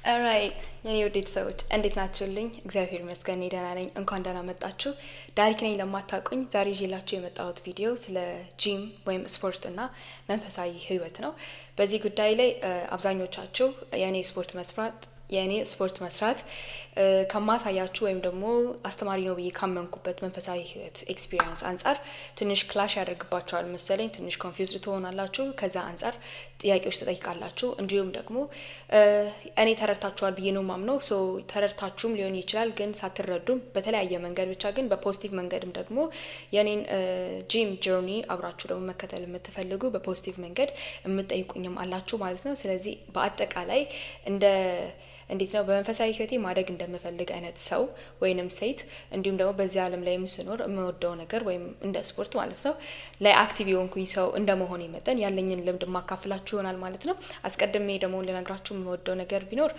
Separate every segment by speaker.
Speaker 1: Alright, የኔ ውዴት ሰዎች እንዴት ናችሁልኝ? እግዚአብሔር ይመስገን ደህና ነኝ። እንኳን ደህና መጣችሁ። ዳሪክ ነኝ ለማታውቁኝ። ዛሬ ይዤላችሁ የመጣሁት ቪዲዮ ስለ ጂም ወይም ስፖርት እና መንፈሳዊ ህይወት ነው። በዚህ ጉዳይ ላይ አብዛኞቻችሁ የኔ ስፖርት መስራት ከማሳያችሁ ወይም ደግሞ አስተማሪ ነው ብዬ ካመንኩበት መንፈሳዊ ህይወት ኤክስፒሪየንስ አንጻር ትንሽ ክላሽ ያደርግባችኋል መሰለኝ። ትንሽ ኮንፊውዝድ ትሆናላችሁ። ከዛ አንጻር ጥያቄዎች ትጠይቃላችሁ። እንዲሁም ደግሞ እኔ ተረድታችኋል ብዬ ነው ማምነው። ሶ ተረድታችሁም ሊሆን ይችላል፣ ግን ሳትረዱም በተለያየ መንገድ ብቻ ግን በፖዚቲቭ መንገድም ደግሞ የኔን ጂም ጆርኒ አብራችሁ ደግሞ መከተል የምትፈልጉ በፖዚቲቭ መንገድ የምትጠይቁኝም አላችሁ ማለት ነው። ስለዚህ በአጠቃላይ እንዴት ነው በመንፈሳዊ ህይወቴ ማደግ እንደምፈልግ አይነት ሰው ወይንም ሴት እንዲሁም ደግሞ በዚህ ዓለም ላይ ስኖር የምወደው ነገር ወይም እንደ ስፖርት ማለት ነው ላይ አክቲቭ የሆንኩኝ ሰው እንደመሆኔ መጠን ያለኝን ልምድ ማካፈላችሁ ይሆናል ማለት ነው። አስቀድሜ ደግሞ ልነግራችሁ የምወደው ነገር ቢኖር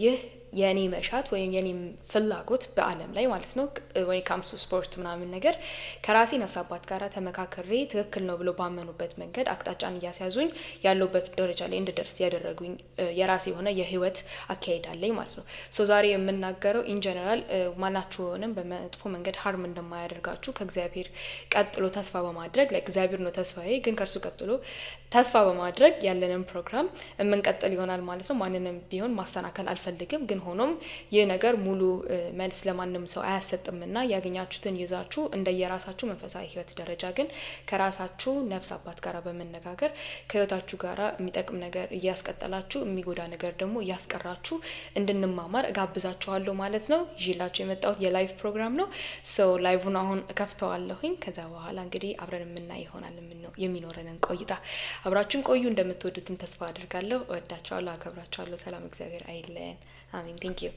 Speaker 1: ይህ የኔ መሻት ወይም የኔ ፍላጎት በአለም ላይ ማለት ነው ወይ ካምሱ ስፖርት ምናምን ነገር ከራሴ ነፍስ አባት ጋራ ተመካክሬ ትክክል ነው ብሎ ባመኑበት መንገድ አቅጣጫን እያስያዙኝ ያለውበት ደረጃ ላይ እንድደርስ ያደረጉኝ የራሴ የሆነ የህይወት አካሄድ አለኝ ማለት ነው። ሶ ዛሬ የምናገረው ኢን ጀነራል ማናችሁንም በመጥፎ መንገድ ሃርም እንደማያደርጋችሁ ከእግዚአብሔር ቀጥሎ ተስፋ በማድረግ ለእግዚአብሔር ነው ተስፋዬ፣ ግን ከርሱ ቀጥሎ ተስፋ በማድረግ ያለንን ፕሮግራም የምንቀጥል ይሆናል ማለት ነው። ማንንም ቢሆን ማሰናከል አልፈልግም፣ ግን ሆኖም ይህ ነገር ሙሉ መልስ ለማንም ሰው አያሰጥምና ያገኛችሁትን ይዛችሁ እንደየራሳችሁ መንፈሳዊ ህይወት ደረጃ ግን ከራሳችሁ ነፍስ አባት ጋራ በመነጋገር ከህይወታችሁ ጋራ የሚጠቅም ነገር እያስቀጠላችሁ የሚጎዳ ነገር ደግሞ እያስቀራችሁ እንድንማማር እጋብዛችኋለሁ ማለት ነው። ይዤላችሁ የመጣሁት የላይቭ ፕሮግራም ነው። ሶ ላይቭን አሁን ከፍተዋለሁኝ። ከዛ በኋላ እንግዲህ አብረን የምናይ ይሆናል የሚኖረንን ቆይታ። አብራችሁን ቆዩ። እንደምትወዱትን ተስፋ አድርጋለሁ። እወዳችኋለሁ፣ አከብራችኋለሁ። ሰላም እግዚአብሔር አይለየን። አሜን። ቴንክ ዩ።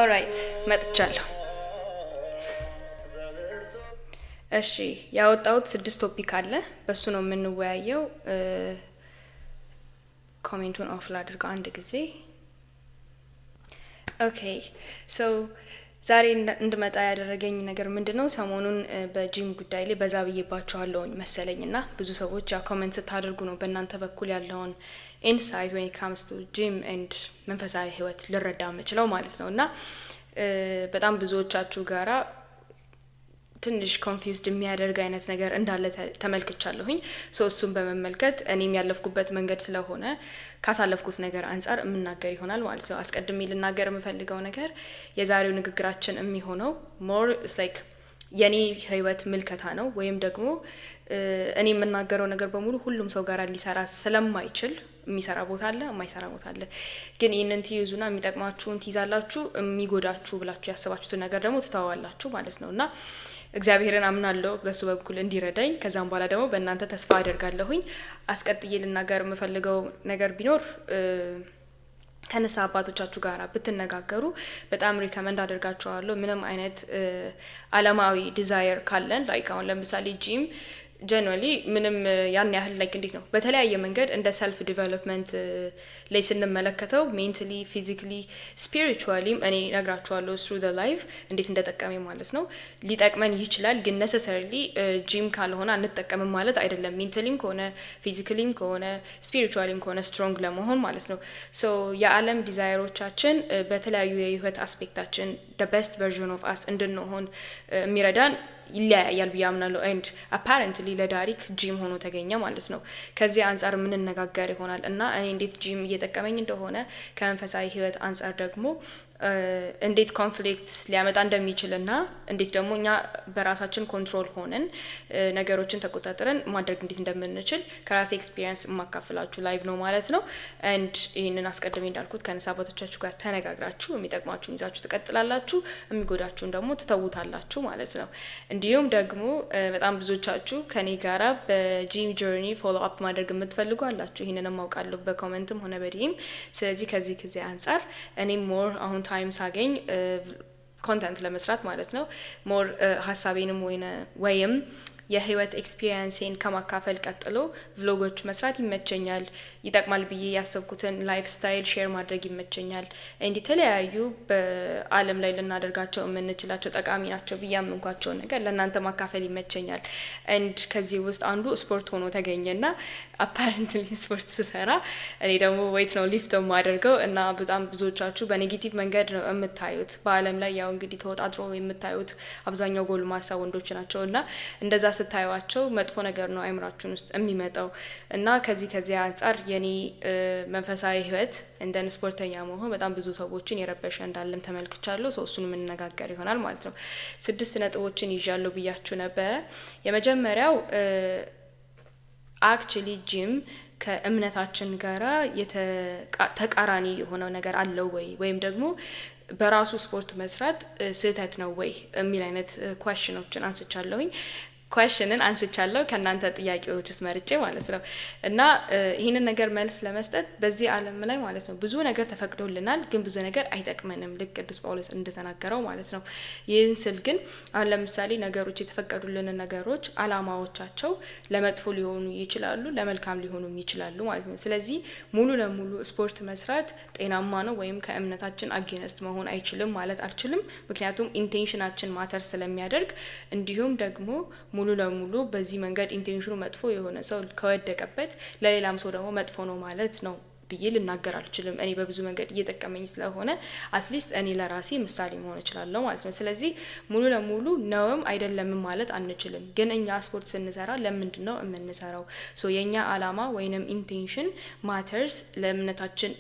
Speaker 1: ኦራይት መጥቻለሁ። እሺ ያወጣሁት 6 ቶፒክ አለ። በሱ ነው የምንወያየው። ኮሜንቱን ኦፍ ላድርገው አንድ ጊዜ። ኦኬ ሶ ዛሬ እንድመጣ ያደረገኝ ነገር ምንድነው? ሰሞኑን በጂም ጉዳይ ላይ በዛ ብዬባችኋለሁኝ መሰለኝና ብዙ ሰዎች ያ ኮሜንት ስታደርጉ ነው በእናንተ በኩል ያለውን ኢንሳይት ወይ ካምስ ቱ ጂም ኤንድ መንፈሳዊ ህይወት ልረዳ የምችለው ማለት ነው። እና በጣም ብዙዎቻችሁ ጋራ ትንሽ ኮንፊውዝድ የሚያደርግ አይነት ነገር እንዳለ ተመልክቻለሁኝ። ሶ እሱን በመመልከት እኔም ያለፍኩበት መንገድ ስለሆነ ካሳለፍኩት ነገር አንጻር የምናገር ይሆናል ማለት ነው። አስቀድሜ ልናገር የምፈልገው ነገር የዛሬው ንግግራችን የሚሆነው ሞር ላይክ የኔ ህይወት ምልከታ ነው፣ ወይም ደግሞ እኔ የምናገረው ነገር በሙሉ ሁሉም ሰው ጋር ሊሰራ ስለማይችል የሚሰራ ቦታ አለ፣ የማይሰራ ቦታ አለ። ግን ይህንን ትይዙና የሚጠቅማችሁን ትይዛላችሁ፣ የሚጎዳችሁ ብላችሁ ያሰባችሁትን ነገር ደግሞ ትተዋላችሁ ማለት ነው። እና እግዚአብሔርን አምናለሁ በሱ በኩል እንዲረዳኝ፣ ከዛም በኋላ ደግሞ በእናንተ ተስፋ አደርጋለሁኝ። አስቀጥዬ ልናገር የምፈልገው ነገር ቢኖር ከነሳ አባቶቻችሁ ጋር ብትነጋገሩ በጣም ሪከመንድ አደርጋችኋለሁ። ምንም አይነት አለማዊ ዲዛየር ካለን ላይክ አሁን ለምሳሌ ጂም ጀነራሊ ምንም ያን ያህል ላይክ እንዴት ነው በተለያየ መንገድ እንደ ሰልፍ ዲቨሎፕመንት ላይ ስንመለከተው ሜንታሊ፣ ፊዚካሊ፣ ስፒሪቹዋሊም እኔ ነግራችኋለሁ ስሩ ዘ ላይፍ እንዴት እንደጠቀመኝ ማለት ነው። ሊጠቅመን ይችላል፣ ግን ነሰሰሪሊ ጂም ካልሆነ አንጠቀምም ማለት አይደለም። ሜንታሊም ከሆነ ፊዚካሊም ከሆነ ስፒሪቹዋሊም ከሆነ ስትሮንግ ለመሆን ማለት ነው። ሶ የዓለም ዲዛይሮቻችን በተለያዩ የህይወት አስፔክታችን the best version of us እንድንሆን የሚረዳን ይለያያል ብዬ አምናለሁ። ኤንድ አፓረንትሊ ለዳሪክ ጂም ሆኖ ተገኘ ማለት ነው። ከዚህ አንጻር የምንነጋገር ይሆናል እና እኔ እንዴት ጂም እየጠቀመኝ እንደሆነ ከመንፈሳዊ ህይወት አንጻር ደግሞ እንዴት ኮንፍሊክት ሊያመጣ እንደሚችል እና እንዴት ደግሞ እኛ በራሳችን ኮንትሮል ሆነን ነገሮችን ተቆጣጥረን ማድረግ እንዴት እንደምንችል ከራሴ ኤክስፒሪየንስ የማካፍላችሁ ላይቭ ነው ማለት ነው። ኤንድ ይህንን አስቀድሜ እንዳልኩት ከነሳ አባቶቻችሁ ጋር ተነጋግራችሁ የሚጠቅማችሁን ይዛችሁ ትቀጥላላችሁ፣ የሚጎዳችሁን ደግሞ ትተውታላችሁ ማለት ነው። እንዲሁም ደግሞ በጣም ብዙዎቻችሁ ከኔ ጋራ በጂም ጆርኒ ፎሎ አፕ ማድረግ የምትፈልጉ አላችሁ። ይህንንም አውቃለሁ በኮሜንትም ሆነ በዲም። ስለዚህ ከዚህ አንጻር እኔም ሞር አሁን ታይም ሳገኝ ኮንተንት ለመስራት ማለት ነው ሞር ሀሳቤንም ወይም የህይወት ኤክስፒሪየንሴን ከማካፈል ቀጥሎ ቭሎጎች መስራት ይመቸኛል። ይጠቅማል ብዬ ያሰብኩትን ላይፍ ስታይል ሼር ማድረግ ይመቸኛል። እንዲህ ተለያዩ በአለም ላይ ልናደርጋቸው የምንችላቸው ጠቃሚ ናቸው ብዬ አምንኳቸው ነገር ለእናንተ ማካፈል ይመቸኛል። እንድ ከዚህ ውስጥ አንዱ ስፖርት ሆኖ ተገኘና አፓረንትሊ ስፖርት ስሰራ እኔ ደግሞ ዌይት ነው ሊፍት የማደርገው እና በጣም ብዙዎቻችሁ በኔጌቲቭ መንገድ ነው የምታዩት። በአለም ላይ ያው እንግዲህ ተወጣጥሮ የምታዩት አብዛኛው ጎልማሳ ወንዶች ናቸው እና እንደዛ ስታዩዋቸው መጥፎ ነገር ነው አይምራችሁን ውስጥ የሚመጣው እና ከዚህ አንጻር የኔ መንፈሳዊ ህይወት እንደን ስፖርተኛ መሆን በጣም ብዙ ሰዎችን የረበሸ እንዳለም ተመልክቻለሁ። ሰው እሱን የምንነጋገር ይሆናል ማለት ነው። 6 ነጥቦችን ይዣለሁ ብያችሁ ነበረ። የመጀመሪያው አክቹሊ ጂም ከእምነታችን ጋራ ተቃራኒ የሆነው ነገር አለው ወይም ደግሞ በራሱ ስፖርት መስራት ስህተት ነው ወይ የሚል አይነት ኳስችኖችን አንስቻለሁ ከእናንተ ጥያቄዎች ውስጥ መርጬ ማለት ነው። እና ይህንን ነገር መልስ ለመስጠት በዚህ ዓለም ላይ ማለት ነው ብዙ ነገር ተፈቅዶልናል፣ ግን ብዙ ነገር አይጠቅመንም፣ ልክ ቅዱስ ጳውሎስ እንደተናገረው ማለት ነው። ይህን ስል ግን አሁን ለምሳሌ ነገሮች የተፈቀዱልን ነገሮች አላማዎቻቸው ለመጥፎ ሊሆኑ ይችላሉ፣ ለመልካም ሊሆኑ ይችላሉ ማለት ነው። ስለዚህ ሙሉ ለሙሉ ስፖርት መስራት ጤናማ ነው ወይም ከእምነታችን አጌነስት መሆን አይችልም ማለት አልችልም። ምክንያቱም ኢንቴንሽናችን ማተር ስለሚያደርግ እንዲሁም ደግሞ ሙሉ ለሙሉ በዚህ መንገድ ኢንቴንሽኑ መጥፎ የሆነ ሰው ከወደቀበት ለሌላም ሰው ደግሞ መጥፎ ነው ማለት ነው ብዬ ልናገር አልችልም። እኔ በብዙ መንገድ እየጠቀመኝ ስለሆነ አትሊስት እኔ ለራሴ ምሳሌ መሆን እችላለሁ ማለት ነው። ስለዚህ ሙሉ ለሙሉ ነውም አይደለም ማለት አንችልም። ግን እኛ ስፖርት ስንሰራ ለምንድን ነው የምንሰራው? የኛ አላማ ወይንም ኢንቴንሽን ማተርስ ለእምነታችን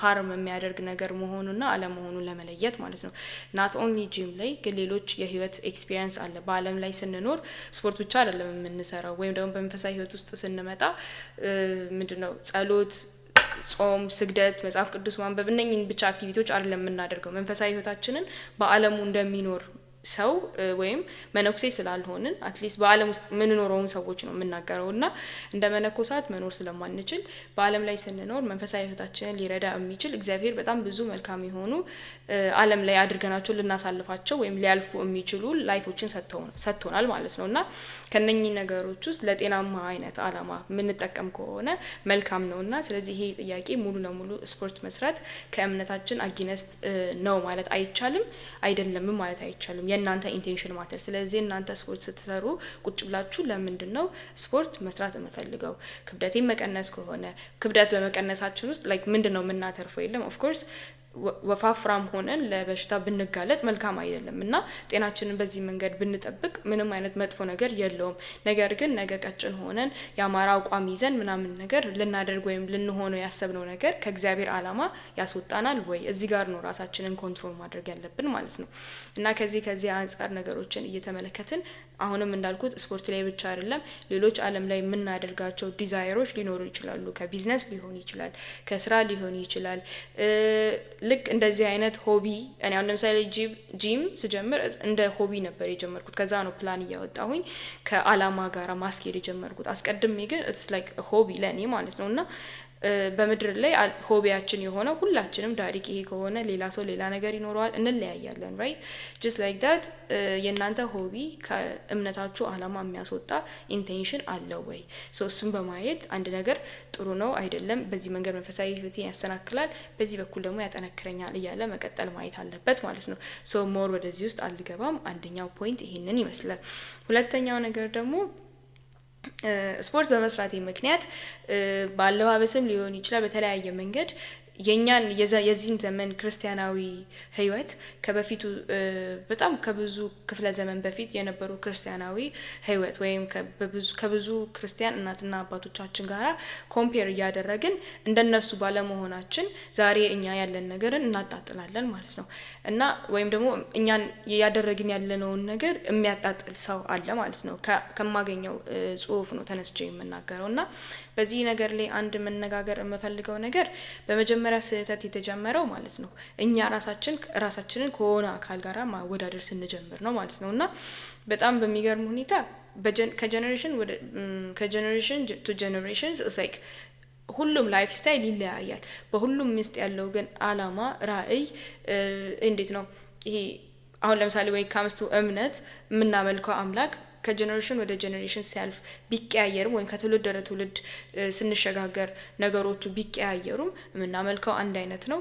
Speaker 1: ሃርም የሚያደርግ ነገር መሆኑና አለመሆኑን ለመለየት ማለት ነው። ናት ኦንሊ ጂም ላይ ግን ሌሎች የህይወት ኤክስፒሪየንስ አለ። በአለም ላይ ስንኖር ስፖርት ብቻ አይደለም የምንሰራው። ወይም ደግሞ በመንፈሳዊ ህይወት ውስጥ ስንመጣ ምንድነው ጸሎት፣ ጾም፣ ስግደት፣ መጽሐፍ ቅዱስ ማንበብ እነኝን ብቻ አክቲቪቲዎች አይደለም የምናደርገው። መንፈሳዊ ህይወታችንን በአለሙ እንደሚኖር ሰው ወይም መነኩሴ ስላልሆንን አትሊስት በአለም ውስጥ የምንኖረውን ሰዎች ነው የምናገረው እና እንደ መነኮሳት መኖር ስለማንችል በአለም ላይ ስንኖር መንፈሳዊ ህይወታችንን ሊረዳ የሚችል እግዚአብሔር በጣም ብዙ መልካም የሆኑ አለም ላይ አድርገናቸው ልናሳልፋቸው ወይም ሊያልፉ የሚችሉ ላይፎችን ሰጥቶናል ማለት ነው። እና ከነኚህ ነገሮች ውስጥ ለጤናማ አይነት አላማ የምንጠቀም ከሆነ መልካም ነው። እና ስለዚህ ይሄ ጥያቄ ሙሉ ለሙሉ ስፖርት መስራት ከእምነታችን አጊነስት ነው ማለት አይቻልም፣ አይደለምም ማለት አይቻልም። የእናንተ ኢንቴንሽን ማተር። ስለዚህ እናንተ ስፖርት ስትሰሩ ቁጭ ብላችሁ ለምንድን ነው ስፖርት መስራት የምፈልገው? ክብደቴን መቀነስ ከሆነ ክብደት በመቀነሳችን ውስጥ ላይክ ምንድን ነው የምናተርፈው? የለም ኦፍ ኮርስ ወፋፍራም ሆነን ለበሽታ ብንጋለጥ መልካም አይደለም እና ጤናችንን በዚህ መንገድ ብንጠብቅ ምንም አይነት መጥፎ ነገር የለውም። ነገር ግን ነገ ቀጭን ሆነን የአማራ አቋም ይዘን ምናምን ነገር ልናደርግ ወይም ልንሆነው ያሰብነው ነገር ከእግዚአብሔር አላማ ያስወጣናል ወይ? እዚህ ጋር ነው ራሳችንን ኮንትሮል ማድረግ ያለብን ማለት ነው። እና ከዚህ አንጻር ነገሮችን እየተመለከትን አሁንም እንዳልኩት ስፖርት ላይ ብቻ አይደለም ሌሎች አለም ላይ የምናደርጋቸው ዲዛይሮች ሊኖሩ ይችላሉ። ከቢዝነስ ሊሆን ይችላል፣ ከስራ ሊሆን ይችላል። ልክ እንደዚህ አይነት ሆቢ እኔ አሁን ለምሳሌ ጂም ስጀምር እንደ ሆቢ ነበር የጀመርኩት። ከዛ ነው ፕላን እያወጣሁኝ ከአላማ ጋራ ማስኬድ የጀመርኩት። አስቀድሜ ግን ኢትስ ላይክ ሆቢ ለኔ ማለት ነው። እና በምድር ላይ ሆቢያችን የሆነው ሁላችንም ዳሪክ ይሄ ከሆነ ሌላ ሰው ሌላ ነገር ይኖረዋል፣ እንለያያለን ራይት ጀስት ላይክ ዳት። የእናንተ ሆቢ ከእምነታችሁ አላማ የሚያስወጣ ኢንቴንሽን አለው ወይ? እሱን በማየት አንድ ነገር ጥሩ ነው አይደለም፣ በዚህ መንገድ መንፈሳዊ ህይወቴን ያሰናክላል፣ በዚህ በኩል ደግሞ ያጠነክረኛል እያለ መቀጠል ማየት አለበት ማለት ነው። ሞር ወደዚህ ውስጥ አልገባም። አንደኛው ፖይንት ይሄንን ይመስላል። ሁለተኛው ነገር ደግሞ ስፖርት በመስራቴ ምክንያት ባለባበስም ሊሆን ይችላል በተለያየ መንገድ የኛን የዚህን ዘመን ክርስቲያናዊ ህይወት ከበፊቱ በጣም ከብዙ ክፍለ ዘመን በፊት የነበሩ ክርስቲያናዊ ህይወት ወይም ከብዙ ክርስቲያን እናትና አባቶቻችን ጋራ ኮምፔር እያደረግን እንደነሱ ባለመሆናችን ዛሬ እኛ ያለን ነገርን እናጣጥላለን ማለት ነው። እና ወይም ደግሞ እኛን ያደረግን ያለነውን ነገር የሚያጣጥል ሰው አለ ማለት ነው። ከማገኘው ጽሁፍ ነው ተነስቼ የምናገረው። እና በዚህ ነገር ላይ አንድ መነጋገር የምፈልገው ነገር በመጀመሪያ ስህተት የተጀመረው ማለት ነው እኛ ራሳችንን ከሆነ አካል ጋራ ማወዳደር ስንጀምር ነው ማለት ነው። እና በጣም በሚገርም ሁኔታ ከጀነሬሽን ቱ ጀነሬሽን ላይክ ሁሉም ላይፍ ስታይል ይለያያል። በሁሉም ውስጥ ያለው ግን አላማ ራዕይ እንዴት ነው ይሄ አሁን ለምሳሌ ወይ ካምስቱ እምነት የምናመልከው አምላክ ከጀነሬሽን ወደ ጀነሬሽን ሲያልፍ ቢቀያየርም ወይም ከትውልድ ወደ ትውልድ ስንሸጋገር ነገሮቹ ቢቀያየሩም የምናመልከው አንድ አይነት ነው።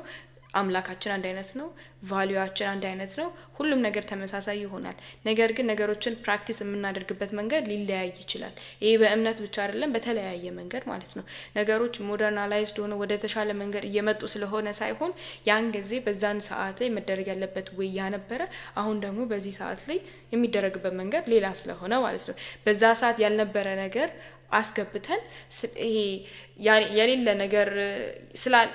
Speaker 1: አምላካችን አንድ አይነት ነው፣ ቫልዩአችን አንድ አይነት ነው፣ ሁሉም ነገር ተመሳሳይ ይሆናል። ነገር ግን ነገሮችን ፕራክቲስ የምናደርግበት መንገድ ሊለያይ ይችላል። ይሄ በእምነት ብቻ አይደለም፣ በተለያየ መንገድ ማለት ነው። ነገሮች ሞደርናላይዝድ ሆነ ወደ ተሻለ መንገድ እየመጡ ስለሆነ ሳይሆን ያን ጊዜ በዛን ሰዓት ላይ መደረግ ያለበት ወይ ያነበረ፣ አሁን ደግሞ በዚህ ሰዓት ላይ የሚደረግበት መንገድ ሌላ ስለሆነ ማለት ነው። በዛ ሰዓት ያልነበረ ነገር አስገብተን ይሄ የሌለ ነገር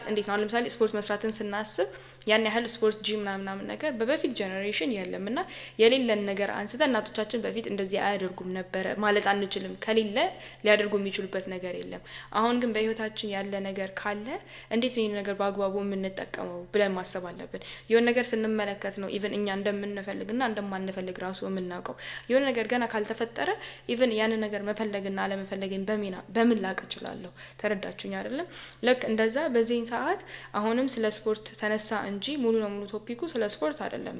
Speaker 1: እንዴት ነው ለምሳሌ ስፖርት መስራትን ስናስብ ያን ያህል ስፖርት ጂም ምናምን ነገር በበፊት ጄኔሬሽን የለም እና የሌለን ነገር አንስተን እናቶቻችን በፊት እንደዚህ አያደርጉም ነበር ማለት አንችልም። ከሌለ ሊያደርጉ የሚችሉበት ነገር የለም። አሁን ግን በህይወታችን ያለ ነገር ካለ እንዴት ነው ነገር በአግባቡ የምንጠቀመው ብለን ማሰብ አለብን። የሆነ ነገር ስንመለከት ነው ኢቭን እኛ እንደምንፈልግና እንደማንፈልግ ራሱ የምናውቀው። የሆነ ነገር ገና ካልተፈጠረ ኢቭን ያን ነገር መፈለግና አለመፈለግን በምን ላቅ እችላለሁ? ተረዳችሁኝ አይደለም? ልክ እንደዛ በዚህን ሰዓት አሁንም ስለ ስፖርት ተነሳ እንጂ ሙሉ ለሙሉ ቶፒኩ ስለ ስፖርት አይደለም።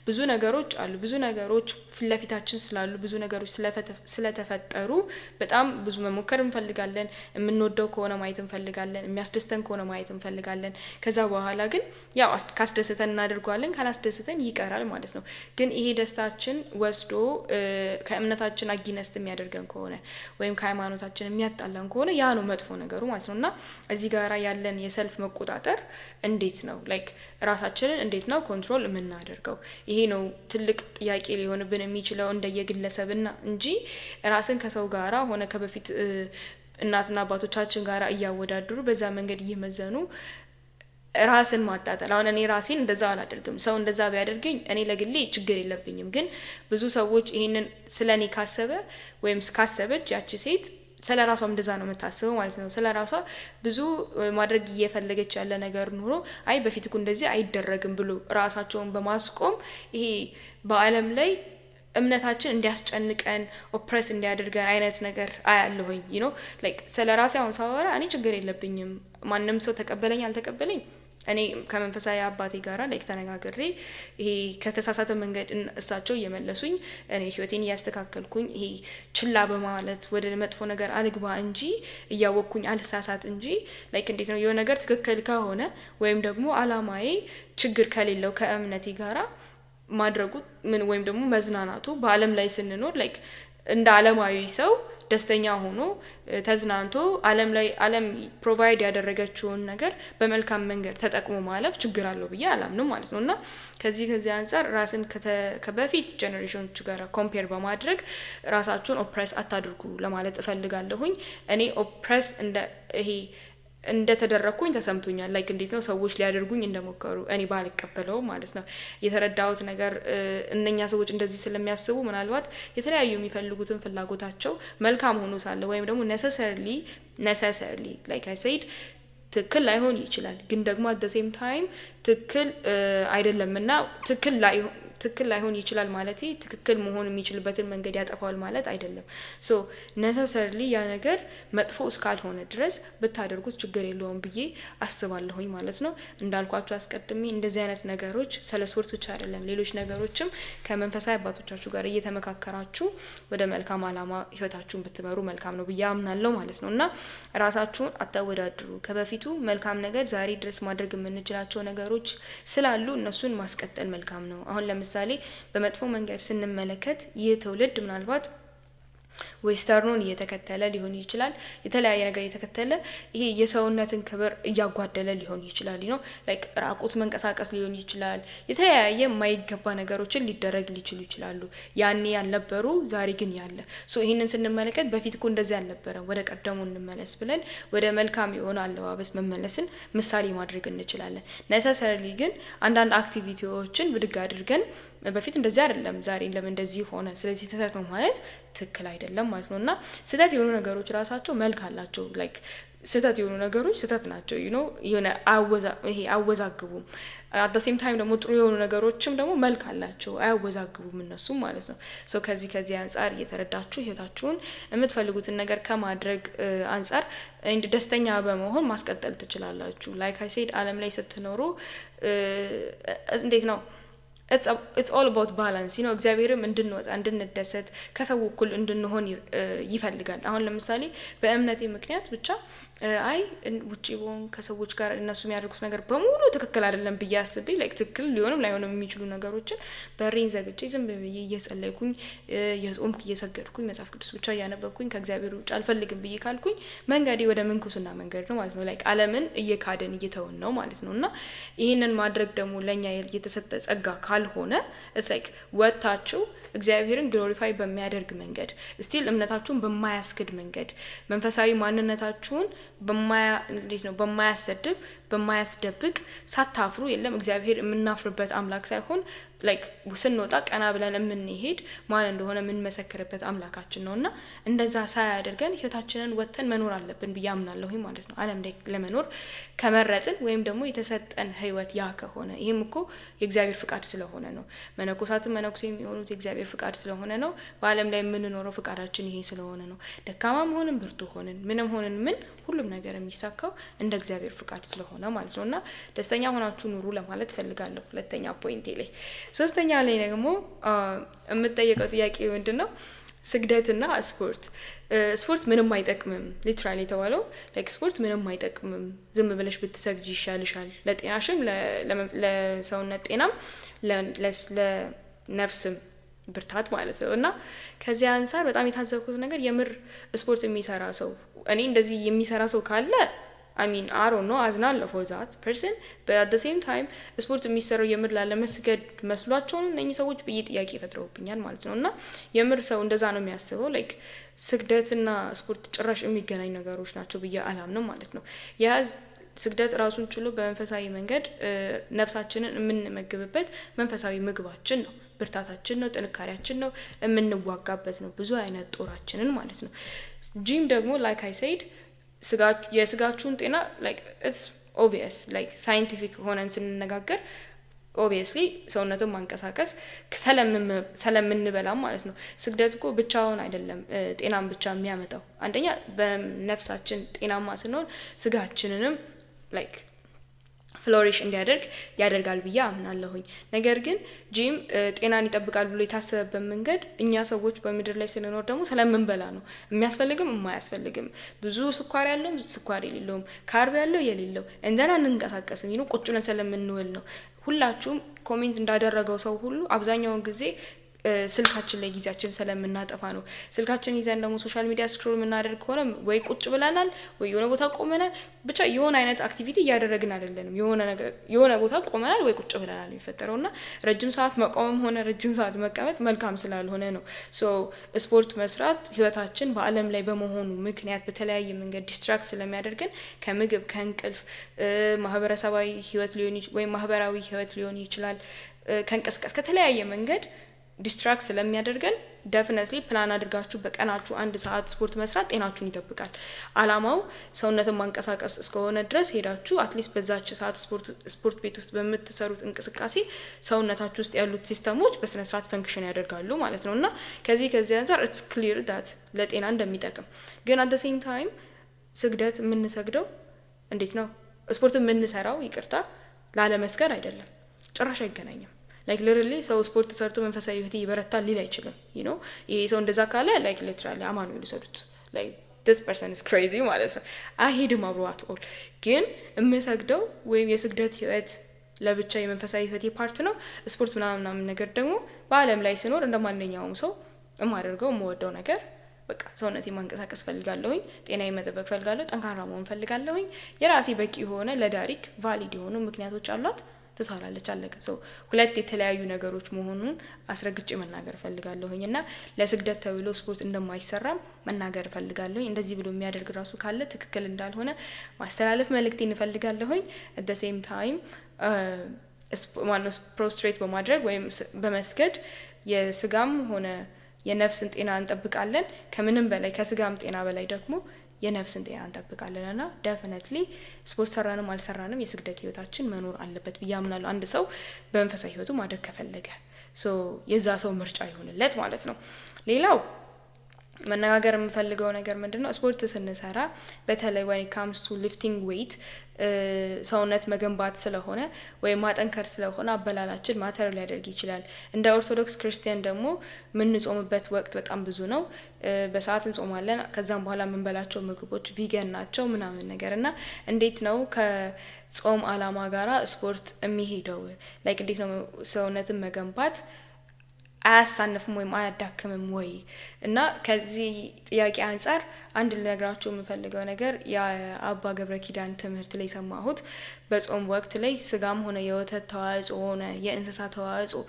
Speaker 1: ብዙ ነገሮች አሉ፣ ብዙ ነገሮች ፊትለፊታችን ስላሉ፣ ብዙ ነገሮች ስለተፈጠሩ በጣም ብዙ መሞከር እንፈልጋለን። የምንወደው ከሆነ ማየት እንፈልጋለን፣ የሚያስደስተን ከሆነ ማየት እንፈልጋለን። ከዛ በኋላ ግን ያው ካስደስተን እናደርገዋለን፣ ካላስደስተን ይቀራል ማለት ነው። ግን ይሄ ደስታችን ወስዶ ከእምነታችን አጊነስት የሚያደርገን ከሆነ ወይም ከሃይማኖታችን የሚያጣላን ከሆነ ያ ነው መጥፎ ነገሩ ማለት ነው። እና እዚህ ጋራ ያለን የሰልፍ መቆጣጠር እንዴት ነው ራሳችንን እንዴት ነው ኮንትሮል የምናደርገው? ይሄ ነው ትልቅ ጥያቄ ሊሆንብን የሚችለው እንደየግለሰብና እንጂ ራስን ከሰው ጋራ ሆነ ከበፊት እናትና አባቶቻችን ጋራ እያወዳደሩ በዛ መንገድ እየመዘኑ ራስን ማጣጣል። አሁን እኔ ራሴን እንደዛ አላደርግም። ሰው እንደዛ ቢያደርገኝ እኔ ለግሌ ችግር የለብኝም። ግን ብዙ ሰዎች ይሄንን ስለኔ ካሰበ ወይም ካሰበች ያቺ ሴት ስለ ራሷ እንደዛ ነው የምታስበው ማለት ነው። ስለ ራሷ ብዙ ማድረግ እየፈለገች ያለ ነገር ኑሮ አይ በፊት እኮ እንደዚህ አይደረግም ብሎ ራሳቸውን በማስቆም ይሄ በአለም ላይ እምነታችን እንዲያስጨንቀን ኦፕሬስ እንዲያደርገን አይነት ነገር አያለሁኝ። ስለ ራሴ አሁን ሳወራ እኔ ችግር የለብኝም። ማንም ሰው ተቀበለኝ አልተቀበለኝ እኔ ከመንፈሳዊ አባቴ ጋራ ተነጋግሬ ይሄ ከተሳሳተ መንገድ እሳቸው እየመለሱኝ እኔ ህይወቴን እያስተካከልኩኝ ይሄ ችላ በማለት ወደ መጥፎ ነገር አልግባ እንጂ እያወቅኩኝ አልሳሳት እንጂ እንዴት ነው የሆነ ነገር ትክክል ከሆነ ወይም ደግሞ አላማዬ ችግር ከሌለው ከእምነቴ ጋራ ማድረጉ ምን ወይም ደግሞ መዝናናቱ በአለም ላይ ስንኖር እንደ አለማዊ ሰው ደስተኛ ሆኖ ተዝናንቶ አለም ፕሮቫይድ ያደረገችውን ነገር በመልካም መንገድ ተጠቅሞ ማለፍ ችግር አለው ብዬ አላምንም ማለት ነውና ከዚህ አንፃር ራስን ከበፊት ጄኔሬሽኖች ጋር ኮምፔር በማድረግ ራሳችሁን ኦፕሬስ አታድርጉ ለማለት እፈልጋለሁኝ። እኔ ኦፕሬስ እንደተደረኩኝ ተሰምቶኛል። እንዴት ነው ሰዎች ሊያደርጉኝ እንደሞከሩ እኔ ባልቀበለው ማለት ነው። የተረዳሁት ነገር እነኛ ሰዎች እንደዚህ ስለሚያስቡ ምናልባት የተለያዩ የሚፈልጉትን ፍላጎታቸው መልካም ሆኖ ሳለ ወይም ደግሞ necessarily like I said ትክክል ላይሆን ይችላል። ግን ደግሞ at the same time ትክክል አይደለምና ትክክል ላይሆን ይችላል ማለት ትክክል መሆን የሚችልበትን መንገድ ያጠፋዋል ማለት አይደለም። ሶ necessarily ያ ነገር መጥፎ እስካልሆነ ድረስ ብታደርጉት ችግር የለውም ብዬ አስባለሁኝ ማለት ነው። እንዳልኳችሁ አስቀድሜ እንደዚህ አይነት ነገሮች ስለ ስፖርት ብቻ አይደለም፣ ሌሎች ነገሮችም ከመንፈሳዊ አባቶቻችሁ ጋር እየተመካከራችሁ ወደ መልካም አላማ ህይወታችሁን ብትመሩ መልካም ነው ብዬ አምናለሁ ማለት ነውና ራሳችሁን አታወዳድሩ። ከበፊቱ መልካም ነገር ዛሬ ድረስ ማድረግ የምንችላቸው ነገሮች ስላሉ እነሱን ማስቀጠል መልካም ነው። አሁን ለምሳሌ በመጥፎ መንገድ ስንመለከት ይህ ትውልድ ምናልባት ዌስተርኑን እየተከተለ ሊሆን ይችላል፣ የተለያየ ነገር እየተከተለ ይሄ የሰውነትን ክብር እያጓደለ ሊሆን ይችላል። ራቁት መንቀሳቀስ ሊሆን ይችላል። የተለያየ የማይገባ ነገሮችን ሊደረግ ሊችሉ ይችላሉ። ያኔ ያልነበሩ ዛሬ ግን ያለ ይሄንን ስንመለከት በፊት እኮ እንደዚህ አልነበረም፣ ወደ ቀደሙ እንመለስ ብለን ወደ መልካም የሆነ አለባበስ መመለስን ምሳሌ ማድረግ እንችላለን። necessarily ግን አንዳንድ አክቲቪቲዎችን ብድግ አድርገን በፊት እንደዚህ አይደለም ዛሬ ለምን እንደዚህ ሆነ ስለዚህ ተሰጥ ነው ማለት ትክክል አይደለም ማለት ነውና ስህተት የሆኑ ነገሮች ራሳቸው መልክ አላቸው። ስህተት የሆኑ ነገሮች ስህተት ናቸው። የሆነ አወዛግቡም። at the same time ደግሞ ጥሩ የሆኑ ነገሮችም ደግሞ መልክ አላቸው፣ አያወዛግቡም እነሱ ማለት ነው። ከዚህ አንፃር እየተረዳችሁ ህይወታችሁን የምትፈልጉትን ነገር ከማድረግ አንፃር ደስተኛ በመሆን ማስቀጠል ትችላላችሁ። like I said ዓለም ላይ ስትኖሩ እንዴት ነው it's all about balance እግዚአብሔርም እንድንወጣ እንድንደሰት ከሰው እኩል እንድንሆን ይፈልጋል። አሁን ለምሳሌ በእምነቴ ምክንያት ብቻ አይ ውጪ ቦን ከሰዎች ጋር እነሱ የሚያደርጉት ነገር በሙሉ ትክክል አይደለም ብዬ አስቤ ላይክ ትክክል ሊሆንም ላይሆንም የሚችሉ ነገሮችን በሬን ዘግቼ ዝም ብዬ እየጸለይኩኝ የጾምኩ እየሰገድኩኝ መጽሐፍ ቅዱስ ብቻ እያነበብኩኝ ከእግዚአብሔር ውጭ አልፈልግም ብዬ ካልኩኝ መንገዴ ወደ ምንኩስና መንገድ ነው ማለት ነው። ላይክ ዓለምን እየካደን እየተውን ነው ማለት ነው። እና ይህንን ማድረግ ደግሞ ለእኛ የተሰጠ ጸጋ ካልሆነ ላይክ ወጥታችሁ እግዚአብሔርን ግሎሪፋይ በሚያደርግ መንገድ ስቲል እምነታችሁን በማያስክድ መንገድ መንፈሳዊ ማንነታችሁን በማያሰድብ በማያስደብቅ ሳታፍሩ የለም እግዚአብሔር የምናፍርበት አምላክ ሳይሆን ላይክ ስንወጣ ቀና ብለን የምንሄድ ማን እንደሆነ የምንመሰክርበት አምላካችን ነውና እንደዛ ሳያደርገን ህይወታችንን ወጥተን መኖር አለብን ብዬ አምናለሁ ማለት ነው። ዓለም ላይ ለመኖር ከመረጥን ወይም ደግሞ የተሰጠን ህይወት ያ ከሆነ ይሄም እኮ የእግዚአብሔር ፍቃድ ስለሆነ ነው። መነኮሳትን መነኩሴ የሚሆኑት የእግዚአብሔር ፍቃድ ስለሆነ ነው። በዓለም ላይ የምንኖረው ፍቃዳችን ይሄ ስለሆነ ነው። ደካማም ሆነን ብርቱ ሆነን ምንም ሆነን ምን ሁሉም ነገር የሚሳካው እንደ እግዚአብሔር ፍቃድ ስለሆነ ማለት ነውና ደስተኛ ሆናችሁ ኑሩ ለማለት ፈልጋለሁ። ሁለተኛ ፖይንቴ ላይ ሶስተኛ ላይ ደግሞ የምጠየቀው ጥያቄ ምንድነው? ስግደትና ስፖርት ምንም አይጠቅምም ሊትራሊ የተባለው ላይክ ስፖርት ምንም አይጠቅምም ዝም ብለሽ ብትሰግጂ ይሻልሻል ለጤናሽም ለሰውነት ጤናም ለነፍስም ብርታት ማለት ነው። እና ከዚህ አንፃር በጣም የታዘብኩት ነገር የምር ስፖርት የሚሰራ ሰው እኔ እንደዚህ የሚሰራ ሰው ካለ I mean I don't know አዝናለሁ for that person but at the same time ስፖርት የሚሰራው የምር ላለመስገድ መስሏቸው ነው እነኚህ ሰዎች ብዬ ጥያቄ ፈጥረውብኛል ማለት ነው። እና የምር ሰው እንደዛ ነው የሚያስበው ላይክ ስግደትና ስፖርት ጭራሽ የሚገናኝ ነገሮች ናቸው ብዬ አላምንም ማለት ነው። ስግደት ራሱን ችሎ በመንፈሳዊ መንገድ ነፍሳችንን የምንመግብበት መንፈሳዊ ምግባችን ነው፣ ብርታታችን ነው፣ ጥንካሬያችን ነው፣ የምንዋጋበት ነው ብዙ አይነት ጦራችንን ማለት ነው። ጂም ደግሞ like I said የስጋችሁን ጤና like it's obvious like scientific ሆነን ስንነጋገር obviously ሰውነትን ማንቀሳቀስ ስለምንበላም ማለት ነው። ስግደት እኮ ብቻውን አይደለም ጤናን ብቻ የሚያመጣው አንደኛ በነፍሳችን ጤናማ ስንሆን ስጋችንንም like ፍሎሪሽ እንዲያደርግ ያደርጋል ብዬ አምናለሁኝ። ነገር ግን ጂም ጤናን ይጠብቃል ብሎ የታሰበበት መንገድ እኛ ሰዎች በምድር ላይ ስንኖር ደግሞ ስለምንበላ ነው። የሚያስፈልግም የማያስፈልግም ብዙ ስኳር ያለው ስኳር የሌለውም ካርብ ያለው የሌለው እንደና እንንቀሳቀስም ቁጭ ብለን ስለምንውል ነው። ሁላችሁም ኮሜንት እንዳደረገው ሰው ሁሉ አብዛኛውን ጊዜ ስልካችን ላይ ጊዜያችን ስለምናጠፋ ነው። ስልካችን ይዘን ደግሞ ሶሻል ሚዲያ ስክሮል የምናደርግ ከሆነ ወይ ቁጭ ብለናል ወይ የሆነ ቦታ ቆመናል ብቻ የሆነ አይነት አክቲቪቲ እያደረግን አይደለንም። የሆነ ቦታ ቆመናል ወይ ቁጭ ብለናል የሚፈጠረውና ረጅም ሰዓት መቆምም ሆነ ረጅም ሰዓት መቀመጥ መልካም ስላልሆነ ነው። ስፖርት መስራት ህይወታችን በአለም ላይ በመሆኑ ምክንያት በተለያየ መንገድ ዲስትራክት ስለሚያደርገን ከምግብ ከእንቅልፍ ማህበረሰባዊ ህይወት ማህበራዊ ህይወት ሊሆን ይችላል ከእንቅስቃሴ ከተለያየ መንገድ ዲስትራክት ስለሚያደርገን ዴፊኒትሊ ፕላን አድርጋችሁ በቀናችሁ 1 ሰዓት ስፖርት መስራት ጤናችሁን ይጠብቃል። አላማው ሰውነትን ማንቀሳቀስ እስከሆነ ድረስ ሄዳችሁ አትሊስት በዛች ሰዓት ስፖርት ቤት ውስጥ በምትሰሩት እንቅስቃሴ ሰውነታችሁ ውስጥ ያሉት ሲስተሞች በስነ ስርዓት ፈንክሽን ያደርጋሉ ማለት ነውና ከዚህ አንፃር it's clear that ለጤና እንደሚጠቅም ግን at the same time ስግደት የምንሰግደው እንዴት ነው? ስፖርት የምንሰራው ይቅርታ ላለመስገድ አይደለም፣ ጭራሽ አይገናኝም። like literally ሰው ስፖርት ሰርቶ መንፈሳዊ ህይወት ይበረታል ሊል አይችልም ይሄ ሰው እንደዛ ካለ like literally አማኑኤል ሰዱት like this person is crazy ማለት ነው። አይሄድም አብሮ at all። ግን የምሰግደው ወይም የስግደት ህይወት ለብቻ የመንፈሳዊ ህይወት ፓርት ነው። ስፖርት ምናምን ነገር ደግሞ በአለም ላይ ሲኖር እንደማንኛውም ሰው የማደርገው የምወደው ነገር በቃ ሰውነቴን ማንቀሳቀስ ፈልጋለሁኝ፣ ጤናዬን መጠበቅ ፈልጋለሁ፣ ጠንካራ መሆን ፈልጋለሁኝ። የራሴ በቂ የሆነ ለዳሪክ ቫሊድ የሆኑ ምክንያቶች አሏት ተሳላለች አለቀ። ሁለት የተለያዩ ነገሮች መሆኑን አስረግጬ መናገር ፈልጋለሁኝ እና ለስግደት ተብሎ ስፖርት እንደማይሰራም መናገር ፈልጋለሁኝ። እንደዚህ ብሎ የሚያደርግ ራሱ ካለ ትክክል እንዳልሆነ ማስተላለፍ መልእክቴን ፈልጋለሁኝ። at the same time ፕሮስትሬት በማድረግ ወይም በመስገድ የስጋም ሆነ የነፍስን ጤና እንጠብቃለን። ከምንም በላይ ከስጋም ጤና በላይ ደግሞ የነፍስን ጤና እንጠብቃለንና ዴፊኒትሊ ስፖርት ሰራንም አልሰራንም የስግደት ህይወታችን መኖር አለበት ብዬ አምናለሁ። አንድ ሰው በመንፈሳዊ ህይወቱ ማደግ ከፈለገ የዛ ሰው ምርጫ ይሁንለት ማለት ነው። ሌላው መነጋገር የምፈልገው ነገር ምንድነው ስፖርት ስንሰራ በተለይ when it comes to lifting weight ሰውነት መገንባት ስለሆነ ወይ ማጠንከር ስለሆነ አበላላችን ማተር ሊያደርግ ይችላል። እንደ ኦርቶዶክስ ክርስቲያን ደግሞ የምንጾምበት ወቅት በጣም ብዙ ነው። በሰዓት እንጾማለን። ከዛም በኋላ የምንበላቸው ምግቦች ቪገን ናቸው ምናምን ነገር እና እንዴት ነው ከጾም አላማ ጋራ ስፖርት የሚሄደው? ላይክ እንዴት ነው ሰውነትን መገንባት አያሳንፍም ወይም አያዳክምም ወይ? እና ከዚህ ጥያቄ አንጻር አንድ ልነግራችሁ የምፈልገው ነገር የአባ ገብረ ኪዳን ትምህርት ላይ ሰማሁት። በጾም ወቅት ላይ ስጋም ሆነ የወተት ተዋጽኦ ሆነ የእንስሳት ተዋጽኦ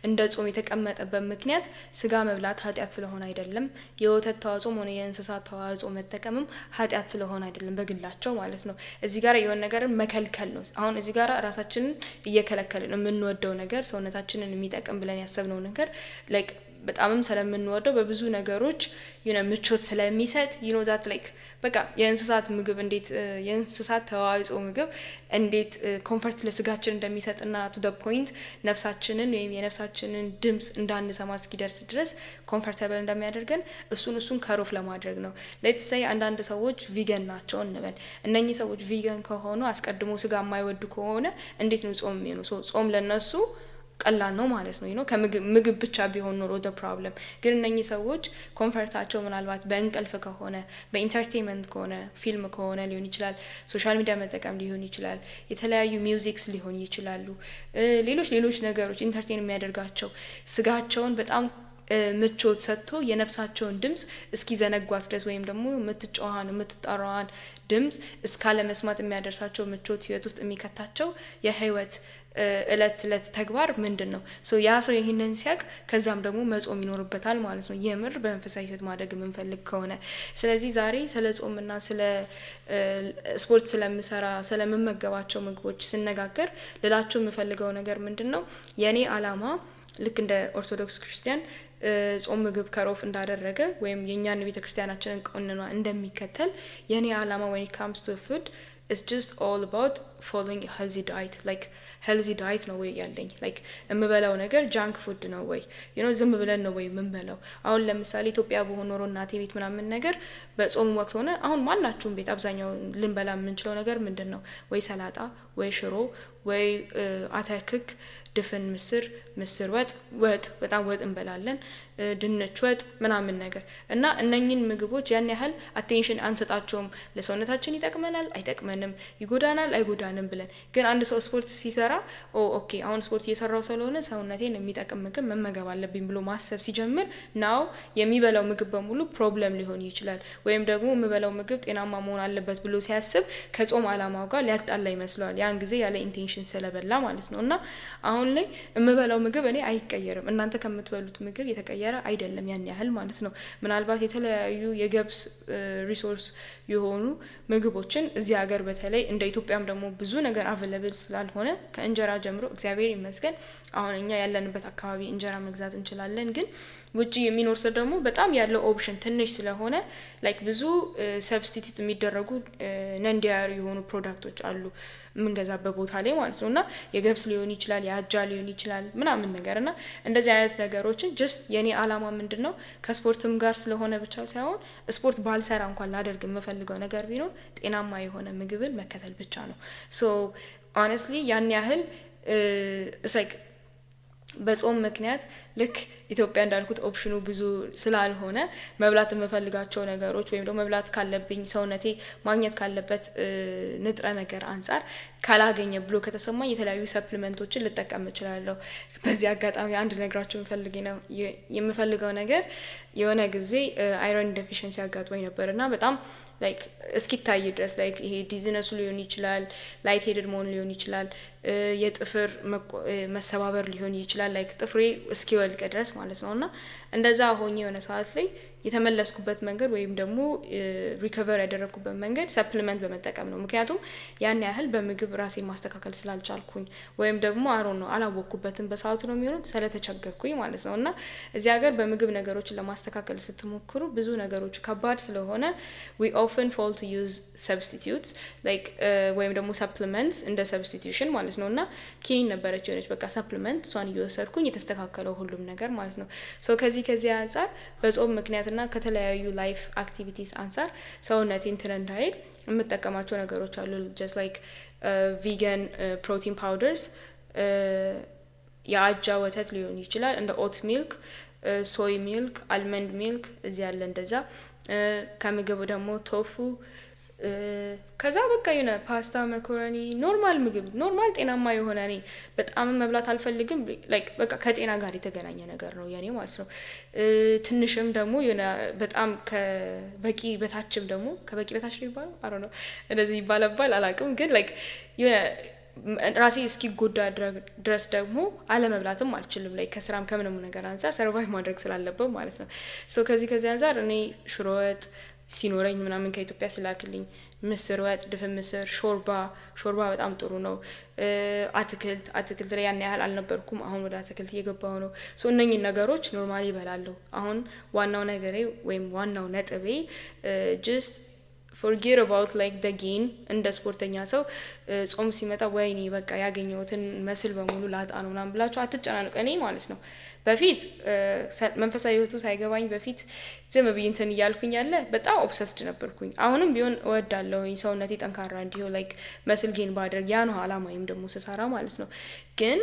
Speaker 1: እንደ ጾም የተቀመጠበት ምክንያት ስጋ መብላት ኃጢአት ስለሆነ አይደለም፣ የወተት ተዋጽኦም ሆነ የእንስሳት ተዋጽኦ መጠቀምም ኃጢአት ስለሆነ አይደለም፣ በግላቸው ማለት ነው። እዚህ ጋር የሆነ ነገርን መከልከል ነው። አሁን እዚህ ጋር ራሳችንን እየከለከልን የምንወደው ነገር ሰውነታችንን የሚጠቅም ብለን ያሰብነው ነገር ላይክ በጣምም ስለምንወደው በብዙ ነገሮች ምቾት ስለሚሰጥ ዛት ላይክ በቃ የእንስሳት ምግብ እንዴት የእንስሳት ተዋጽኦ ምግብ እንዴት ኮምፎርት ለስጋችን እንደሚሰጥና ቱ ዘ ፖይንት ነፍሳችንን ወይም የነፍሳችንን ድምጽ እንዳንሰማ እስኪደርስ ድረስ ኮምፎርታብል እንደሚያደርገን እሱን ከሮፍ ለማድረግ ነው። ሌትስ ሴይ አንዳንድ ሰዎች ቪገን ናቸው እንበል። እነኚህ ሰዎች ቪገን ከሆኑ አስቀድሞ ስጋ የማይወዱ ከሆነ እንዴት ነው ጾም የሚሆነው? ጾም ለነሱ ቀላል ነው ማለት ነው። ከምግብ ብቻ ቢሆን ኖሮ the problem ግን እነኚህ ሰዎች ኮንፈርታቸው ምናልባት በእንቅልፍ ከሆነ በኢንተርቴይንመንት ከሆነ ፊልም ከሆነ ሊሆን ይችላል፣ ሶሻል ሚዲያ መጠቀም ሊሆን ይችላል፣ የተለያዩ ሚውዚክስ ሊሆን ይችላሉ፣ ሌሎች ነገሮች ኢንተርቴይን የሚያደርጋቸው ስጋቸውን በጣም ምቾት ሰጥቶ የነፍሳቸውን ድምጽ እስኪ ዘነጓት ድረስ ወይም ደግሞ የምትጣራዋን ድምጽ እስካለ መስማት የሚያደርሳቸው ምቾት ህይወት ውስጥ የሚከታቸው የህይወት እለት ተግባር ምንድነው? ያ ሰው ይሄንን ሲያቅ ከዛም ደግሞ መጾም ይኖርበታል ማለት ነው፣ የምር በመንፈሳዊ ህይወት ማደግ የምንፈልግ ከሆነ። ስለዚህ ዛሬ ስለ ጾምና ስለ ስፖርት ስለምመገባቸው ምግቦች ስነጋገር ልላችሁ የምፈልገው ነገር ምንድነው? የኔ አላማ ልክ እንደ ኦርቶዶክስ ክርስቲያን ጾም ምግብ ከሮፍ እንዳደረገ ወይም የኛን ቤተክርስቲያናችንን ቀኖና እንደሚከተል የኔ አላማ when it comes to food it's just all about following a healthy diet. like healthy diet ነው ወይ ያለኝ? like የምበላው ነገር ጃንክ ፉድ ነው ወይ ዝም ብለን ነው ወይ የምንበላው? አሁን ለምሳሌ ኢትዮጵያ በሆነ ኖሮ እናቴ ቤት ምናምን ነገር በጾም ወቅት ሆነ አሁን ማናችሁም ቤት አብዛኛው ልንበላ የምንችለው ነገር ምንድነው? ወይ ሰላጣ፣ ወይ ሽሮ፣ ወይ አተርክክ፣ ድፍን ምስር ወጥ በጣም ወጥ እንበላለን፣ ድንች ወጥ ምናምን ነገር እና እነኚህን ምግቦች ያን ያህል አቴንሽን አንሰጣቸውም። ለሰውነታችን ይጠቅመናል አይጠቅመንም፣ ይጎዳናል አይጎዳንም ብለን። ግን አንድ ሰው ስፖርት ሲሰራ ኦኬ አሁን ስፖርት እየሰራው ስለሆነ ሰውነቴን የሚጠቅም ምግብ መመገብ አለብኝ ብሎ ማሰብ ሲጀምር ናው የሚበላው ምግብ በሙሉ ፕሮብለም ሊሆን ይችላል፣ ወይም ደግሞ የሚበላው ምግብ ጤናማ መሆን አለበት ብሎ ሲያስብ ከጾም አላማው ጋር ሊያጣላ ይመስለዋል። ያን ጊዜ ያለ ኢንቴንሽን ስለበላ ማለት ነው። እና አሁን ላይ የምበላው ምግብ እኔ አይቀየርም፣ እናንተ ከምትበሉት ምግብ የተቀየረ አይደለም ያን ያህል ማለት ነው። ምናልባት የተለያዩ የገብስ ሪሶርስ የሆኑ ምግቦችን እዚህ ሀገር በተለይ እንደ ኢትዮጵያም ደግሞ ብዙ ነገር አቬለብል ስላልሆነ ከእንጀራ ጀምሮ እግዚአብሔር ይመስገን አሁን እኛ ያለንበት አካባቢ እንጀራ መግዛት እንችላለን። ግን ውጪ የሚኖር ሰው ደግሞ በጣም ያለው ኦፕሽን ትንሽ ስለሆነ ላይክ ብዙ ሰብስቲቲዩት የሚደረጉ ነን ዳይሪ የሆኑ ፕሮዳክቶች አሉ የምንገዛበት ቦታ ላይ ማለት ነው። እና የገብስ ሊሆን ይችላል፣ የአጃ ሊሆን ይችላል ምናምን ነገር እና እንደዚህ አይነት ነገሮችን ጀስት የኔ አላማ ምንድነው ከስፖርትም ጋር ስለሆነ ብቻ ሳይሆን ስፖርት ባልሰራ እንኳን ላደርግ የምፈልገው ነገር ቢኖር ጤናማ የሆነ ምግብን መከተል ብቻ ነው። ሆነስትሊ ያን ያህል ላይክ በጾም ምክንያት ልክ ኢትዮጵያ እንዳልኩት ኦፕሽኑ ብዙ ስላልሆነ መብላት የምፈልጋቸው ነገሮች ወይም ደግሞ መብላት ካለብኝ ሰውነቴ ማግኘት ካለበት ንጥረ ነገር አንፃር ካላገኘ ብሎ ከተሰማኝ የተለያዩ ሰፕሊመንቶችን ልጠቀም እችላለሁ። በዚህ አጋጣሚ አንድ ነግራችሁ የምፈልገው ነገር የሆነ ጊዜ አይረን ዴፊሺየንሲ አጋጥሞኝ ነበርና በጣም ላይክ እስኪታይ ድረስ ላይክ ይሄ ዲዚነሱ ሊሆን ይችላል፣ ላይት ሄድድ መሆን ሊሆን ይችላል፣ የጥፍር መሰባበር ሊሆን ይችላል፣ ላይክ ጥፍሬ እስኪወልቅ ድረስ ማለት ነውና እንደዛ ሆኜ የሆነ ሰዓት ላይ የተመለስኩበት መንገድ ወይም ደግሞ ሪከቨር ያደረኩበት መንገድ ሰፕሊመንት በመጠቀም ነው። ምክንያቱም ያን ያህል በምግብ ራሴን ማስተካከል ስላልቻልኩኝ ወይም ደግሞ አላወቅኩበትም በሰዓቱ ነው የሚሆነው ስለተቸገርኩኝ ማለት ነው። እና እዚህ ሀገር በምግብ ነገሮችን ለማስተካከል ስትሞክሩ ብዙ ነገሮች ከባድ ስለሆነ we often fall to use substitutes like ወይም ደግሞ supplements እንደ substitution ማለት ነው። እና ኪኒን ነበረች የሆነች በቃ ሰፕሊመንት እሷን እየወሰድኩኝ የተስተካከለው ሁሉም ነገር ማለት ነው። ከዚህ አንጻር በጾም ምክንያት ምክንያትና ከተለያዩ ላይፍ አክቲቪቲስ አንፃር ሰውነቴ እንትን እንዳይል የምጠቀማቸው ነገሮች አሉ። ጀስት ላይክ ቪጋን ፕሮቲን ፓውደርስ፣ የአጃ ወተት ሊሆን ይችላል፣ እንደ ኦት ሚልክ፣ ሶይ ሚልክ፣ አልመንድ ሚልክ እዚህ ያለ እንደዛ። ከምግብ ደግሞ ቶፉ፣ ከዛ በቃ የሆነ ፓስታ፣ መኮረኒ፣ ኖርማል ምግብ፣ ኖርማል ጤናማ የሆነ እኔ በጣም መብላት አልፈልግም። ላይክ በቃ ከጤና ጋር የተገናኘ ነገር ነው የኔ ማለት ነው። ትንሽም ደግሞ የሆነ በጣም ከበቂ በታችም ደግሞ ከበቂ በታች ነው ይባላል አሮ ነው እንደዚህ ይባላል አላውቅም። ግን ላይክ የሆነ ራሴ እስኪጎዳ ድረስ ደግሞ አለመብላትም አልችልም። ላይ ከስራም ከምንም ነገር አንፃር ሰርቫይቭ ማድረግ ስላለበት ማለት ነው። ሶ ከዚህ አንፃር እኔ ሽሮ ወጥ ሲኖረኝ ምናምን ከኢትዮጵያ ስላክልኝ ምስር ወጥ፣ ድፍን ምስር፣ ሾርባ በጣም ጥሩ ነው። አትክልት ላይ ያን ያህል አልነበርኩም፣ አሁን ወደ አትክልት እየገባሁ ነው። ሶ እነኚህን ነገሮች ኖርማሊ ይበላለሁ። አሁን ዋናው ነገሬ ወይም ዋናው ነጥቤ ጀስት forget about like the gain። እንደ ስፖርተኛ ሰው ጾም ሲመጣ ወይኔ በቃ ያገኘሁትን መስል በሙሉ ላጣ ነው ምናምን ብላችሁ አትጨናነቁ። እኔ ማለት ነው በፊት መንፈሳዊ ህይወቱ ሳይገባኝ በፊት ዝም ብዬ እንትን እያልኩኝ ያለ በጣም ኦብሰስድ ነበርኩኝ። አሁንም ቢሆን እወዳለሁኝ ሰውነቴ ጠንካራ እንዲሆን ላይክ መስል ጌን ባደርግ ያ ነው አላማዬም ደግሞ ስሰራ ማለት ነው። ግን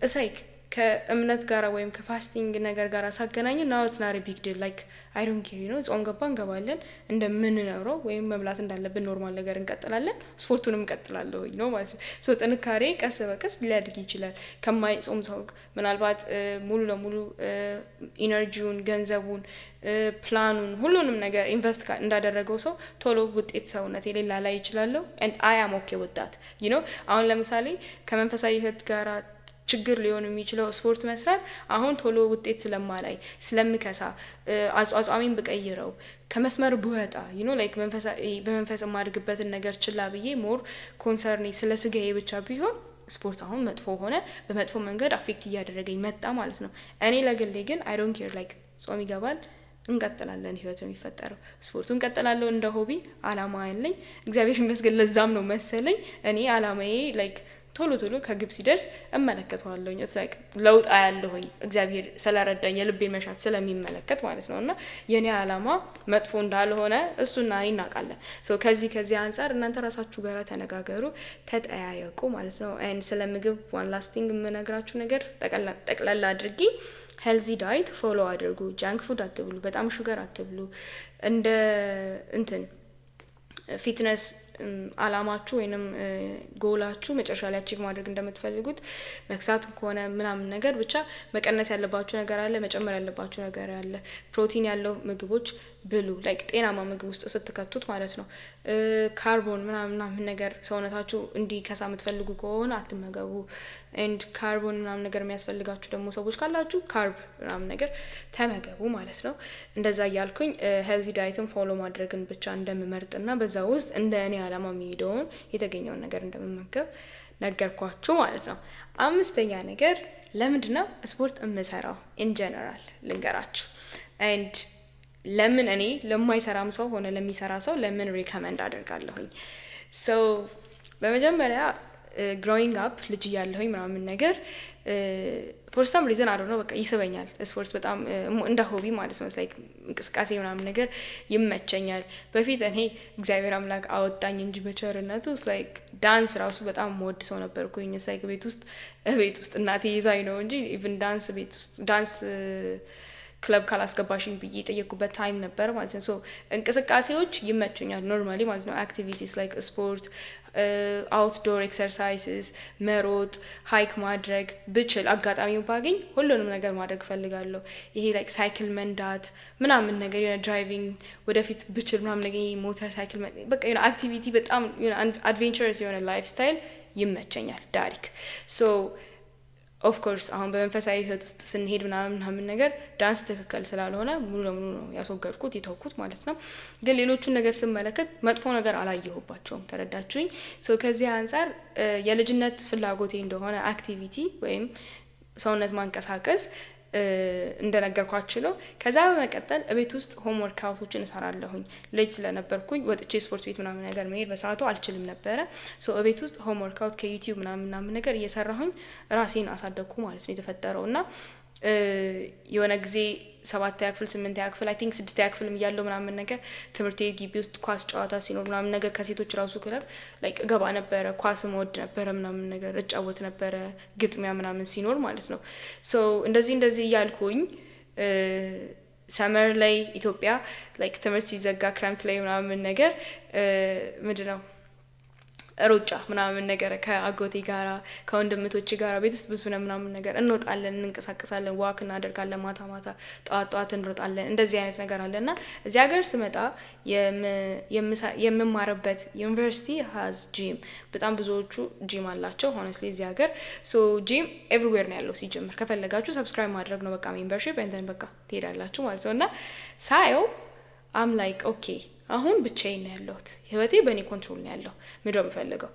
Speaker 1: እሳይክ ከእምነት ጋር ወይም ከፋስቲንግ ነገር ጋር ሳገናኙ ናው ኢትስ ናት ቢግ ዲል ላይክ አይ ዶንት ኬር ዩ ኖ። ጾም ገባ እንገባለን እንደምንኖረው ወይም መብላት እንዳለብን ኖርማል ነገር እንቀጥላለን፣ ስፖርቱንም እንቀጥላለሁ ነው ማለት ነው። ሶ ጥንካሬ ቀስ በቀስ ሊያድግ ይችላል። ከማይጾም ሰው ምናልባት ሙሉ ለሙሉ ኢነርጂውን፣ ገንዘቡን፣ ፕላኑን ሁሉንም ነገር ኢንቨስት እንዳደረገው ሰው ቶሎ ውጤት ሰውነት የሌላ ላይ ይችላለሁ and I am okay with that you know። አሁን ለምሳሌ ከመንፈሳዊ ህይወት ጋር ችግር ሊሆን የሚችለው ስፖርት መስራት አሁን ቶሎ ውጤት ስለማላይ ስለምከሳ አጿጿሜን ብቀይረው ከመስመር ብወጣ you know like በመንፈስ የማድግበትን ነገር ችላ ብዬ ሞር ኮንሰርኒ ስለ ስጋዬ ብቻ ቢሆን ስፖርት አሁን መጥፎ ሆነ በመጥፎ መንገድ አፌክት እያደረገኝ መጣ ማለት ነው። እኔ ለግሌ ግን I don't care like ጾም ይገባል እንቀጥላለን፣ ህይወት ነው የሚፈጠረው፣ ስፖርቱን እንቀጥላለሁ እንደ ሆቢ አላማ ያለኝ እግዚአብሔር ይመስገን። ለዛም ነው መሰለኝ እኔ አላማዬ like ቶሎ ከግብ ሲደርስ እመለከተዋለሁኝ። እዛ ለውጥ አያለሁኝ እግዚአብሔር ስለረዳኝ የልቤን መሻት ስለሚመለከት ማለት ነውና የኔ አላማ መጥፎ እንዳልሆነ እሱና እኔ እናውቃለን። ሶ ከዚህ አንፃር እናንተ ራሳችሁ ጋር ተነጋገሩ፣ ተጠያየቁ ማለት ነው። and ስለ ምግብ ዋን ላስቲንግ የምነግራችሁ ነገር ጠቅላላ አድርጊ ሄልዚ ዳይት ፎሎ አድርጉ። ጃንክ ፉድ አትብሉ፣ በጣም ሹገር አትብሉ። እንደ እንትን ፊትነስ አላማችሁ ወይንም ጎላችሁ መጨረሻ ላይ አቺቭ ማድረግ እንደምትፈልጉት መክሳት ከሆነ ምናምን ነገር ብቻ መቀነስ ያለባችሁ ነገር አለ፣ መጨመር ያለባችሁ ነገር አለ። ፕሮቲን ያለው ምግቦች ብሉ፣ ላይክ ጤናማ ምግብ ውስጥ ስትከቱት ማለት ነው። ካርቦን ምናምን ነገር ሰውነታችሁ እንዲከሳ የምትፈልጉ ከሆነ አትመገቡ። ኤንድ ካርቦን ምናምን ነገር የሚያስፈልጋችሁ ደግሞ ሰዎች ካላችሁ ካርብ ምናምን ነገር ተመገቡ ማለት ነው። እንደዛ እያልኩኝ ሄልዚ ዳይትን ፎሎ ማድረግን ብቻ እንደምመርጥና በዛ ውስጥ እንደ እኔ አላማ የሚሄደውን የተገኘውን ነገር እንደምመገብ ነገርኳችሁ ማለት ነው። አምስተኛ ነገር ለምንድነው ስፖርት የምሰራው ኢን ጀነራል ልንገራችሁ። ኤንድ ለምን እኔ ለማይሰራም ሰው ሆነ ለሚሰራ ሰው ለምን ሪከመንድ አደርጋለሁኝ። ሶ በመጀመሪያ ግሮዊንግ አፕ ልጅ እያለሁኝ ምናምን ነገር ፎር ሰም ሪዝን አዶ ነው በቃ ይስበኛል ስፖርት በጣም እንደ ሆቢ ማለት ነው። ላይክ እንቅስቃሴ ምናምን ነገር ይመቸኛል። በፊት እኔ እግዚአብሔር አምላክ አወጣኝ እንጂ በቸርነቱ ላይክ ዳንስ ራሱ በጣም ወድ ሰው ነበርኩኝ። ላይክ ቤት ውስጥ እናቴ ይዛኝ ነው እንጂ ኢቭን ዳንስ ክለብ ካላስገባሽኝ ብዬ የጠየኩበት ታይም ነበር ማለት ነው። ሶ እንቅስቃሴዎች ይመቹኛል ኖርማሊ ማለት ነው። አክቲቪቲስ ላይክ ስፖርት፣ አውትዶር ኤክሰርሳይዝስ፣ መሮጥ፣ ሃይክ ማድረግ ብችል አጋጣሚው ባገኝ ሁሉንም ነገር ማድረግ ፈልጋለሁ። ይሄ ላይክ ሳይክል መንዳት ምናምን ነገር የሆነ ድራይቪንግ ወደፊት ብችል ምናምን ነገር ሞተር ሳይክል በቃ የሆነ አክቲቪቲ በጣም አድቬንቸረስ የሆነ ላይፍ ስታይል ይመቸኛል ዳሪክ። ሶ ኦፍ ኮርስ አሁን በመንፈሳዊ ህይወት ውስጥ ስንሄድ ምናምን ነገር ዳንስ ትክክል ስላልሆነ ሙሉ ለሙሉ ነው ያስወገድኩት የተውኩት ማለት ነው። ግን ሌሎቹን ነገር ስመለከት መጥፎ ነገር አላየሁባቸውም። ተረዳችሁኝ? ሶ ከዚህ አንፃር የልጅነት ፍላጎቴ እንደሆነ አክቲቪቲ ወይም ሰውነት ማንቀሳቀስ እንደነገርኳችሁ ነው። ከዛ በመቀጠል እቤት ውስጥ ሆም ወርክ አውቶችን እሰራለሁኝ። ልጅ ስለነበርኩኝ ወጥቼ ስፖርት ቤት ምናምን ነገር መሄድ በሰዓቱ አልችልም ነበረ። ሶ እቤት ውስጥ ሆም ወርክ አውት ከዩቲዩብ ምናምን ነገር እየሰራሁኝ ራሴን አሳደግኩ ማለት ነው የተፈጠረው። እና የሆነ ጊዜ 7ኛ ክፍል 8ኛ ክፍል አይ ቲንክ 6ኛ ክፍልም እያለሁ ምናምን ነገር ትምህርት ቤት ግቢ ውስጥ ኳስ ጨዋታ ሲኖር ምናምን ነገር ከሴቶች ራሱ ክለብ ላይክ እገባ ነበረ፣ ኳስ እወድ ነበረ ምናምን ነገር እጫወት ነበረ፣ ግጥሚያ ምናምን ሲኖር ማለት ነው። ሶ እንደዚህ እያልኩኝ ሰመር ላይ ኢትዮጵያ ላይክ ትምህርት ሲዘጋ ክረምት ላይ ምናምን ነገር ምንድነው ሩጫ ምናምን ነገር ከአጎቴ ጋራ ከወንድምቶቼ ጋራ ቤት ውስጥ ብዙ ነው ምናምን ነገር እንወጣለን፣ እንንቀሳቀሳለን፣ ዋክ እናደርጋለን፣ ማታ ማታ ጠዋት እንሮጣለን። እንደዚህ አይነት ነገር አለና እዚህ ሀገር ስመጣ የምማርበት ዩኒቨርሲቲ ሃዝ ጂም፣ በጣም ብዙዎቹ ጂም አላቸው ሆነስሊ እዚህ ሀገር። ሶ ጂም ኤቭሪዌር ነው ያለው ሲጀምር። ከፈለጋችሁ ሰብስክራይብ ማድረግ ነው በቃ ሜምበርሺፕ እንትን በቃ ትሄዳላችሁ ማለት ነው። እና ሳየው አም ላይክ ኦኬ አሁን ብቻዬን ነው ያለሁት። ህይወቴ በእኔ ኮንትሮል ነው ያለው። ምንድነው የምፈልገው?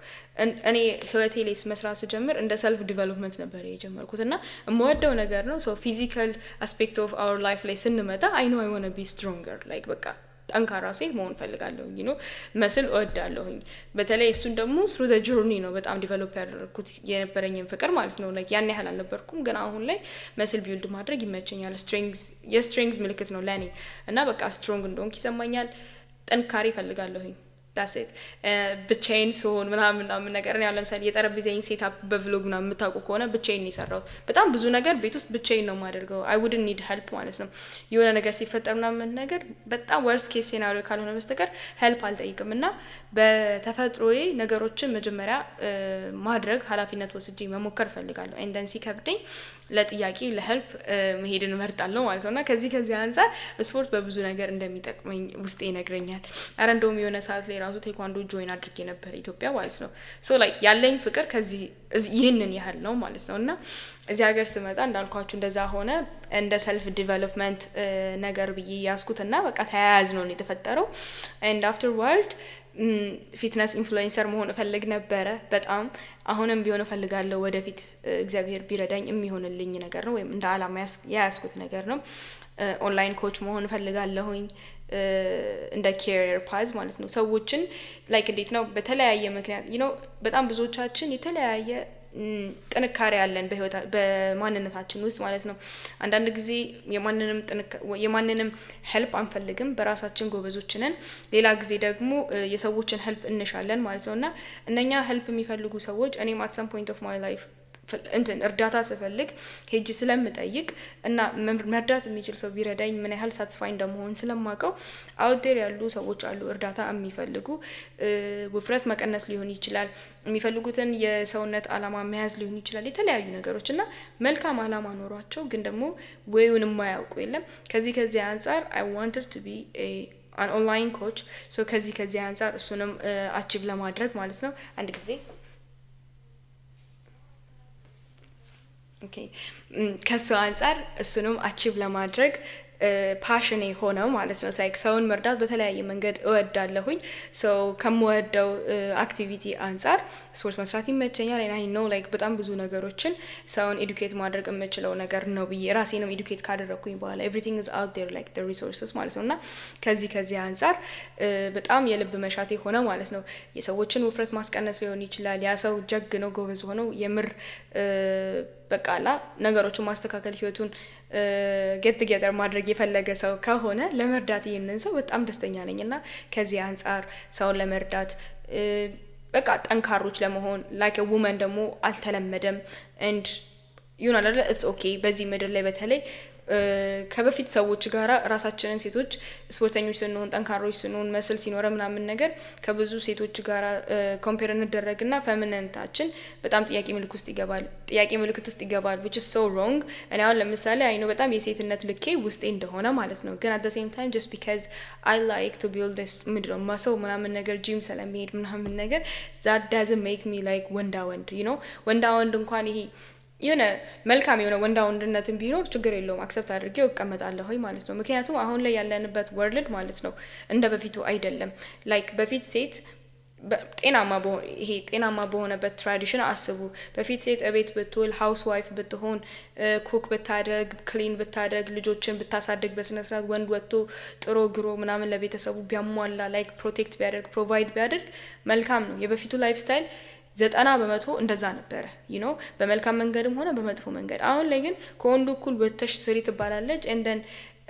Speaker 1: እኔ ህይወቴ ላይ መስራት ስጀምር እንደ ሰልፍ ዲቨሎፕመንት ነበር የጀመርኩት እና የምወደው ነገር ነው። ሶ ፊዚካል አስፔክት ኦፍ አወር ላይፍ ላይ ስንመጣ አይ ኖ አይ ዋና ቢ ስትሮንገር ላይክ በቃ ጠንካራ ሴት መሆን ፈልጋለሁኝ ነው መስል እወዳለሁኝ። በተለይ እሱን ደግሞ ስሩ ዘ ጆርኒ ነው በጣም ዲቨሎፕ ያደረኩት የነበረኝን ፍቅር ማለት ነው። ላይክ ያን ያህል አልነበርኩም፣ ግን አሁን ላይ መስል ቢልድ ማድረግ ይመቸኛል። የስትሬንግዝ ምልክት ነው ለኔ እና በቃ ስትሮንግ እንደሆንኩ ይሰማኛል። ጥንካሬ እፈልጋለሁኝ። ዳሴት ብቻዬን ስሆን ምናምን ነገር እኔ ለምሳሌ የጠረጴዛዬን ሴትአፕ በቭሎግ ምናምን የምታውቁ ከሆነ ብቻዬን ነው የሰራሁት። በጣም ብዙ ነገር ቤት ውስጥ ብቻዬን ነው የማደርገው። አይ ውድንት ኒድ ሄልፕ ማለት ነው። የሆነ ነገር ሲፈጠር ምናምን ነገር በጣም ወርስ ኬስ ሴናሪዮ ካልሆነ በስተቀር ሄልፕ አልጠይቅም እና በተፈጥሮዬ ነገሮችን መጀመሪያ ማድረግ ኃላፊነት ወስጄ መሞከር እፈልጋለሁ። ኤንደን ሲከብደኝ ለጥያቄ ለሄልፕ መሄድን እመርጣለሁ ማለት ነው። እና ከዚህ አንጻር ስፖርት በብዙ ነገር እንደሚጠቅመኝ ውስጤ ይነግረኛል። አረ እንደውም የሆነ ሰዓት ላይ ራሱ ቴኳንዶ ጆይን አድርጌ ነበር ኢትዮጵያ ማለት ነው። ሶ ላይክ ያለኝ ፍቅር ከዚህ ይህንን ያህል ነው ማለት ነው። እና እዚህ ሀገር ስመጣ እንዳልኳችሁ እንደዛ ሆነ እንደ ሰልፍ ዲቨሎፕመንት ነገር ብዬ ያስኩትና በቃ ተያያዝ ነው የተፈጠረው። ኤንድ አፍተርዋርድ ፊትነስ ኢንፍሉዌንሰር መሆን እፈልግ ነበረ በጣም። አሁንም ቢሆን እፈልጋለሁ ወደፊት እግዚአብሔር ቢረዳኝ የሚሆንልኝ ነገር ነው፣ ወይም እንደ አላማ ያያስኩት ነገር ነው። ኦንላይን ኮች መሆን እፈልጋለሁኝ እንደ ኬሪየር ፓዝ ማለት ነው። ሰዎችን ላይክ እንዴት ነው በተለያየ ምክንያት በጣም ብዙዎቻችን የተለያየ ጥንካሬ ያለን በማንነታችን ውስጥ ማለት ነው። አንዳንድ ጊዜ የማንንም ሄልፕ አንፈልግም፣ በራሳችን ጎበዞች ነን። ሌላ ጊዜ ደግሞ የሰዎችን ሄልፕ እንሻለን ማለት ነው። እና እነኛ ሄልፕ የሚፈልጉ ሰዎች እኔም አት ሰም ፖይንት ኦፍ ማይ ላይፍ እርዳታ ስፈልግ ሄጅ ስለምጠይቅ እና መርዳት የሚችል ሰው ቢረዳኝ ምን ያህል ሳትስፋይ እንደመሆን ስለማውቀው አውትዴር ያሉ ሰዎች አሉ እርዳታ የሚፈልጉ። ውፍረት መቀነስ ሊሆን ይችላል፣ የሚፈልጉትን የሰውነት አላማ መያዝ ሊሆን ይችላል፣ የተለያዩ ነገሮች እና መልካም አላማ ኖሯቸው ግን ደግሞ ወይውን የማያውቁ የለም። ከዚህ አንጻር አይ ዋንትድ ቱ ቢ አን ኦንላይን ኮች። ሶ ከዚህ አንጻር እሱንም አቺቭ ለማድረግ ማለት ነው አንድ ጊዜ ከሱ አንጻር እሱንም አቺቭ ለማድረግ ፓሽኔ ሆነው ማለት ነው። ላይክ ሰውን መርዳት በተለያየ መንገድ እወዳለሁኝ። ሰው ከምወደው አክቲቪቲ አንጻር ስፖርት መስራት ይመቸኛል። አይ ኖ ላይክ በጣም ብዙ ነገሮችን ሰውን ኤዱኬት ማድረግ የምችለው ነገር ነው ብዬ ራሴንም ኤዱኬት ካደረኩኝ በኋላ ኤቭሪቲንግ ኢዝ አውት ዴር ላይክ ዘ ሪሶርስስ ማለት ነው። እና ከዚህ አንጻር በጣም የልብ መሻቴ ሆነ ማለት ነው። የሰዎችን ውፍረት ማስቀነስ ሊሆን ይችላል። ያ ሰው ጀግ ነው ጎበዝ ሆነው የምር በቃላ ነገሮችን ማስተካከል ህይወቱን ጌት ቱጌዘር ማድረግ የፈለገ ሰው ከሆነ ለመርዳት ይሄንን ሰው በጣም ደስተኛ ነኝ። እና ከዚህ አንጻር ሰውን ለመርዳት በቃ ጠንካሮች ለመሆን ላይክ ውመን ደግሞ አልተለመደም። ኤንድ ዩናል ኢትስ ኦኬ በዚህ ምድር ላይ በተለይ ከበፊት ሰዎች ጋራ ራሳችንን ሴቶች ስፖርተኞች ስንሆን ጠንካሮች ስንሆን መስል ሲኖረ ምናምን ነገር ከብዙ ሴቶች ጋራ ኮምፔር እንደረግና ፌሚኒንታችን በጣም ጥያቄ ምልክት ውስጥ ይገባል which is so wrong። እኔ አሁን ለምሳሌ አይ ኖ በጣም የሴትነት ልኬ ውስጤ እንደሆነ ማለት ነው፣ ግን at the same time just because I like to build this middle muscle ምናምን ነገር ጂም ስለሚሄድ ምናምን ነገር that doesn't make me like ወንዳ ወንድ እንኳን ይሄ የሆነ መልካም የሆነ ወንዳ ወንድነትን ቢኖር ችግር የለውም አክሰፕት አድርጌው እቀመጣለሁ ማለት ነው። ምክንያቱም አሁን ላይ ያለንበት ወርልድ ማለት ነው እንደ በፊቱ አይደለም። ላይክ በፊት ሴት ጤናማ በሆነበት ትራዲሽን አስቡ። በፊት ሴት እቤት ብትውል ሃውስ ዋይፍ ብትሆን ኩክ ብታደርግ ክሊን ብታደርግ ልጆችን ብታሳድግ በስነስርዓት ወንድ ወጥቶ ጥሮ ግሮ ምናምን ለቤተሰቡ ቢያሟላ ላይክ ፕሮቴክት ቢያደርግ ፕሮቫይድ ቢያደርግ መልካም ነው። የበፊቱ ላይፍ ስታይል 90% እንደዛ ነበረ በመልካም መንገድም ሆነ በመጥፎ መንገድ። አሁን ላይ ግን ከወንዱ እኩል ወጥተሽ ስሪ ትባላለች እንደን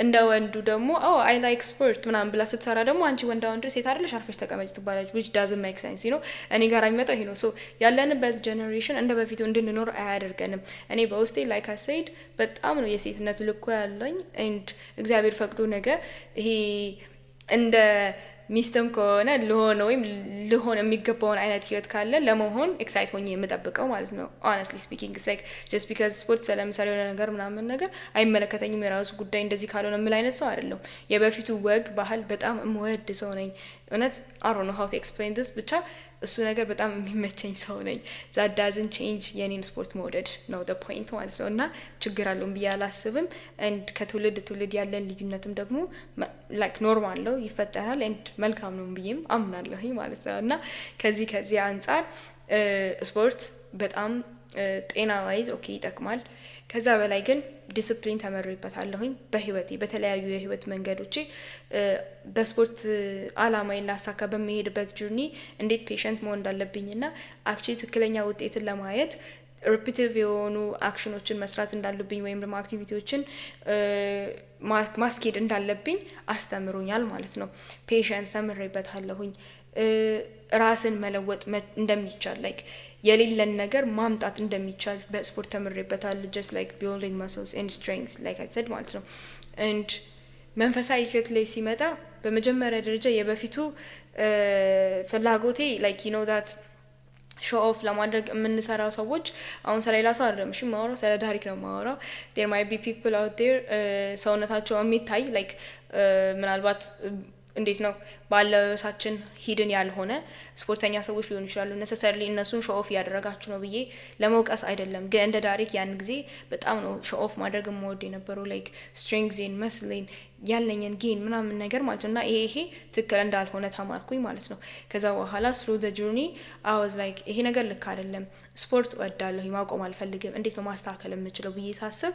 Speaker 1: እንደ ወንዱ ደግሞ አይ ላይክ ስፖርት ምናምን ብላ ስትሰራ ደግሞ አንቺ ወንዳ ወንድ ሴት አይደለሽ አርፈሽ ተቀመጭ ትባላለች which doesn't make sense እኔ ጋር የሚመጣው ይሄ ነው። ሶ ያለንበት ጀነሬሽን እንደ በፊቱ እንድንኖር አያደርገንም። እኔ በውስጤ ላይክ አይ ሴድ በጣም ነው የሴትነት ልኮ ያለኝ and እግዚአብሔር ፈቅዶ ነገ ይሄ እንደ ሚስትም ከሆነ ለሆነ ወይም ለሆነ የሚገባውን አይነት ህይወት ካለ ለመሆን ኤክሳይት ሆኜ የምጠብቀው ማለት ነው። honestly speaking it's like just because ስፖርት ስለምሳሌ የሆነ ነገር ምናምን ነገር አይመለከተኝም የራሱ ጉዳይ እንደዚህ ካልሆነ ምን አይነት ሰው አይደለም። የበፊቱ ወግ ባህል በጣም የምወድ ሰው ነኝ እውነት I don't know how to explain this ብቻ እሱ ነገር በጣም የሚመቸኝ ሰው ነኝ። that doesn't change የኔን ስፖርት መውደድ ነው the point ማለት ነው። እና ችግር አለው ብዬ አላስብም and ከትውልድ ትውልድ ያለን ልዩነትም ደግሞ like ኖርማል ነው ይፈጠራል and መልካም ነው ብዬም አምናለሁ ማለት ነው። እና ከዚህ አንፃር ስፖርት በጣም ጤና ዋይዝ ኦኬ ይጠቅማል። ከዛ በላይ ግን ዲሲፕሊን ተመርቤበታለሁኝ በህይወቴ በተለያዩ የህይወት መንገዶቼ በስፖርት አላማዬን ላሳካ በሚሄድበት ጆርኒ እንዴት ፔሸንት መሆን እንዳለብኝና አክቹሊ ትክክለኛ ውጤትን ለማየት ሪፒቲቲቭ የሆኑ አክሽኖችን መስራት እንዳለብኝ ወይም ደግሞ አክቲቪቲዎችን ማስኬድ እንዳለብኝ አስተምሮኛል ማለት ነው። ፔሸንት ተምሬበታለሁኝ። ራስን መለወጥ እንደሚቻል ላይክ የሌለን ነገር ማምጣት እንደሚቻል በስፖርት ተምሬበታለሁ። just like building muscles and strengths like I said ማለት ነው። and መንፈሳዊ ህይወት ላይ ሲመጣ በመጀመሪያ ደረጃ የበፊቱ ፍላጎቴ like that ሾው ኦፍ ለማድረግ የምንሰራው ሰዎች አሁን ስለሌላ ሰው አይደለም እሺ ማውራው ስለ ዳሪክ ነው ማውራው። there might be people out there ሰውነታቸው የሚታይ like ምናልባት እንዴት ነው ባለሳችን ሂድን ያልሆነ ስፖርተኛ ሰዎች ሊሆኑ ይችላሉ። necessarily እነሱን ሾው ኦፍ ያደረጋችሁ ነው ብዬ ለመውቀስ አይደለም። ግን እንደ ዳሪክ ያን ጊዜ በጣም ነው ሾው ኦፍ ማድረግ የምወድ የነበረው like strength and muscle ያለኝን ጌን ምናምን ነገር ማለት ነውና ይሄ ትክክል እንዳልሆነ ተማርኩኝ ማለት ነው። ከዛ በኋላ through the journey I was like ይሄ ነገር ልክ አይደለም፣ ስፖርት ወዳለሁ ማቆም አልፈልግም፣ እንዴት ነው ማስተካከል የምችለው ብዬ ሳስብ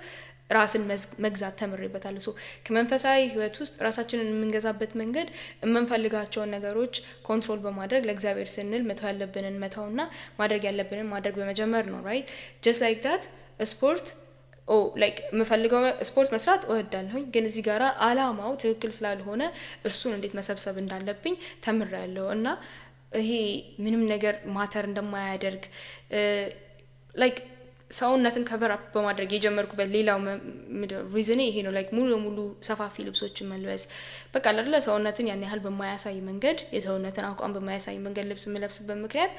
Speaker 1: ራስን መግዛት ተምሬበታለሁ። ሶ ከመንፈሳዊ ህይወት ውስጥ ራሳችንን የምንገዛበት መንገድ የምንፈልጋቸውን ነገሮች ኮንትሮል በማድረግ ለእግዚአብሔር ስንል መተው ያለብንን መተውና ማድረግ ያለብንን ማድረግ በመጀመር ነው right just like that ስፖርት like የምፈልገው ስፖርት መስራት እወዳለሁኝ። ግን እዚህ ጋራ አላማው ትክክል ስላልሆነ እርሱን እንዴት መሰብሰብ እንዳለብኝ ተምሬያለሁ። እና ይሄ ምንም ነገር ማተር እንደማያደርግ like ሰውነትን ከቨር አፕ በማድረግ የጀመርኩበት ሌላው ሪዝን ይሄ ነው like ሙሉ ሰፋፊ ልብሶችን መልበስ በቃ አይደለ ሰውነትን ያን ያህል በማያሳይ መንገድ የሰውነትን አቋም በማያሳይ መንገድ ልብስ የምለብስበት ምክንያት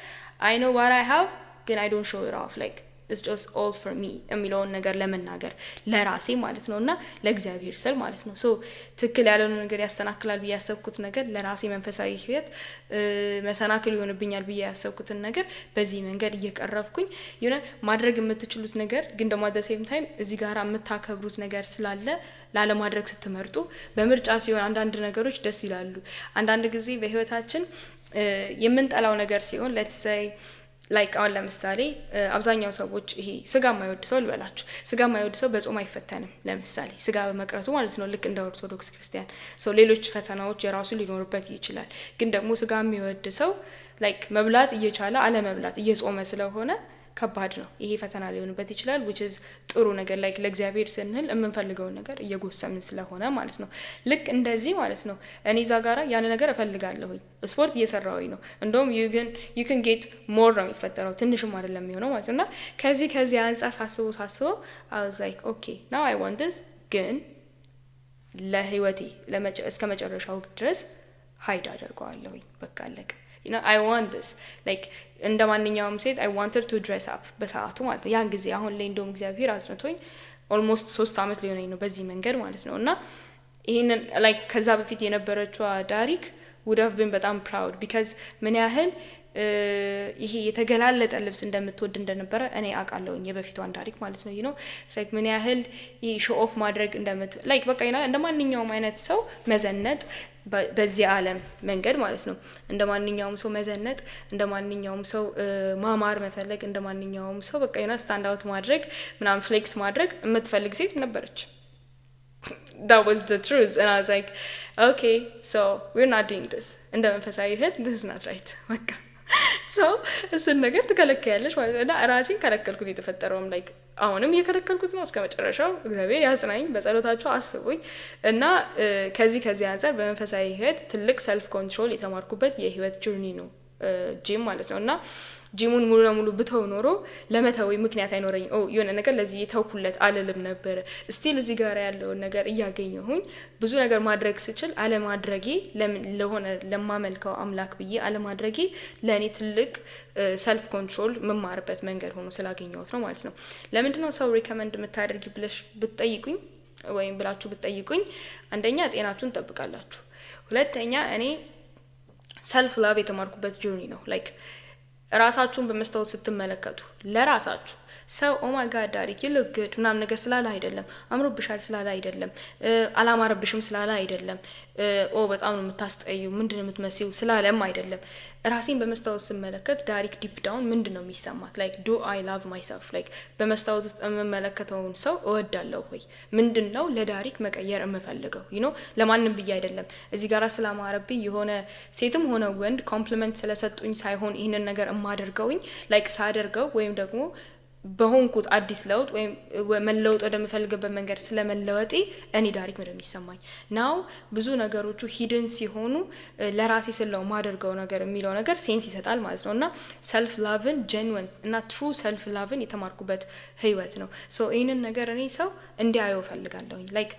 Speaker 1: I know what I have ግን I don't show it off like it's just all for me የሚለውን ነገር ለመናገር ለራሴ ማለት ነውና ለእግዚአብሔር ስል ማለት ነው። ሶ ትክክል ያለውን ነገር ያስተናክላል ብዬ ያሰብኩት ነገር ለራሴ መንፈሳዊ ህይወት መሰናክል ይሆንብኛል ብዬ ያሰብኩትን ነገር በዚህ መንገድ እየቀረፍኩኝ ማድረግ የምትችሉት ነገር ግን ደግሞ at the same time እዚህ ጋር የምታከብሩት ነገር ስላለ ላለማድረግ ስትመርጡ በምርጫ ሲሆን አንዳንድ ነገሮች ደስ ይላሉ። አንዳንድ ጊዜ በህይወታችን የምንጠላው ነገር ሲሆን let's say like አሁን ለምሳሌ አብዛኛው ሰዎች ይሄ ስጋ የማይወድ ሰው ልበላችሁ ስጋ የማይወድ ሰው በጾም አይፈተንም ለምሳሌ ስጋ በመቅረቱ ማለት ነው ልክ እንደ ኦርቶዶክስ ክርስቲያን ሰው ሌሎች ፈተናዎች የራሱ ሊኖርበት ይችላል። ግን ደግሞ ስጋ የሚወድ ሰው like መብላት እየቻለ አለ መብላት እየጾመ ስለሆነ ከባድ ነው ይሄ ፈተና ሊሆንበት ይችላል which is ጥሩ ነገር like ለእግዚአብሔር ስንል የምንፈልገው ነገር እየጎሰምን ስለሆነ ማለት ነው። ልክ እንደዚህ ማለት ነው እኔ ዛጋራ ያን ነገር እፈልጋለሁ ስፖርት እየሰራሁኝ ነው እንደውም you can get more ነው የሚፈጠረው ትንሽም አይደለም የሚሆነው ማለት ነውና ከዚህ አንፃር ሳስበው I was like okay now I want this ግን ለህይወቴ እስከ መጨረሻው ድረስ ሃይድ አደርገዋለሁ በቃ አለቀ I want this like እንደማንኛውም ሴት I wanted to dress up በሰዓቱ ማለት ነው ያን ጊዜ አሁን ላይ እንደውም እግዚአብሔር አዝነቶኝ almost 3 አመት ሊሆነኝ ነው በዚህ መንገድ ማለት ነውና ይሄንን like ከዛ በፊት የነበረችው ዳሪክ would have been በጣም proud because ምን ያህል ይሄ የተገላለጠ ልብስ እንደምትወድ እንደነበረ እኔ አውቃለሁኝ የበፊቷን ዳሪክ ማለት ነው like ምን ያህል ይሄ show off ማድረግ like በቃ እንደማንኛውም አይነት ሰው መዘነጥ በዚህ ዓለም መንገድ ማለት ነው እንደማንኛውም ሰው መዘነጥ እንደማንኛውም ሰው ማማር መፈለግ እንደማንኛውም ሰው በቃ ስታንድ አውት ማድረግ ምናምን ፍሌክስ ማድረግ የምትፈልግ ሴት ነበረች። that was the truth and I was like okay so we're not doing this እንደ መንፈሳዊ ህይወት this is not right በቃ ሰው እሱን ነገር ትከለከያለሽ ማለት ነው። እና ራሴን ከለከልኩት የተፈጠረውም ላይክ አሁንም እየከለከልኩት ነው እስከ መጨረሻው። እግዚአብሔር ያጽናኝ፣ በጸሎታቸው አስቡኝ። እና ከዚህ አንጻር በመንፈሳዊ ህይወት ትልቅ ሰልፍ ኮንትሮል የተማርኩበት የህይወት ጆርኒ ነው ጂም ማለት ነው። እና ጂሙን ሙሉ ለሙሉ ብተው ኖሮ ለመተው ምክንያት አይኖረኝ የሆነ ነገር ለዚህ የተውኩለት አልልም ነበር። ስቲል እዚህ ጋር ያለውን ነገር እያገኘሁኝ ብዙ ነገር ማድረግ ስችል አለማድረጌ ለሆነ ለማመልከው አምላክ ብዬ አለማድረጌ ለእኔ ትልቅ ሰልፍ ኮንትሮል መማርበት መንገድ ሆኖ ስላገኘሁት ነው ማለት ነው። ለምንድነው ሰው ሪከመንድ የምታደርጊ ብለሽ ብትጠይቁኝ ወይም ብላችሁ ብትጠይቁኝ፣ አንደኛ ጤናችሁን ትጠብቃላችሁ። ሁለተኛ እኔ ሰልፍ ላቭ የተማርኩበት ጆርኒ ነው። ላይክ ራሳችሁን በመስታወት ስትመለከቱ ለራሳችሁ ሰው ኦ ማይ ጋድ ዳሪክ ዩ ሉክ ጉድ ምናምን ነገር ስላለ አይደለም፣ አምሮብሻል ስላለ አይደለም፣ አላማረብሽም ስላለ አይደለም፣ በጣም ነው የምታስጠዩ ምንድነው የምትመስዩ ስላለም አይደለም። ራሴን በመስታወት ስመለከት ዳሪክ ዲፕ ዳውን ምንድነው የሚሰማት? ላይክ ዱ አይ ላቭ ማይሰልፍ? ላይክ በመስታወት ውስጥ የምመለከተውን ሰው እወዳለሁ ወይ? ምንድነው ለዳሪክ መቀየር የምፈልገው? ለማንም ብዬ አይደለም። እዚህ ጋር ስላማረብኝ የሆነ ሴትም ሆነ ወንድ ኮምፕሊመንት ስለሰጡኝ ሳይሆን ይህንን ነገር የማደርገውኝ ላይክ ሳደርገው ወይም ደግሞ በሆንኩት አዲስ ለውጥ ወይም መለውጥ ወደምፈልግበት መንገድ ስለመለወጤ እኔ ዳሪክ ምንድነው የሚሰማኝ ናው። ብዙ ነገሮቹ ሂድን ሲሆኑ ለራሴ ስለው ማደርገው ነገር የሚለው ነገር ሴንስ ይሰጣል ማለት ነው። እና ሰልፍ ላቭን ጀንዌን እና ትሩ ሰልፍ ላቭን የተማርኩበት ህይወት ነው። ሶ ይህንን ነገር እኔ ሰው እንዲያየው ፈልጋለሁኝ። ላይክ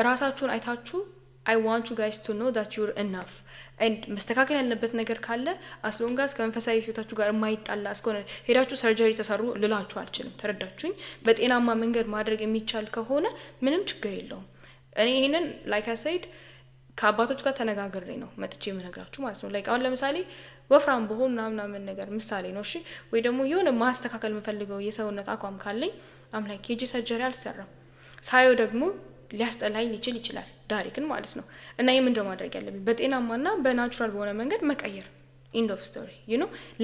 Speaker 1: ራሳችሁን አይታችሁ I want you guys to know that you're enough and መስተካከል ያለበት ነገር ካለ አስሎንጋስ ከመንፈሳዊ ህይወታችሁ ጋር የማይጣላ እስከሆነ ሄዳችሁ ሰርጀሪ ተሰሩ ልላችሁ አልችልም። ተረዳችሁኝ? በጤናማ መንገድ ማድረግ የሚቻል ከሆነ ምንም ችግር የለውም። እኔ ይሄንን ላይክ አይ ሰይድ ከአባቶች ጋር ተነጋግሬ ነው መጥቼ የምነግራችሁ ማለት ነው። ላይክ አሁን ለምሳሌ ወፍራም በሆን ምናምን ነገር ምሳሌ ነው እሺ። ወይ ደግሞ የሆነ ማስተካከል የምፈልገው የሰውነት አቋም ካለኝ አምላክ ኬጂ ሰርጀሪ አልሰራም። ሳየው ደግሞ ሊያስጠላኝ ሊችል ይችላል ዳሪክን ማለት ነው። እና ይሄ ምንድነው ማድረግ ያለብኝ? በጤናማና በናቹራል በሆነ መንገድ መቀየር። ኢንድ ኦፍ ስቶሪ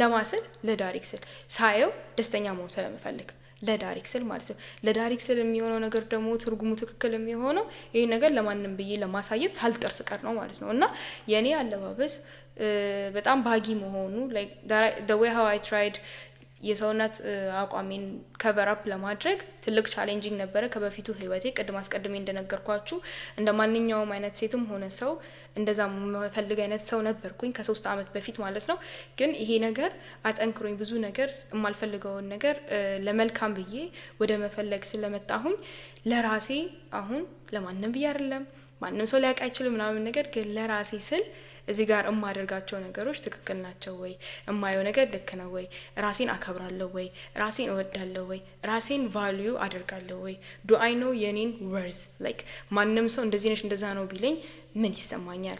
Speaker 1: ለማስል ለዳሪክ ስል ሳየው ደስተኛ መሆን ስለምፈልግ ለዳሪክ ስል ማለት ነው። ለዳሪክ ስል የሚሆነው ነገር ደግሞ ትርጉሙ ትክክል የሚሆነው ይሄ ነገር ለማንም ብዬ ለማሳየት ሳልጠርስ ቀር ነው ማለት ነው። እና የኔ አለባበስ በጣም ባጊ መሆኑ like the way how I tried የሰውነት አቋሜን ከቨር አፕ ለማድረግ ትልቅ ቻሌንጂንግ ነበረ ከበፊቱ ህይወቴ። ቅድም አስቀድሜ እንደነገርኳችሁ እንደማንኛውም አይነት ሴትም ሆነ ሰው እንደዛ መፈልግ አይነት ሰው ነበርኩኝ ከ3 አመት በፊት ማለት ነው። ግን ይሄ ነገር አጠንክሮኝ ብዙ ነገር የማልፈልገውን ነገር ለመልካም ብዬ ወደ መፈለግ ስለመጣሁኝ ለራሴ አሁን ለማንም ብዬ አይደለም፣ ማንም ሰው ሊያውቅ አይችልም ምናምን ነገር ግን ለራሴ ስል እዚህ ጋር እማደርጋቸው ነገሮች ትክክል ናቸው ወይ? እማየው ነገር ልክ ነው ወይ? ራሴን አከብራለሁ ወይ? ራሴን እወዳለሁ ወይ? ራሴን ቫልዩ አደርጋለሁ ወይ? ዱ አይ ኖ የኔን ወርዝ? ላይክ ማንም ሰው እንደዚህ ነሽ እንደዛ ነው ቢለኝ ምን ይሰማኛል?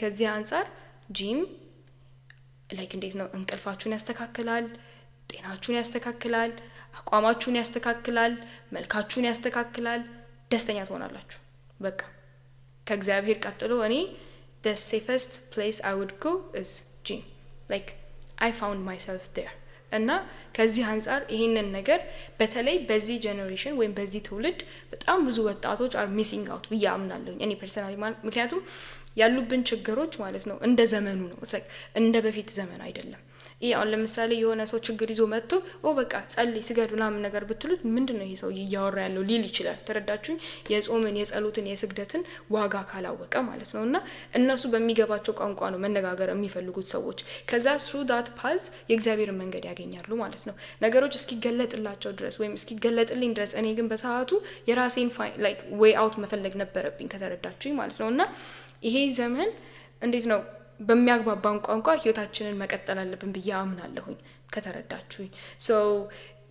Speaker 1: ከዚህ አንጻር ጂም ላይክ እንዴት ነው እንቅልፋችሁን ያስተካክላል፣ ጤናችሁን ያስተካክላል፣ አቋማችሁን ያስተካክላል፣ መልካችሁን ያስተካክላል፣ ደስተኛ ትሆናላችሁ። በቃ ከእግዚአብሔር ቀጥሎ እኔ the safest place I would go is gym. Like I found myself there. እና ከዚህ አንጻር ይሄንን ነገር በተለይ በዚህ ጄኔሬሽን ወይም በዚህ ትውልድ በጣም ብዙ ወጣቶች are missing out ብዬ አምናለሁ እኔ ፐርሰናሊ። ምክንያቱም ያሉብን ችግሮች ማለት ነው እንደ ዘመኑ ነው። like እንደ በፊት ዘመን አይደለም። አሁን ለምሳሌ የሆነ ሰው ችግር ይዞ መጥቶ በቃ ጸልይ ስገድ ምናምን ነገር ብትሉት ምንድነው ይሄ ሰው እያወራ ያለው ሊል ይችላል። ተረዳችሁኝ? የጾምን የጸሎትን የስግደትን ዋጋ ካላወቀ ማለት ነው። እና እነሱ በሚገባቸው ቋንቋ ነው መነጋገር የሚፈልጉት ሰዎች። ከዛ through that path የእግዚአብሔር መንገድ ያገኛሉ ማለት ነው። ነገሮች እስኪገለጥላቸው ድረስ ወይም እስኪገለጥልኝ ድረስ እኔ ግን በሰዓቱ የራሴን like way out መፈለግ ነበረብኝ። ከተረዳችሁኝ ማለት ነው። እና ይሄ ዘመን እንዴት ነው በሚያግባባን ቋንቋ ህይወታችንን መቀጠል አለብን ብዬ አምናለሁኝ። ከተረዳችሁኝ ሶ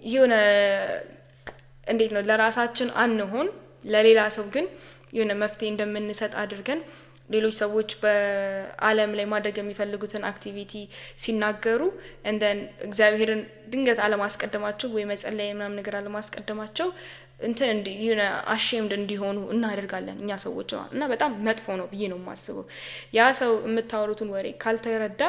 Speaker 1: የሆነ እንዴት ነው ለራሳችን አንሆን ለሌላ ሰው ግን የሆነ መፍትሄ እንደምንሰጥ አድርገን ሌሎች ሰዎች በአለም ላይ ማድረግ የሚፈልጉትን አክቲቪቲ ሲናገሩ and then እግዚአብሔርን ድንገት አለማስቀደማቸው ወይ መጸለይ ምናምን ነገር አለማስቀደማቸው እንትን እንዲሆነ አሼምድ እንዲሆኑ እናደርጋለን እኛ ሰዎች እና በጣም መጥፎ ነው ብዬ ነው የማስበው። ያ ሰው የምታወሩትን ወሬ ካልተረዳ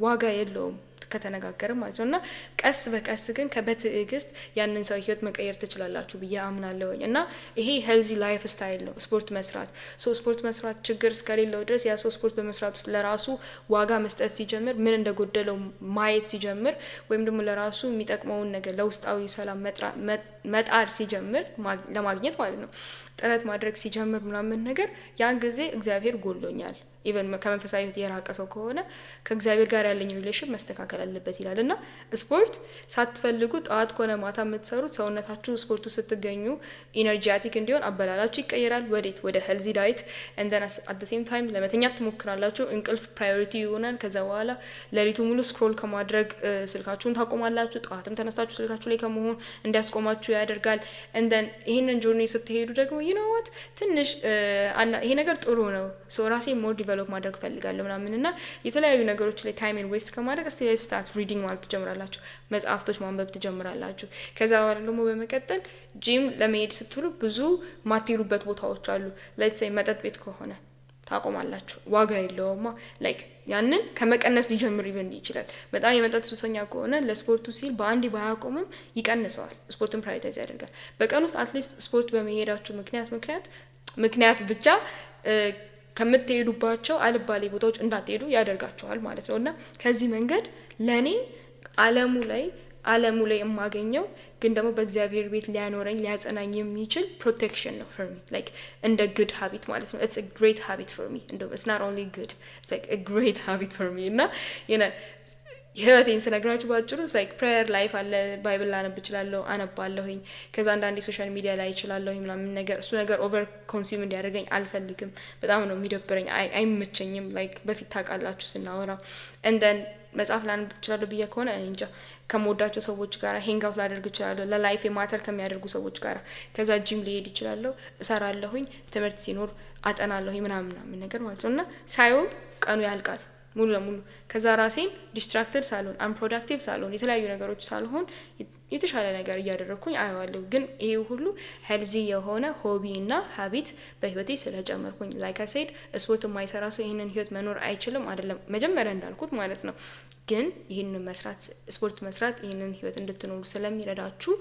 Speaker 1: ዋጋ የለውም። ከተነጋገረ ማለት ነውና ቀስ በቀስ ግን በትዕግስት ያንን ሰው ህይወት መቀየር ትችላላችሁ ብዬ አምናለሁኝ። እና ይሄ ሄልዚ ላይፍ ስታይል ነው ስፖርት መስራት። ስፖርት መስራት ችግር እስከሌለው ድረስ ያ ሰው ስፖርት በመስራት ውስጥ ለራሱ ዋጋ መስጠት ሲጀምር፣ ምን እንደጎደለው ማየት ሲጀምር፣ ወይም ደግሞ ለራሱ የሚጠቅመውን ነገር ለውስጣዊ ሰላም መጣር ሲጀምር ለማግኘት ማለት ነው ጥረት ማድረግ ሲጀምር ምናምን ነገር ያን ጊዜ እግዚአብሔር ጎሎኛል ኢቨን ከመንፈሳዊ ህይወት የራቀ ሰው ከሆነ ከእግዚአብሔር ጋር ያለኝ ሪሌሽን መስተካከል አለበት ይላል። እና ስፖርት ሳትፈልጉ ጠዋት ከሆነ ማታ የምትሰሩት ሰውነታችሁ ስፖርቱ ስትገኙ ኢነርጂቲክ እንዲሆን አበላላችሁ ይቀየራል። ወዴት? ወደ ሄልዚ ዳይት እንደና አት ዘ ሴም ታይም ለመተኛት ትሞክራላችሁ። እንቅልፍ ፕራዮሪቲ ይሆናል። ከዛ በኋላ ሌሊቱ ሙሉ ስክሮል ከማድረግ ስልካችሁን ታቆማላችሁ። ጠዋትም ተነስታችሁ ስልካችሁ ላይ ከመሆን እንዲያስቆማችሁ ያደርጋል። እንደን ይሄንን ጆርኒ ስትሄዱ ደግሞ ዩኖዋት ትንሽ ይሄ ነገር ጥሩ ነው ሶ ራሴ ሞር ዲቨሎፕ ማድረግ ፈልጋለሁ ምናምን እና የተለያዩ ነገሮች ላይ ታይምን ዌስት ከማድረግ እስቲ ሌትስ ስታርት ሪዲንግ ማለት ትጀምራላችሁ። መጽሐፍቶች ማንበብ ትጀምራላችሁ። ከዛ በኋላ ደግሞ በመቀጠል ጂም ለመሄድ ስትሉ ብዙ ማትሄዱበት ቦታዎች አሉ። ሌትስ ሴይ መጠጥ ቤት ከሆነ ታቆማላችሁ። ዋጋ የለውማ ላይክ ያንን ከመቀነስ ሊጀምር ይበን ይችላል። በጣም የመጠጥ ሱሰኛ ከሆነ ለስፖርቱ ሲል በአንዴ ባያቆምም ይቀንሰዋል። ስፖርትን ፕራዮሪታይዝ ያደርጋል። በቀን ውስጥ አትሊስት ስፖርት በመሄዳችሁ ምክንያት ብቻ ከምትሄዱባቸው አልባሌ ቦታዎች እንዳትሄዱ ያደርጋቸዋል ማለት ነው። እና ከዚህ መንገድ ለኔ ዓለሙ ላይ የማገኘው ግን ደግሞ በእግዚአብሔር ቤት ሊያኖረኝ ሊያጸናኝ የሚችል ፕሮቴክሽን ነው for me like እንደ good habit ማለት ነው። it's a great habit for me and it's not only good it's like a great habit for me እና ህይወቴን ስነግራችሁ ባጭሩ ላይክ ፕሬየር ላይፍ አለ። ባይብል ላነብ እችላለሁ፣ አነባለሁኝ። ከዛ አንዳንዴ ሶሻል ሚዲያ ላይ እችላለሁኝ ምናምን ነገር እሱ ነገር ኦቨር ኮንሱም እንዲያደርገኝ አልፈልግም። በጣም ነው የሚደብረኝ፣ አይመቸኝም። ላይክ በፊት ታውቃላችሁ ስናወራ እንደን መጽሐፍ ላነብ እችላለሁ ብዬ ከሆነ እንጃ ከመወዳቸው ሰዎች ጋር ሄንግ አውት ላደርግ እችላለሁ፣ ለላይፍ ማተር ከሚያደርጉ ሰዎች ጋር። ከዛ ጂም ሊሄድ እችላለሁ፣ እሰራለሁኝ፣ ትምህርት ሲኖር አጠናለሁኝ ምናምን ነገር ማለት ነው። እና ሳየው ቀኑ ያልቃል ሙሉ ለሙሉ። ከዛ ራሴን ዲስትራክትድ ሳልሆን አንፕሮዳክቲቭ ሳልሆን የተለያዩ ነገሮች ሳልሆን የተሻለ ነገር እያደረኩኝ አየዋለሁ። ግን ይሄ ሁሉ ሄልዚ የሆነ ሆቢ እና ሀቢት በህይወቴ ስለጨመርኩኝ ላይክ አይ ሴድ ስፖርት የማይሰራ ሰው ይህንን ህይወት መኖር አይችልም አይደለም መጀመሪያ እንዳልኩት ማለት ነው። ግን ይህንን ስፖርት መስራት ይህንን ህይወት እንድትኖሩ ስለሚረዳችሁ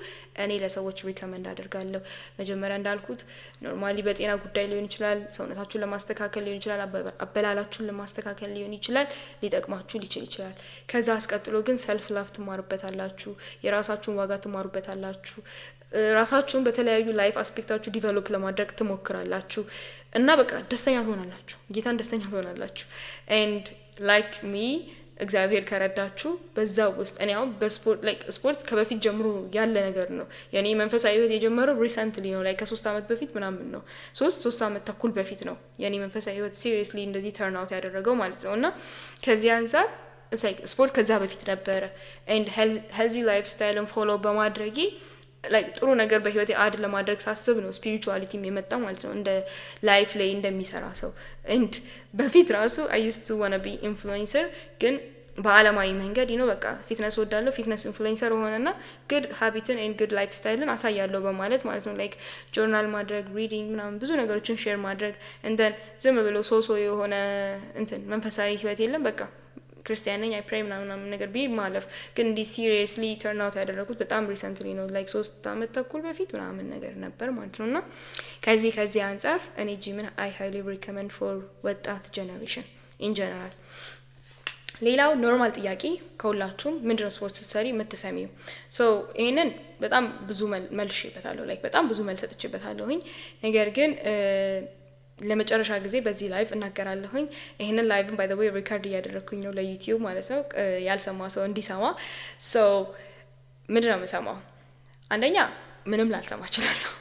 Speaker 1: እኔ ለሰዎች ሪከመንድ አደርጋለሁ። መጀመሪያ እንዳልኩት ኖርማሊ በጤና ጉዳይ ሊሆን ይችላል፣ ሰውነታችሁን ለማስተካከል ሊሆን ይችላል፣ አበላላችሁን ለማስተካከል ሊሆን ይችላል፣ ሊጠቅማችሁ ሊችል ይችላል። ከዛ አስቀጥሎ ግን ሰልፍ ላፍ ትማሩበታላችሁ፣ የራሳችሁን ዋጋ ትማሩበታላችሁ፣ ራሳችሁን በተለያዩ ላይፍ አስፔክታችሁ ዲቨሎፕ ለማድረግ ትሞክራላችሁ እና በቃ ደስተኛ ትሆናላችሁ፣ ጌታን ደስተኛ ትሆናላችሁ። ኤንድ ላይክ ሚ እግዚአብሔር ከረዳችሁ በዛ ውስጥ እኔ አሁን በስፖርት ላይክ ስፖርት ከበፊት ጀምሮ ያለ ነገር ነው። የኔ መንፈሳዊ ህይወት የጀመረው ሪሰንትሊ ነው። ላይክ ከ3 አመት በፊት ምናምን ነው 3 አመት ተኩል በፊት ነው የኔ መንፈሳዊ ህይወት ሲሪየስሊ እንደዚህ ተርን አውት ያደረገው ማለት ነው። እና ከዚህ አንፃር ስፖርት ከዛ በፊት ነበረ ኤንድ ሄልዚ ላይፍ ስታይልን ፎሎ በማድረጌ ላይክ ጥሩ ነገር በህይወቴ አድ ለማድረግ ሳስብ ነው ስፒሪቹዋሊቲም የመጣው ማለት ነው። እንደ ላይፍ ላይ እንደሚሰራ ሰው ኤንድ በፊት ራሱ አይ ዩዝድ ቱ ዋና ቢ ኢንፍሉዌንሰር ግን በአለማዊ መንገድ በቃ ፊትነስ ወዳለሁ ፊትነስ ኢንፍሉዌንሰር ሆነና ጉድ ሃቢትን ኤንድ ጉድ ላይፍ ስታይልን አሳያለሁ በማለት ማለት ነው። ላይክ ጆርናል ማድረግ ሪዲንግ ምናምን ብዙ ነገሮችን ሼር ማድረግ እንደን ዝም ብሎ ሶሶ የሆነ መንፈሳዊ ህይወት የለም በቃ ክርስቲያን ነኝ አይ ፕሬይ ምናምን ነገር ቢ ማለፍ ግን እንዲህ ሲሪየስሊ ተርን አውት ያደረኩት በጣም ሪሰንትሊ ነው። ላይክ 3 አመት ተኩል በፊት ምናምን ነገር ነበር ማለት ነው። እና ከዚህ አንፃር እኔ ጂምን አይ ሃይሊ ሪኮመንድ ፎር ወጣት ጀነሬሽን ኢን ጀነራል። ሌላው ኖርማል ጥያቄ ከሁላችሁም ምንድነው ስፖርት ስትሰሪ የምትሰሚው? ሶ ይሄንን በጣም ብዙ መልሼበታለሁ፣ ላይክ በጣም ብዙ መልስ ሰጥቼበታለሁኝ። ነገር ግን ለመጨረሻ ጊዜ በዚህ ላይቭ እናገራለሁኝ። ይሄንን ላይቭን ባይ ዘ ዌይ ሪካርድ እያደረኩኝ ነው ለዩቲዩብ ማለት ነው፣ ያልሰማ ሰው እንዲሰማ። ሶ ምንድነው የምሰማው? አንደኛ ምንም ላልሰማ እችላለሁ።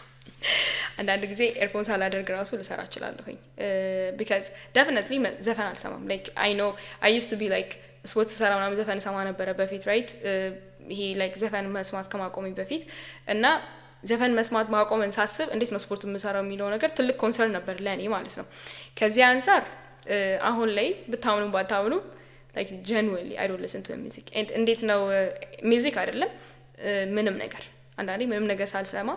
Speaker 1: አንዳንድ ጊዜ ኤርፎን ሳላደርግ ራሱ ልሰራ እችላለሁኝ ቢካዝ ዴፊኒትሊ ዘፈን አልሰማም። ላይክ አይ ኖ አይ ዩዝድ ቱ ቢ ላይክ ስፖርት ሰራ ምናምን ዘፈን ሰማ ነበረ በፊት ራይት። ይሄ ላይክ ዘፈን መስማት ከማቆሜ በፊት እና ዘፈን መስማት ማቆምን ሳስብ እንዴት ነው ስፖርት የምሰራው የሚለው ነገር ትልቅ ኮንሰርን ነበር ለእኔ ማለት ነው። ከዚህ አንፃር አሁን ላይ ብታምኑ ባታምኑ ላይክ ጀንዌንሊ አይ ዶንት ሊስን ቱ ሚውዚክ። እንዴት ነው ሚውዚክ አይደለም ምንም ነገር አንዳንዴ ምንም ነገር ሳልሰማ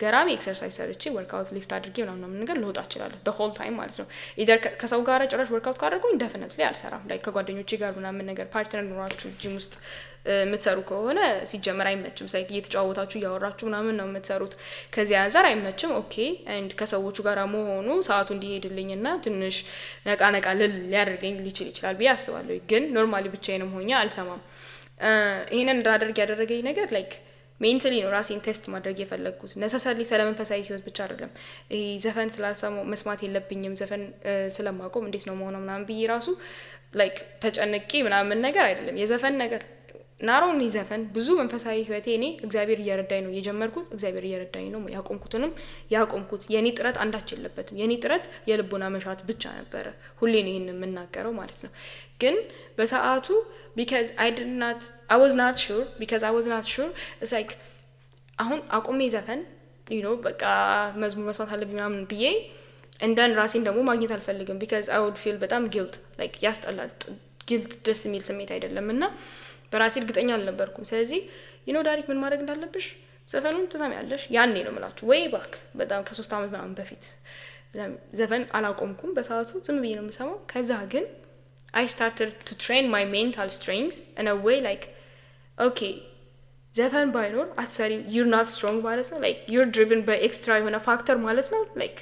Speaker 1: ገራሚ ኤክሰርሳይዝ ሰርቼ ወርክአውት ሊፍት አድርጌ ምናምን ነገር ልወጣ እችላለሁ the whole time ማለት ነው። ኢደር ከሰው ጋር ጭራሽ ወርክአውት ካደረጉኝ definitely አልሰራም። ላይክ ከጓደኞቼ ጋር ምናምን ነገር ፓርትነር ኖራችሁ ጂም ውስጥ የምትሰሩ ከሆነ ሲጀመር አይመችም። ሳይክ እየተጫወታችሁ እያወራችሁ ምናምን ነው የምትሰሩት። ከዚህ አንፃር አይመችም። ኦኬ ኤንድ ከሰዎቹ ጋር መሆኑ ሰዓቱ እንዲሄድልኝና ትንሽ ነቃ ልል ሊያደርገኝ ሊችል ይችላል ብዬ አስባለሁ። ግን ኖርማሊ ብቻዬንም ሆኜ አልሰማም። ይሄንን እንዳደርግ ያደረገኝ ነገር ላይክ ሜንታሊ ነው ራሴን ቴስት ማድረግ የፈለግኩት። ነሰሰርሊ ስለመንፈሳዊ ህይወት ብቻ አይደለም። ይሄ ዘፈን ስላልሰማው መስማት የለብኝም ዘፈን ስለማቆም እንዴት ነው መሆኑ ምናምን ብዬ ራሱ ላይክ ተጨንቄ ምናምን ነገር አይደለም። የዘፈን ነገር ናሮን ዘፈን ብዙ መንፈሳዊ ህይወቴ እኔ እግዚአብሔር እየረዳኝ ነው የጀመርኩት፣ እግዚአብሔር እየረዳኝ ነው ያቆምኩት። የኔ ጥረት አንዳች የለበትም። የኔ ጥረት የልቦና መሻት ብቻ ነበረ። ሁሌ ነው ይሄን የምናገረው ማለት ነው። ግን በሰዓቱ because I was not sure it's like አሁን አቁሜ ዘፈን በቃ መዝሙር መስማት አለብኝ ምናምን ብዬ and then ራሴን ደግሞ ማግኘት አልፈልግም because I would feel በጣም guilt like ያስጠላል። guilt ደስ የሚል ስሜት አይደለም እና በራሴ እርግጠኛ አልነበርኩም። ስለዚህ ዳሪክ ምን ማድረግ እንዳለብሽ ዘፈኑን ትሰሚያለሽ። ያኔ ነው የምላችሁ way back በጣም ከ3 አመት ምናምን በፊት ዘፈን አላቆምኩም በሰዓቱ ዝም ብዬ ነው የምሰማው። ከዛ ግን I started to train my mental strength in a way like okay ዘፈን ባይኖር አትሰሪም you're not strong ማለት ነው like you're driven by extra የሆነ ፋክተር ማለት ነው like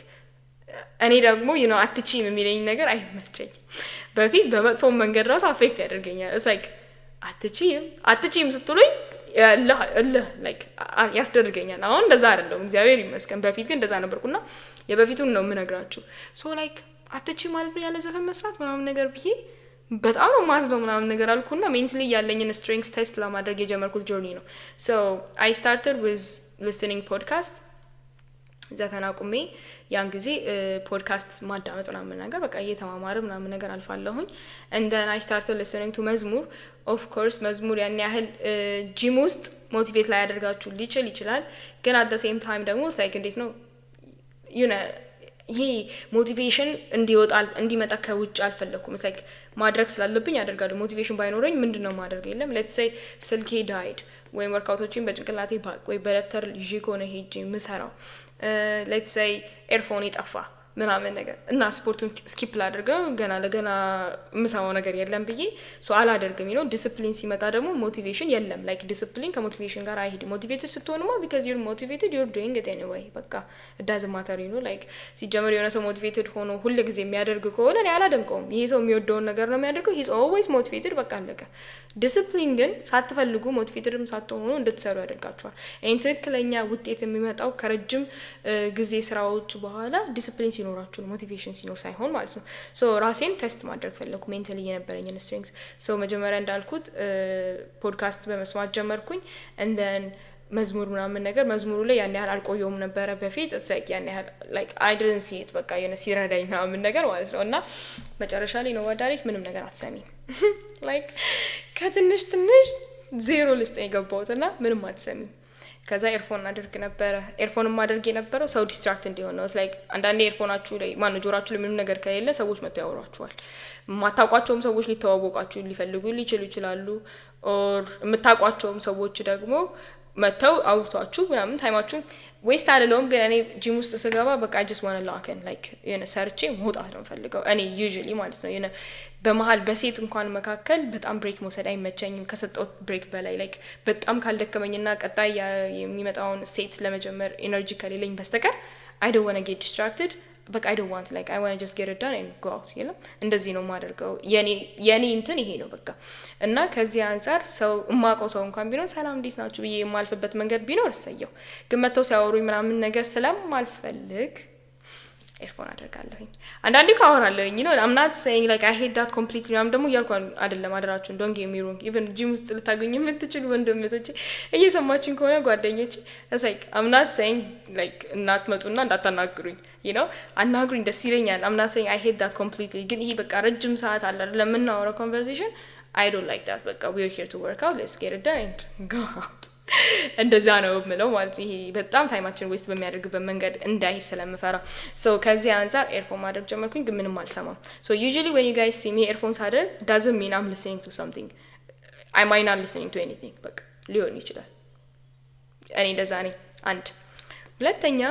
Speaker 1: እኔ ደግሞ አትችይም የሚለኝ ነገር አይመቸኝም። በፊት በመጥፎ መንገድ ራስ አፌክት ያደርገኛል። it's like አትችይም ስትሉኝ like ያስደርገኛል። አሁን እንደዛ አይደለም እግዚአብሔር ይመስገን። በፊት ግን እንደዛ ነበርኩና የበፊቱን ነው የምነግራችሁ። so like አትችይም ማለት ነው ያለ ዘፈን መስራት ምናምን ነገር ብዬ በጣም ነው ማዝነው ምናምን ነገር አልኩና ሜንታሊ ያለኝን ስትሬንግስ ቴስት ለማድረግ የጀመርኩት ጆርኒ ነው። so I started with listening podcast ዘፈን አቁሜ ያን ጊዜ ፖድካስት ማዳመጥ ምናምን ነገር በቃ እየተማማረ ምናምን ነገር አልፋለሁኝ። and then I started listening to መዝሙር of course መዝሙር ያን ያህል ጂም ውስጥ ሞቲቬት ላይ ያደርጋችሁ ሊችል ይችላል። ግን at the same time ደግሞ ሳይክ እንዴት ነው ይሄ ሞቲቬሽን እንዲመጣ ከውጭ አልፈለኩም። ላይክ ማድረግ ስላለብኝ አደርጋለሁ። ሞቲቬሽን ባይኖረኝ ምንድነው ማድረግ የለም። ሌትስ ሴይ ስልኬ ዳይድ ወይም ወርክአውቶችን በጭንቅላቴ ባክ ወይ በደብተር ይዤ ከሆነ ሄጄ ምሰራው ሌትስ ሴይ ኤርፎን ይጠፋ ምናምን ነገር እና ስፖርቱን ስኪፕ ላደርገው ገና ለገና ምሳው ነገር የለም ብዬ አላደርግም። ዲሲፕሊን ሲመጣ ደግሞ ሞቲቬሽን የለም። ላይክ ዲሲፕሊን ከሞቲቬሽን ጋር አይሄድ። ሞቲቬትድ ስትሆንማ because you're motivated you're doing it anyway በቃ it doesn't matter like ሲጀመር የሆነ ሰው ሞቲቬትድ ሆኖ ሁሉ ጊዜ የሚያደርግ ከሆነ እኔ አላደንቀውም። ይሄ ሰው የሚወደውን ነገር ነው የሚያደርገው። he's always motivated በቃ አለቀ። ዲሲፕሊን ግን ሳትፈልጉ ሞቲቬትድም ሳትሆኑ እንድትሰሩ ያደርጋችኋል። ትክክለኛ ውጤት የሚመጣው ከረጅም ጊዜ ስራዎች በኋላ ዲሲፕሊን ሲኖራችሁ ሞቲቬሽን ሲኖር ሳይሆን ማለት ነው። ራሴን ቴስት ማድረግ ፈለኩ ሜንታሊ የነበረኝን ስትሬንግስ። መጀመሪያ እንዳልኩት ፖድካስት በመስማት ጀመርኩኝ and then መዝሙር ምናምን ነገር መዝሙሩ ላይ ያን ያህል አልቆየውም ነበረ በፊት ያን ያህል like I didn't see it በቃ ሲረዳኝ ምናምን ነገር ማለት ነው። እና መጨረሻ ላይ ነው ወዳሪክ ምንም ነገር አትሰሚም like ከትንሽ ዜሮ ልስጥ የገባሁትና ምንም አትሰሚም። ከዛ ኤርፎን አድርግ ነበር። ኤርፎንም ማድረግ የነበረው ሰው ዲስትራክት እንዲሆን ነው። like አንዳንዴ ኤርፎናችሁ ላይ ጆሮአችሁ ላይ ምንም ነገር ከሌለ ሰዎች መጥተው ያወራችኋል። ማታቋቸውም ሰዎች ሊተዋወቃችሁ ሊፈልጉ ይችላሉ or የምታቋቸውም ሰዎች ደግሞ መጥተው አውርቷችሁ ምናምን ታይማችሁን ዌስት አለለውም። ግን እኔ ጂም ውስጥ ስገባ በቃ I just want to lock in like ሰርቼ መውጣት ነው ፈልገው እኔ usually ማለት ነው። በመሃል በሴት እንኳን መካከል በጣም ብሬክ መውሰድ አይመቸኝም ከሰጠው ብሬክ በላይ like በጣም ካልደከመኝና ቀጣይ የሚመጣውን ሴት ለመጀመር ኤነርጂ ከሌለኝ በስተቀር I don't want to get distracted በቃ I don't want like I want to just get it done and go out እንደዚህ ነው ማደርገው። የኔ እንትን ይሄ ነው በቃ። እና ከዚህ አንፃር ሰው ማቆ ሰው እንኳን ቢኖር ሰላም እንዴት ናችሁ ብዬ የማልፈበት መንገድ ቢኖር እሰየው። ግን መተው ሲያወሩኝ ምናምን ነገር ስለማልፈልግ ኤርፎን አደርጋለሁኝ። አንዳንዴ ካወራለሁኝ I'm not saying like I hate that completely ምናምን ደግሞ እያልኩ አይደለም። አደራችሁን don't get me wrong even ጂም ውስጥ ልታገኙ የምትችሉ ወንድሞቼ እየሰማችሁኝ ከሆነ ጓደኞቼ it's like I'm not saying like እናትመጡና እንዳታናግሩኝ አናግሩኝ ደስ ይለኛል። I'm not saying I hate that completely ግን ይሄ በቃ ረጅም ሰዓት አለ ለምናወራው conversation I don't like that በቃ we're here to work out let's get it done and go out እንደዛ ነው የምለው ማለት ነው። ይሄ በጣም ታይማችን ዌስት በሚያደርግበት መንገድ እንዳይሄድ ስለምፈራ ከዚህ አንፃር ኤርፎን ማድረግ ጀመርኩኝ። ግን ምንም አልሰማም። usually when you guys see me earphones አደርግ doesn't mean I'm listening to something. I might not listening to anything በቃ ሊሆን ይችላል። እኔ እንደዛ ነኝ። አንድ ሁለተኛ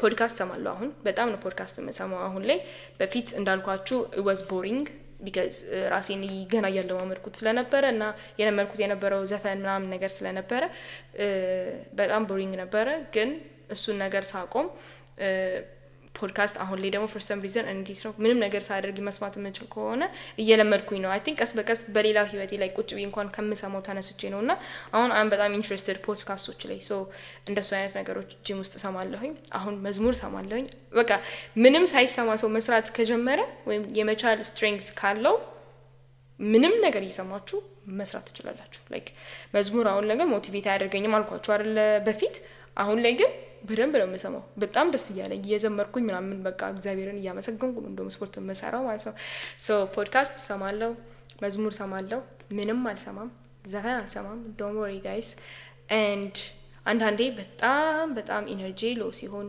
Speaker 1: ፖድካስት ሰማለሁ። አሁን በጣም ነው ፖድካስት የምሰማው አሁን ላይ። በፊት እንዳልኳችሁ was boring because ራሴን ገና እያለማመድኩት ስለነበረ እና የለመድኩት የነበረው ዘፈን ምናምን ነገር ስለነበረ በጣም ቦሪንግ ነበረ። ግን እሱን ነገር ሳቆም ፖድካስት አሁን ላይ ደግሞ for some reason እንዴት ነው ምንም ነገር ሳደርግ መስማት የምችል ከሆነ እየለመድኩኝ ነው። አይ ቲንክ ቀስ በቀስ በሌላ ህይወቴ ላይ ቁጭ ብዬ እንኳን ከምሰማው ተነስቼ ነውና አሁን አም በጣም ኢንትረስትድ ፖድካስቶች ላይ ሶ እንደሱ አይነት ነገሮች ጂም ውስጥ ሰማለሁኝ። አሁን መዝሙር ሰማለሁኝ። በቃ ምንም ሳይሰማ ሰው መስራት ከጀመረ ወይም የመቻል ስትሬንግዝ ካለው ምንም ነገር እየሰማችሁ መስራት ትችላላችሁ። ላይክ መዝሙር አሁን ነገር ሞቲቬት አያደርገኝም አልኳችሁ አይደል በፊት። አሁን ላይ ግን በደንብ ነው የምሰማው። በጣም ደስ እያለኝ እየዘመርኩኝ ምናምን በቃ እግዚአብሔርን እያመሰገንኩ ነው እንደውም ስፖርት የምሰራው ማለት ነው። ሶ ፖድካስት ሰማለሁ፣ መዝሙር ሰማለሁ። ምንም አልሰማም፣ ዘፈን አልሰማም። ዶንት ወሪ ጋይስ። ኤንድ አንዳንዴ በጣም ኢነርጂ ሎ ሲሆን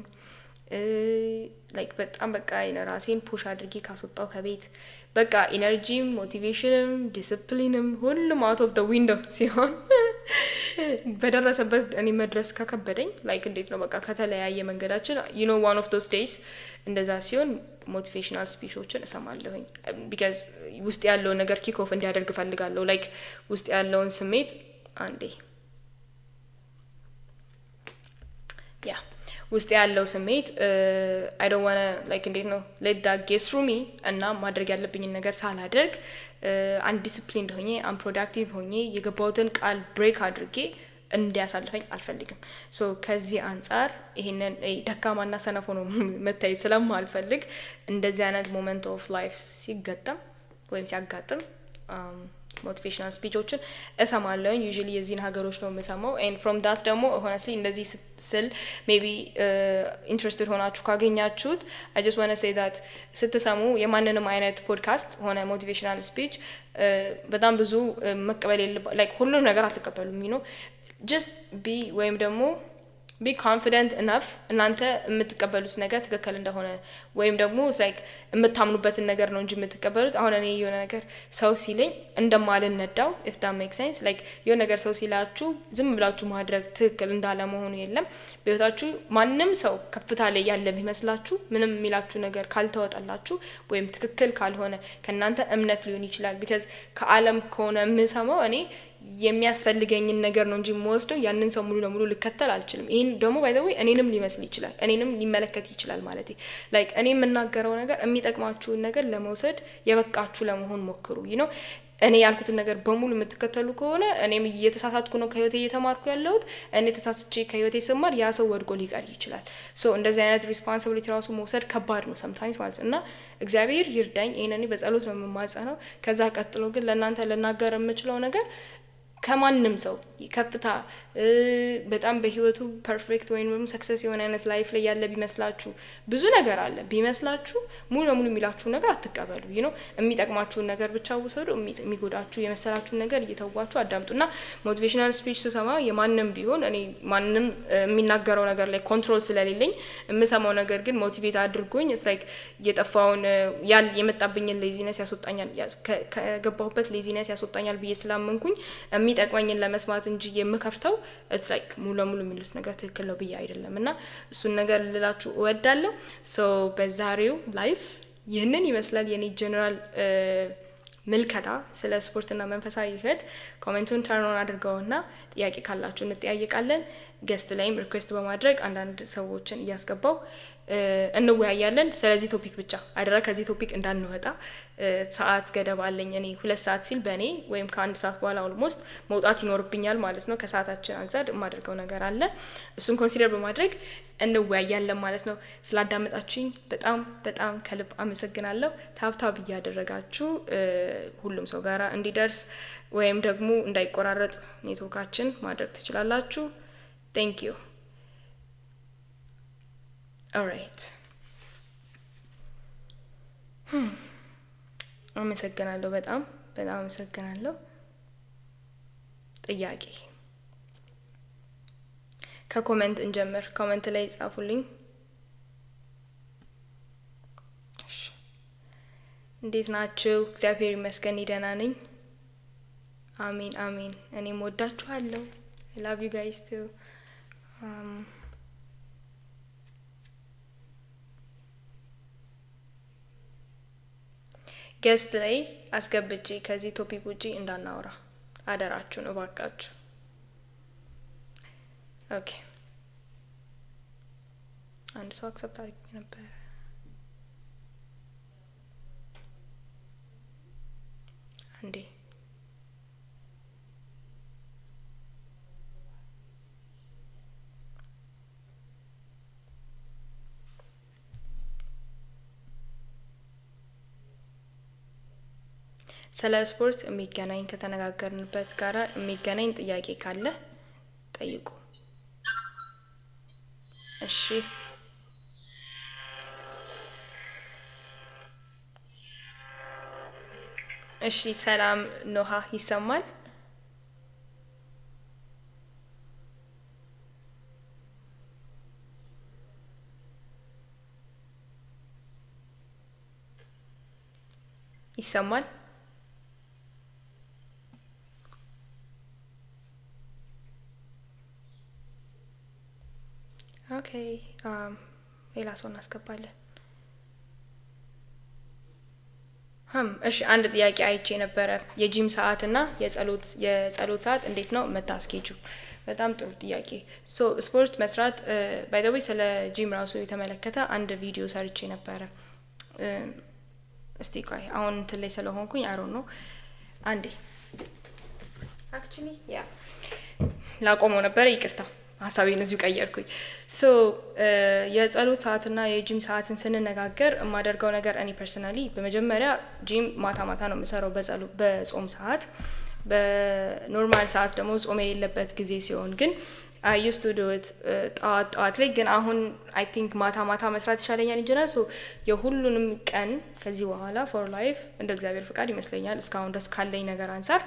Speaker 1: ላይክ በጣም በቃ ራሴን ፑሽ አድርጌ ካስወጣው ከቤት በቃ ኢነርጂም ሞቲቬሽንም ዲስፕሊንም ሁሉም አውት ኦፍ ዘ ዊንዶው ሲሆን በደረሰበት እኔ መድረስ ከከበደኝ ላይክ እንዴት ነው በቃ ከተለያየ መንገዳችን you know one of those days እንደዛ ሲሆን ሞቲቬሽናል ስፒቾችን እሰማለሁኝ። ቢካዝ ውስጥ ያለውን ነገር ኪክ ኦፍ እንዲያደርግ ፈልጋለሁ። ላይክ ውስጥ ያለውን ስሜት አንዴ ውስጥ ያለው ስሜት I don't want to like እንዴት ነው let that get through me እና ማድረግ ያለብኝን ነገር ሳላደርግ undisciplined ሆኜ unproductive ሆኜ የገባሁትን ቃል ብሬክ አድርጌ እንዲያሳልፈኝ አልፈልግም። ሶ ከዚህ አንፃር ይሄንን ደካማና ሰነፍ ሆኖ መታየት ስለማልፈልግ እንደዚህ አይነት ሞመንት ኦፍ ላይፍ ሲገጠም ወይም ሲያጋጥም ሞቲቬሽናል ስፒቾችን እሰማለሁ። ዩዥሊ የዚህን ሀገሮች ነው የምሰማው። ኤንድ ፍሮም ዳት ደግሞ ሆነስሊ እንደዚህ ስል ሜቢ ኢንትረስትድ ሆናችሁ ካገኛችሁት አይ ጀስት ዋና ሴይ ዳት ስትሰሙ የማንንም አይነት ፖድካስት ሆነ ሞቲቬሽናል ስፒች በጣም ብዙ መቀበል ላይክ ሁሉም ነገር አትቀበሉም። ዩ ኖ ጀስት ቢ ወይም ደግሞ be confident enough እናንተ የምትቀበሉት ነገር ትክክል እንደሆነ ወይም ደግሞ ላይክ የምታምኑበትን ነገር ነው እንጂ የምትቀበሉት። አሁን እኔ የሆነ ነገር ሰው ሲለኝ እንደማልነዳው if that makes sense like የሆነ ነገር ሰው ሲላችሁ ዝም ብላችሁ ማድረግ ትክክል እንዳለ መሆኑ የለም። በህይወታችሁ ማንም ሰው ከፍታ ላይ ያለ ቢመስላችሁ ምንም የሚላችሁ ነገር ካልተወጣላችሁ ወይም ትክክል ካልሆነ ከናንተ እምነት ሊሆን ይችላል። because ከዓለም ከሆነ የምሰማው እኔ የሚያስፈልገኝን ነገር ነው እንጂ የምወስደው ያንን ሰው ሙሉ ለሙሉ ልከተል አልችልም። ይሄን ደግሞ ባይ ዘ ወይ እኔንም ሊመስል ይችላል፣ እኔንም ሊመለከት ይችላል ማለት ላይክ እኔ የምናገረው ነገር የሚጠቅማችሁን ነገር ለመውሰድ የበቃችሁ ለመሆን ሞክሩ። እኔ ያልኩትን ነገር በሙሉ የምትከተሉ ከሆነ እኔም እየተሳሳትኩ ነው ከህይወቴ እየተማርኩ ያለሁት። እኔ ተሳስቼ ከህይወቴ ስማር ያ ሰው ወድቆ ሊቀር ይችላል። ሶ እንደዚህ አይነት ሪስፖንሲቢሊቲ ራሱ መውሰድ ከባድ ነው ሰምታይምስ ማለት ነው። እና እግዚአብሔር ይርዳኝ። ይሄንን በጸሎት ነው የምማጸነው። ከዛ ቀጥሎ ግን ለእናንተ ልናገር የምችለው ነገር ከማንም ሰው ከፍታ በጣም በህይወቱ ፐርፌክት ወይም ሰክሰስ የሆነ አይነት ላይፍ ላይ ያለ ቢመስላችሁ ብዙ ነገር አለ ቢመስላችሁ ሙሉ ለሙሉ የሚላችሁ ነገር አትቀበሉ። የሚጠቅማችሁን ነገር ብቻ ውሰዱ። የሚጎዳችሁ የመሰላችሁን ነገር እየተዋችሁ አዳምጡና ሞቲቬሽናል ስፒች ስሰማ የማንም ቢሆን እኔ ማንም የሚናገረው ነገር ላይ ኮንትሮል ስለሌለኝ የምሰማው ነገር ግን ሞቲቬት አድርጎኝ ላይክ የጠፋውን የመጣብኝን ሌዚነስ ያስወጣኛል ከገባሁበት ሌዚነስ ያስወጣኛል ብዬ ስላመንኩኝ የሚጠቅመኝን ለመስማት እንጂ የምከፍተው it's like ሙሉ ለሙሉ የሚሉት ነገር ትክክል ነው ብዬ አይደለም። እና እሱን ነገር ልላችሁ እወዳለሁ። ሶ በዛሬው ላይፍ ይህንን ይመስላል የኔ ጀነራል ምልከታ ስለ ስፖርትና መንፈሳዊ ህይወት። ኮሜንቱን ተርን ኦን አድርገውና ጥያቄ ካላችሁ እንጠያየቃለን። ገስት ላይም ሪኩዌስት በማድረግ አንዳንድ ሰዎችን እያስገባው እንወያያለን። ስለዚህ ቶፒክ ብቻ አደራ ከዚህ ቶፒክ እንዳንወጣ። ሰዓት ገደብ አለኝ እኔ 2 ሰዓት ሲል በእኔ ወይም ከ1 ሰዓት በኋላ ኦልሞስት መውጣት ይኖርብኛል ማለት ነው። ከሰዓታችን አንፃር የማደርገው ነገር አለ። እሱን ኮንሲደር በማድረግ እንወያያለን ማለት ነው። ስላዳመጣችሁኝ በጣም ከልብ አመሰግናለሁ። ታብታብ እያደረጋችሁ ሁሉም ሰው ጋራ እንዲደርስ ወይም ደግሞ እንዳይቆራረጥ ኔትወርካችን ማድረግ ትችላላችሁ። Thank you. All right. አመሰግናለሁ። በጣም አመሰግናለሁ። ጥያቄ ከኮሜንት እንጀምር። ኮሜንት ላይ ጻፉልኝ። እንዴት ናችሁ? እግዚአብሔር ይመስገን ደህና ነኝ። አሜን። እኔም ወዳችኋለሁ። I love you guys too. ጌስት ላይ አስገብቼ ከዚህ ቶፒክ ውጪ እንዳናወራ አደራችሁን እባካችሁ። ኦኬ አንድ ሰው አክሰፕት አድርጌ ነበር። አንዴ ስለ ስፖርት የሚገናኝ ከተነጋገርንበት ጋራ የሚገናኝ ጥያቄ ካለ ጠይቁ። እሺ እሺ ሰላም ኖሃ ይሰማል? ይሰማል? ኦኬ ሌላ ሰው እናስገባለን። እሺ አንድ ጥያቄ አይቼ ነበረ። የጂም ሰዓት እና የጸሎት ሰዓት እንዴት ነው መታስኬጁ? በጣም ጥሩ ጥያቄ። ስፖርት መስራት ባይ ዘ ዌይ ስለ ጂም ራሱ የተመለከተ አንድ ቪዲዮ ሰርቼ ነበረ። እስቲ ቆይ አሁን እንትን ላይ ስለሆንኩኝ አይ ዶንት ኖ አንዴ አክቹሊ ያ ላቆመው ነበረ፣ ይቅርታ ሀሳቤን እዚሁ ቀየርኩኝ። የጸሎት ሰዓትና የጂም ሰዓትን ስንነጋገር የማደርገው ነገር እኔ ፐርሰናሊ በመጀመሪያ ጂም ማታ ማታ ነው የምሰራው በጾም ሰዓት። በኖርማል ሰዓት ደግሞ ጾም የሌለበት ጊዜ ሲሆን ግን አይ ዩስ ቱ ዱ ኢት ጠዋት ላይ። ግን አሁን አይ ቲንክ ማታ ማታ መስራት ይሻለኛል እንጀራል። የሁሉንም ቀን ከዚህ በኋላ ፎር ላይፍ እንደ እግዚአብሔር ፍቃድ ይመስለኛል እስካሁን ድረስ ካለኝ ነገር አንጻር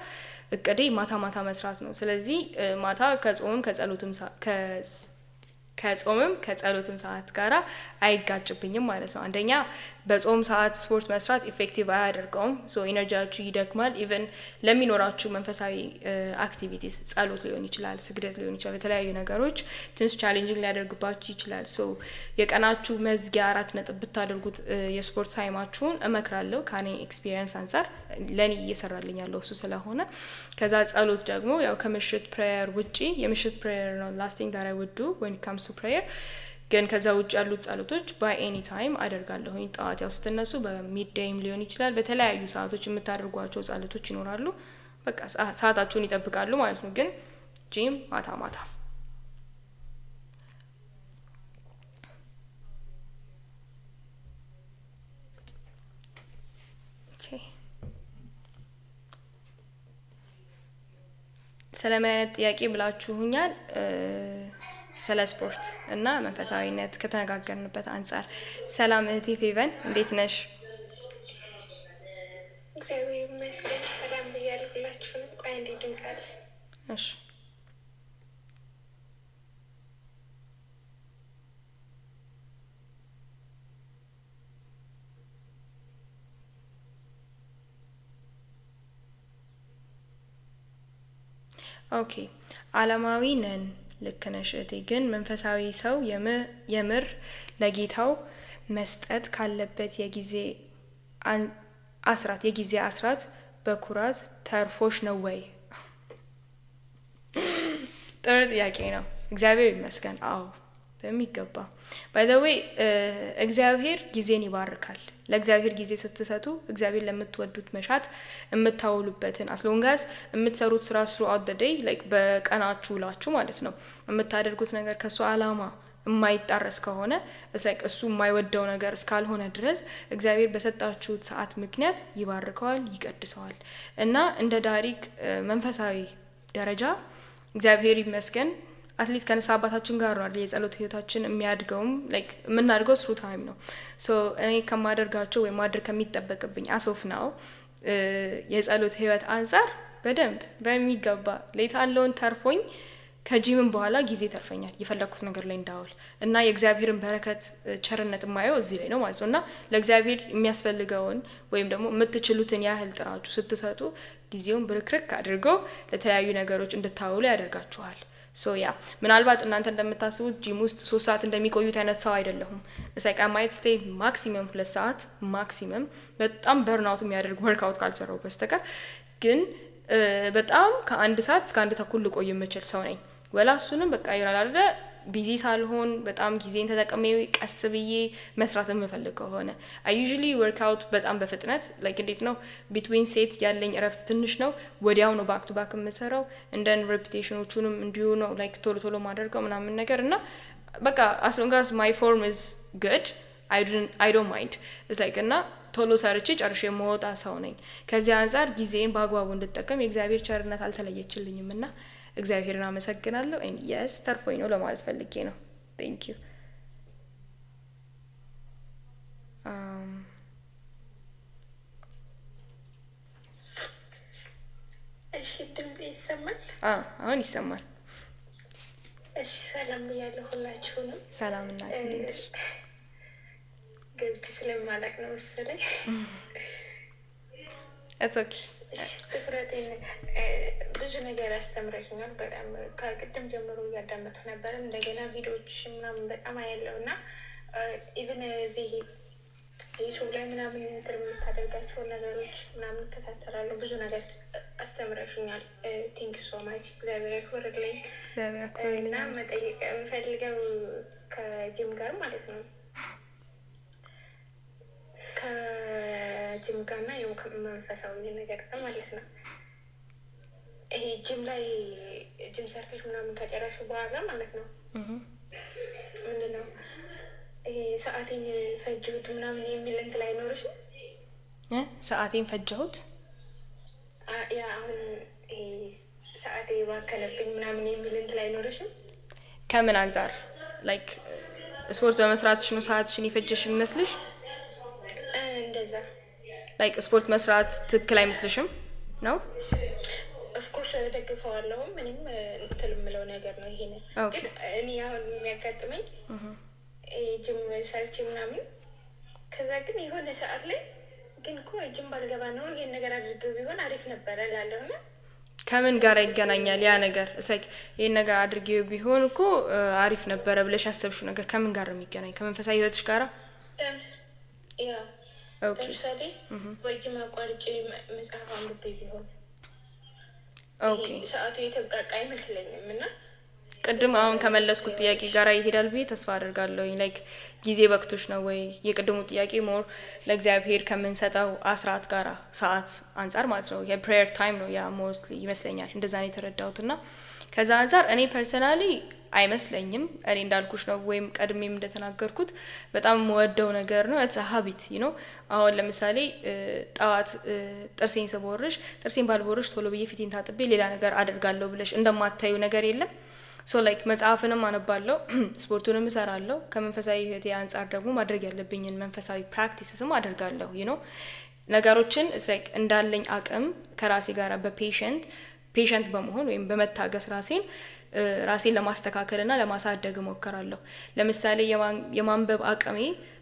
Speaker 1: እቅዴ ማታ ማታ መስራት ነው። ስለዚህ ማታ ከጾምም ከጸሎትም ሰዓት ጋራ አይጋጭብኝም ማለት ነው። አንደኛ በጾም ሰዓት ስፖርት መስራት ኢፌክቲቭ አያደርገውም። ኢነርጂያችሁ ይደክማል። ኢቨን ለሚኖራችሁ መንፈሳዊ አክቲቪቲስ ጸሎት ሊሆን ይችላል፣ ስግደት ሊሆን ይችላል፣ የተለያዩ ነገሮች ትንሽ ቻሌንጂንግ ሊያደርግባችሁ ይችላል። የቀናችሁ መዝጊያ 4 ነጥብ ብታደርጉት የስፖርት ታይማችሁን እመክራለሁ ከኔ ኤክስፒሪየንስ አንጻር። ለኔ እየሰራልኝ ያለው እሱ ስለሆነ ከዛ ጸሎት ደግሞ ያው ከምሽት ፕሬየር ውጪ የምሽት ፕሬየር ነው ላስቲንግ ዳር አይ ውድ ዱ when it comes to prayer። ግን ከዛ ውጭ ያሉት ጸሎቶች ባይ ኤኒ ታይም አደርጋለሁኝ። ጠዋት ያው ስትነሱ በሚድዴይም ሊሆን ይችላል፣ በተለያዩ ሰዓቶች የምታደርጓቸው ጸሎቶች ይኖራሉ። በቃ ሰዓታችሁን ይጠብቃሉ ማለት ነው። ግን ጂም ማታ ማታ። ስለምን አይነት ጥያቄ ብላችሁኛል? ስለ ስፖርት እና መንፈሳዊነት ከተነጋገርንበት አንጻር። ሰላም እህቴ ፌቨን እንዴት ነሽ?
Speaker 2: እግዚአብሔር ይመስገን ሰላም ብያለሁ ሁላችሁንም። ቆይ አንዴ ድምጽ አለ።
Speaker 1: እሺ ኦኬ አለማዊ ነን። ልክ ነሽ እህቴ። ግን መንፈሳዊ ሰው የምር ለጌታው መስጠት ካለበት የጊዜ አስራት በኩራት ተርፎሽ ነው ወይ? ጥሩ ጥያቄ ነው። እግዚአብሔር ይመስገን። አዎ በሚገባ። ባይ ዘ ዌይ እግዚአብሔር ጊዜን ይባርካል። ለእግዚአብሔር ጊዜ ስትሰጡ እግዚአብሔር ለምትወዱት መሻት የምታውሉበትን አስሎንጋስ የምትሰሩት ስራ ስሩ አውት ዘ ዴይ ላይክ በቀናችሁ ውላችሁ ማለት ነው የምታደርጉት ነገር ከሱ አላማ የማይጣረስ ከሆነ እሱ የማይወደው ነገር እስካልሆነ ድረስ እግዚአብሔር በሰጣችሁት ሰዓት ምክንያት ይባርከዋል፣ ይቀድሰዋል። እና እንደ ዳሪክ መንፈሳዊ ደረጃ እግዚአብሔር ይመስገን አትሊስት ከነሳ አባታችን ጋር ነው የጸሎት ህይወታችን የሚያድገውም ላይክ የምናድገው ስሩ ታይም ነው። እኔ ከማደርጋቸው ወይ ማድረግ ከሚጠበቅብኝ አሶፍ ነው የጸሎት ህይወት አንጻር በደንብ በሚገባ ሌት አለውን ተርፎኝ ከጂምም በኋላ ጊዜ ተርፈኛል የፈለኩት ነገር ላይ እንዳውል እና የእግዚአብሔርን በረከት ቸርነት የማየው እዚህ ላይ ነው ማለት ነው። እና ለእግዚአብሔር የሚያስፈልገውን ወይም ደግሞ የምትችሉትን ያህል ጥራችሁ ስትሰጡ ጊዜውን ብርክርክ አድርጎ ለተለያዩ ነገሮች እንድታውሉ ያደርጋችኋል። ሶ ያ ምናልባት እናንተ እንደምታስቡት ጂም ውስጥ 3 ሰዓት እንደሚቆዩት አይነት ሰው አይደለሁም። እሳይቃ ማየት ስቴይ ማክሲመም 2 ሰዓት ማክሲመም በጣም በርናውት የሚያደርግ ወርክአውት ካልሰራው በስተቀር ግን በጣም ከ1 ሰዓት እስከ 1 ተኩል ልቆይ የምችል ሰው ነኝ። ወላ እሱንም በቃ ይሆናል አይደለ ቢዚ ሳልሆን በጣም ጊዜን ተጠቅሜ ቀስ ብዬ መስራት የምፈልግ ከሆነ አይ ዩዥሊ ወርክአውት በጣም በፍጥነት ላይክ እንዴት ነው ቢትዊን ሴት ያለኝ እረፍት ትንሽ ነው። ወዲያው ነው ባክ ቱ ባክ የምሰራው እንደን ሬፒቴሽኖቹንም እንዲሁ ነው ላይክ ቶሎ ቶሎ ማደርገው ምናምን ነገር እና በቃ as long as my form is good I don't mind it's like እና ቶሎ ሰርቼ ጨርሼ የምወጣ ሰው ነኝ። ከዚህ አንጻር ጊዜን በአግባቡ እንድጠቀም የእግዚአብሔር ቸርነት አልተለየችልኝም እና እግዚአብሔርን አመሰግናለሁ። and yes ተርፎኝ ነው ለማለት ፈልጌ ነው። thank you
Speaker 2: እሺ ድምጽ ይሰማል?
Speaker 1: አሁን ይሰማል።
Speaker 2: እሺ ሰላም ብያለሁ ሁላችሁንም።
Speaker 1: ሰላም እናት እንዴት
Speaker 2: ገብቼ ስለማላቅ ነው መሰለኝ።
Speaker 1: it's okay
Speaker 2: ትኩረቴን ብዙ ነገር አስተምረሽኛል። በጣም ከቅድም ጀምሮ እያዳመጥኩ ነበር። እንደገና ቪዲዮዎች ምናምን በጣም አያለው እና ኢቨን እዚህ ዩቱብ ላይ ምናምን እንትን የምታደርጋቸው ነገሮች ምናምን እከታተላለሁ። ብዙ ነገር አስተምረሽኛል። ቴንክ ዩ ሶ ማች። እግዚአብሔር ያክብርልኝ። እና መጠየቅ የምፈልገው ከጂም ጋር ማለት ነው ከጂም ጋርና መንፈሳዊ ነገር ማለት ነው። ይሄ ጂም ላይ ጂም ሰርተሽ ምናምን ከጨረሱ በኋላ ማለት ነው ምንድን ነው ይሄ ሰዓቴን ፈጀሁት ምናምን የሚል እንትን አይኖርሽም?
Speaker 1: ሰዓቴን ፈጀሁት
Speaker 2: ያ አሁን ይሄ ሰዓቴ ባከነብኝ ምናምን የሚል እንትን አይኖርሽም?
Speaker 1: ከምን አንጻር ላይክ ስፖርት በመስራትሽ ነው ሰዓትሽን የፈጀሽ የሚመስልሽ?
Speaker 2: እንደዛ
Speaker 1: ላይክ ስፖርት መስራት ትክክል አይመስልሽም ነው?
Speaker 2: ኦፍኮርስ ደግፈዋለሁ። ምንም እንትን የምለው ነገር ነው ይሄ ነው። ግን እኔ አሁን የሚያጋጥመኝ ጂም ሰርቼ ምናምን ከዛ ግን የሆነ ሰዓት ላይ ግን እኮ ጂም ባልገባ ነው ይሄን ነገር አድርገው ቢሆን አሪፍ ነበረ እላለሁ። እና
Speaker 1: ከምን ጋር ይገናኛል ያ ነገር? እሰይ ይሄን ነገር አድርገው ቢሆን እኮ አሪፍ ነበረ ብለሽ ያሰብሽው ነገር ከምን ጋር ነው የሚገናኝ? ከመንፈሳዊ ህይወትሽ ጋር?
Speaker 2: ያ ለምሳሌ ወይ ጂም አቋርጬ መጽሐፍ አንብቤ ቢሆን ሰዓቱ የተብቃቃ አይመስለኝም። እና
Speaker 1: ቅድም አሁን ከመለስኩት ጥያቄ ጋር ይሄዳል ብዬ ተስፋ አደርጋለሁ። ላይክ ጊዜ በቅቶች ነው ወይ? የቅድሙ ጥያቄ ሞር ለእግዚአብሔር ከምንሰጠው አስራት ጋራ ሰዓት አንጻር ማለት ነው። የፕሬየር ታይም ነው ያ ሞስትሊ ይመስለኛል። እንደዛ ነው የተረዳሁት። እና ከዛ አንጻር እኔ ፐርሰናሊ አይመስለኝም። እኔ እንዳልኩሽ ነው ወይም ቀድሜም እንደተናገርኩት በጣም የምወደው ነገር ነው። it's a habit you know አሁን ለምሳሌ ጠዋት ጥርሴን ስቦርሽ ጥርሴን ባልቦርሽ ቶሎ ብዬ ፊቴን ታጥቤ ሌላ ነገር አደርጋለሁ ብለሽ እንደማታዩ ነገር የለም። ሶ ላይክ መጽሐፍንም አነባለሁ፣ ስፖርቱንም እሰራለሁ። ከመንፈሳዊ ህይወቴ አንጻር ደግሞ ማድረግ ያለብኝን መንፈሳዊ ፕራክቲስስም አደርጋለሁ you know ነገሮችን like እንዳለኝ አቅም ከራሴ ጋር በፔሸንት በመሆን ወይም በመታገስ ራሴን ለማስተካከልና ለማሳደግ እሞክራለሁ። ለምሳሌ የማንበብ አቅሜ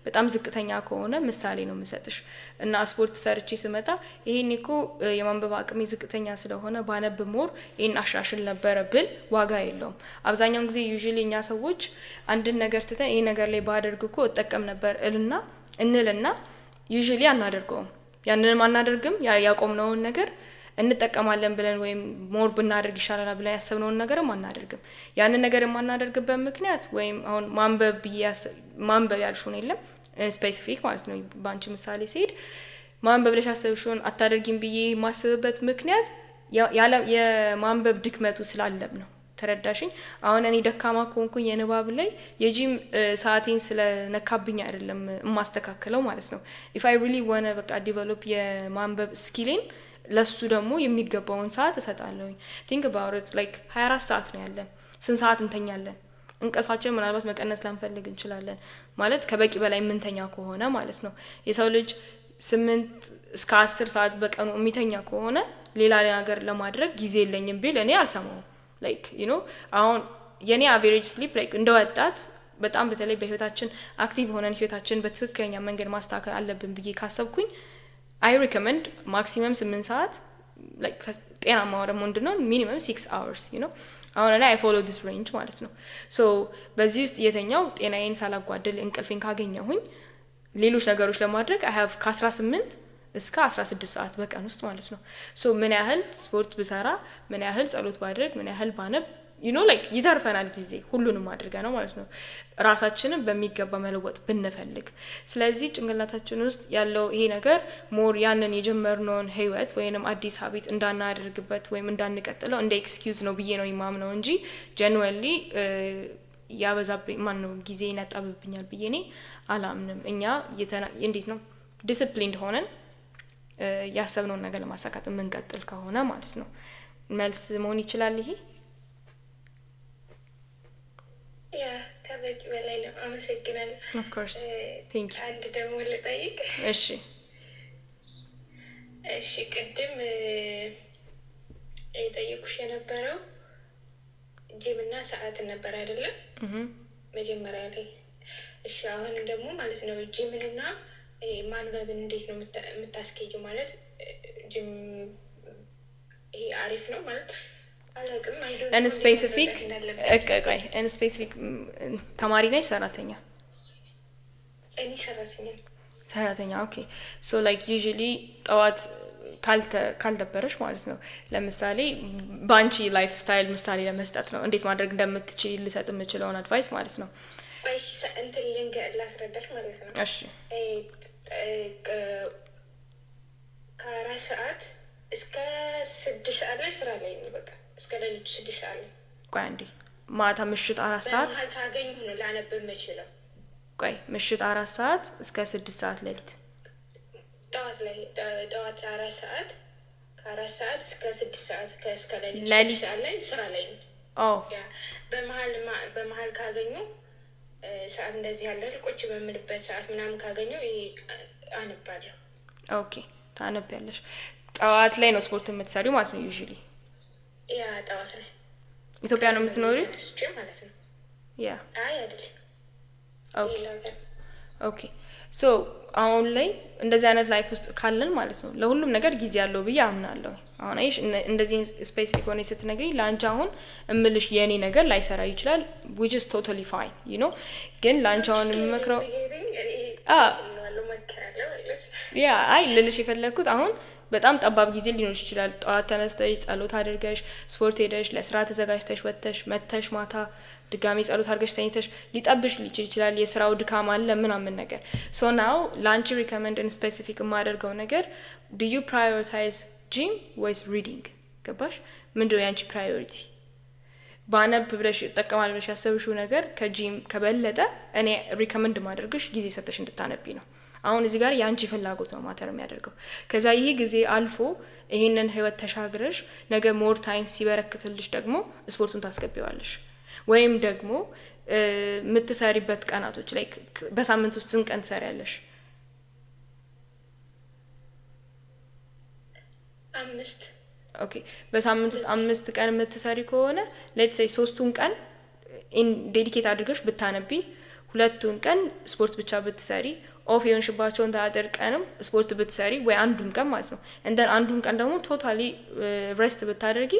Speaker 1: በጣም ዝቅተኛ ከሆነ ምሳሌ ነው የምሰጥሽ እና ስፖርት ሰርቼ ስመጣ ይሄን እኮ የማንበብ አቅሜ ዝቅተኛ ስለሆነ ባነብ ሞር ይሄን አሻሽል ነበረ ብል ዋጋ የለውም። አብዛኛውን ጊዜ ዩዥሊ እኛ ሰዎች አንድን ነገር ትተን ይሄ ነገር ላይ ባደርግ እኮ እጠቀም ነበር እንልና ዩዥሊ አናደርገውም። ያንንም አናደርግም። ያቆምነውን ነገር እንጠቀማለን ብለን ወይም ሞር ብናደርግ ይሻላል ብለን ያሰብነውን ነገርም አናደርግም። ያንን ነገር የማናደርግበት ምክንያት ወይም አሁን ማንበብ ያልሽውን የለም ስፔሲፊክ ማለት ነው። ባንቺ ምሳሌ ሲሄድ ማንበብ ብለሽ ያሰብሽውን አታደርጊም ብዬ የማስብበት ምክንያት የማንበብ ድክመቱ ስላለም ነው። ተረዳሽኝ? አሁን እኔ ደካማ ከሆንኩኝ የንባብ ላይ የጂም ሰዓቴን ስለነካብኝ አይደለም የማስተካከለው ማለት ነው። if I really want to በቃ ዲቨሎፕ የማንበብ ስኪሌን ለሱ ደግሞ የሚገባውን ሰዓት እሰጣለሁ። ቲንክ about it like 24 ሰዓት ነው ያለን። ስንት ሰዓት እንተኛለን? እንቅልፋችን ምናልባት መቀነስ ላንፈልግ እንችላለን ማለት ከበቂ በላይ የምንተኛ ከሆነ ማለት ነው። የሰው ልጅ 8 እስከ 10 ሰዓት በቀኑ የሚተኛ ከሆነ ሌላ ነገር ለማድረግ ጊዜ የለኝም ቢል እኔ አልሰማውም። like you know አሁን የኔ average sleep like እንደወጣት በጣም በተለይ በህይወታችን አክቲቭ ሆነን ህይወታችን በትክክለኛ መንገድ ማስተካከል አለብን ብዬ ካሰብኩኝ I recommend maximum 8 ሰዓት like ጤናማ ደግሞ ምንድነው minimum 6 hours you know አሁን ላይ አይ ፎሎ ዲስ ሬንጅ ማለት ነው። ሶ በዚህ ውስጥ የተኛው ጤናዬን ሳላጓድል እንቅልፌን ካገኘሁኝ ሌሎች ነገሮች ለማድረግ አይ ሃቭ ከ18 እስከ 16 ሰዓት በቀን ውስጥ ማለት ነው። ሶ ምን ያህል ስፖርት ብሰራ፣ ምን ያህል ጸሎት ባድረግ፣ ምን ያህል ባነብ ላይክ ይተርፈናል ጊዜ ሁሉንም አድርገ ነው ማለት ነው ራሳችንን በሚገባ መለወጥ ብንፈልግ። ስለዚህ ጭንቅላታችን ውስጥ ያለው ይሄ ነገር ሞር ያንን የጀመርነውን ህይወት ወይንም አዲስ ሀቢት እንዳናደርግበት ወይም እንዳንቀጥለው እንደ ኤክስኪውዝ ነው ብዬ ነው የማምነው እንጂ ጀንዌንሊ ያበዛብኝ ነው ጊዜ ይነጠብብኛል ብዬ እኔ አላምንም። እኛ እንዴት ነው ዲስፕሊንድ ሆነን ያሰብነውን ነገር ለማሳካት የምንቀጥል ከሆነ ማለት ነው መልስ መሆን ይችላል ይሄ።
Speaker 2: ያ ከበቂ በላይ ነው። አመሰግናለሁ።
Speaker 1: ኦፍ ኮርስ ቴንክ ዩ።
Speaker 2: አንድ ደግሞ ልጠይቅ?
Speaker 1: እሺ
Speaker 2: እሺ፣ ቅድም የጠየኩሽ የነበረው ጂም እና ሰዓት ነበር አይደለም? መጀመሪያ ላይ። እሺ፣ አሁን ደግሞ ማለት ነው ጂምንና ማንበብን እንዴት ነው የምታስኬጁ? ማለት ጂም ይሄ አሪፍ ነው ማለት አላውቅም።
Speaker 1: እን ስፔሲፊክ ተማሪ ነኝ ሰራተኛ?
Speaker 2: እኔ ሰራተኛ።
Speaker 1: ሰራተኛ ኦኬ። ሶ ላይክ ዩዥሊ ጠዋት ካልደበረሽ ማለት ነው ለምሳሌ በአንቺ ላይፍ ስታይል ምሳሌ ለመስጠት ነው እንዴት ማድረግ እንደምትችል ልሰጥ የምችለውን አድቫይስ ማለት ነው።
Speaker 2: እንትን ላስረዳሽ ማለት ነው።
Speaker 1: እሺ
Speaker 2: ከ4 ሰዓት እስከ 6 ሰዓት ላይ ስራ ላይ ነው። በቃ እስከ ሌሊቱ 6 ሰዓት ላይ።
Speaker 1: ቆይ አንዴ ማታ ምሽት 4 ሰዓት
Speaker 2: በመሀል ካገኘሁ ነው ላነብ የምችለው።
Speaker 1: ቆይ ምሽት 4 ሰዓት እስከ 6 ሰዓት ሌሊት
Speaker 2: ጠዋት 4 ሰዓት ከ4 ሰዓት እስከ 6 ሰዓት እስከ ሌሊቱ 6 ሰዓት ላይ ስራ ላይ ነው። በመሀል ካገኘሁ ሰዓት እንደዚህ ያለ ቁጭ በምልበት ሰዓት ምናምን ካገኘሁ ይሄ አነባለሁ።
Speaker 1: ኦኬ ታነቢያለሽ። ጠዋት ላይ ነው ስፖርት የምትሰሪው ማለት ነው ዩዥሊ?
Speaker 2: ያ ጠዋት ላይ።
Speaker 1: ኢትዮጵያ ነው የምትኖሪው
Speaker 2: ማለት ነው?
Speaker 1: ያ
Speaker 2: አይ አይደለም።
Speaker 1: ኦኬ ሶ አሁን ላይ እንደዚህ አይነት ላይፍ ውስጥ ካለን ማለት ነው ለሁሉም ነገር ጊዜ ያለው ብዬ አምናለሁ። አሁን አይሽ እንደዚህ ስፔሲፊክ ሆነ ስትነግሪ ላንቺ አሁን እምልሽ የኔ ነገር ላይሰራ ይችላል which is totally fine you know ግን ላንቺ አሁን የምመክረው ያ አይ ልልሽ የፈለኩት አሁን በጣም ጠባብ ጊዜ ሊኖርሽ ይችላል። ጠዋት ተነስተሽ ጸሎት አድርገሽ ስፖርት ሄደሽ ለስራ ተዘጋጅተሽ ወጥተሽ መተሽ ማታ ድጋሚ ጸሎት አድርገሽ ተኝተሽ ሊጠብሽ ይችላል። የስራው ድካም አለ ምናምን ነገር ሶ ናው ላንቺ ሪኮመንድ ኢን ስፔሲፊክ የማደርገው ነገር do you prioritize gym ወይስ reading? ገባሽ? ምንድነው ያንቺ ፕራዮሪቲ? ባነብ ብለሽ ተጠቀማል ብለሽ ያሰብሽው ነገር ከጂም ከበለጠ እኔ ሪኮመንድ ማድረግሽ ጊዜ ሰጥተሽ እንድታነቢ ነው። አሁን እዚህ ጋር ያንቺ ፍላጎት ነው ማተር የሚያደርገው። ከዛ ይሄ ጊዜ አልፎ ይሄንን ህይወት ተሻግረሽ ነገ ሞር ታይም ሲበረክትልሽ ደግሞ ስፖርቱን ታስገቢዋለሽ። ወይም ደግሞ የምትሰሪበት ቀናቶች ላይ በሳምንት ውስጥ ስንት ቀን ትሰሪያለሽ?
Speaker 2: 5።
Speaker 1: ኦኬ በሳምንት ውስጥ 5 ቀን የምትሰሪ ከሆነ ሌትስ ሴይ 3ቱን ቀን ዴዲኬት አድርገሽ ብታነቢ 2ቱን ቀን ስፖርት ብቻ ብትሰሪ ኦፍ የሆንሽባቸውን ተአደር ቀንም ስፖርት ብትሰሪ ወይ አንዱን ቀን ማለት ነው እንደን አንዱን ቀን ደግሞ ቶታሊ ሬስት ብታደርጊ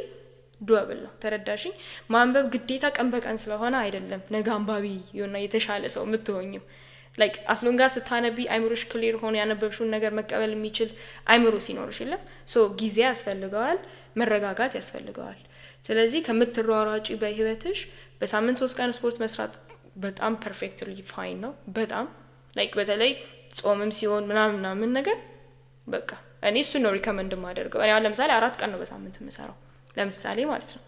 Speaker 1: ዱብል ነው። ተረዳሽኝ? ማንበብ ግዴታ ቀን በቀን ስለሆነ አይደለም ነገ አንባቢ የሆነ የተሻለ ሰው የምትሆኝው ላይክ አስሎንጋ ስታነቢ አይምሮሽ ክሊር ሆኖ ያነበብሽውን ነገር መቀበል የሚችል አይምሮ ሲኖርሽ የለም ሶ ጊዜ ያስፈልገዋል፣ መረጋጋት ያስፈልገዋል። ስለዚህ ከምትሯሯጪ በህይወትሽ በሳምንት 3 ቀን ስፖርት መስራት በጣም ፐርፌክትሊ ፋይን ነው። በጣም ላይክ በተለይ ጾምም ሲሆን ምናምን ነገር በቃ እኔ እሱ ነው ሪከመንድ ማደርገው። እኔ አሁን ለምሳሌ 4 ቀን ነው በሳምንት የምሰራው ለምሳሌ ማለት ነው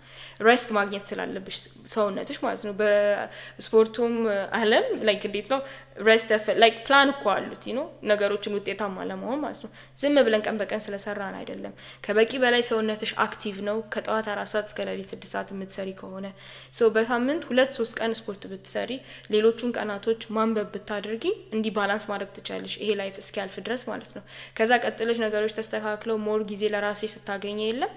Speaker 1: ሬስት ማግኘት ስላለብሽ ሰውነትሽ ማለት ነው። በስፖርቱም ዓለም ላይክ እንዴት ነው ሬስት ላይክ ፕላን እኮ አሉት you know ነገሮችን ውጤታማ ለመሆን ማለት ነው። ዝም ብለን ቀን በቀን ስለሰራን አይደለም። ከበቂ በላይ ሰውነትሽ አክቲቭ ነው ከጠዋት 4 ሰዓት እስከ ሌሊት 6 ሰዓት የምትሰሪ ከሆነ ሶ በሳምንት 2-3 ቀን ስፖርት ብትሰሪ ሌሎቹን ቀናቶች ማንበብ ብታደርጊ እንዲህ ባላንስ ማድረግ ትችላለሽ ይሄ ላይፍ እስኪያልፍ ድረስ ማለት ነው። ከዛ ቀጥለሽ ነገሮች ተስተካክለው ሞር ጊዜ ለራስሽ ስታገኘ የለም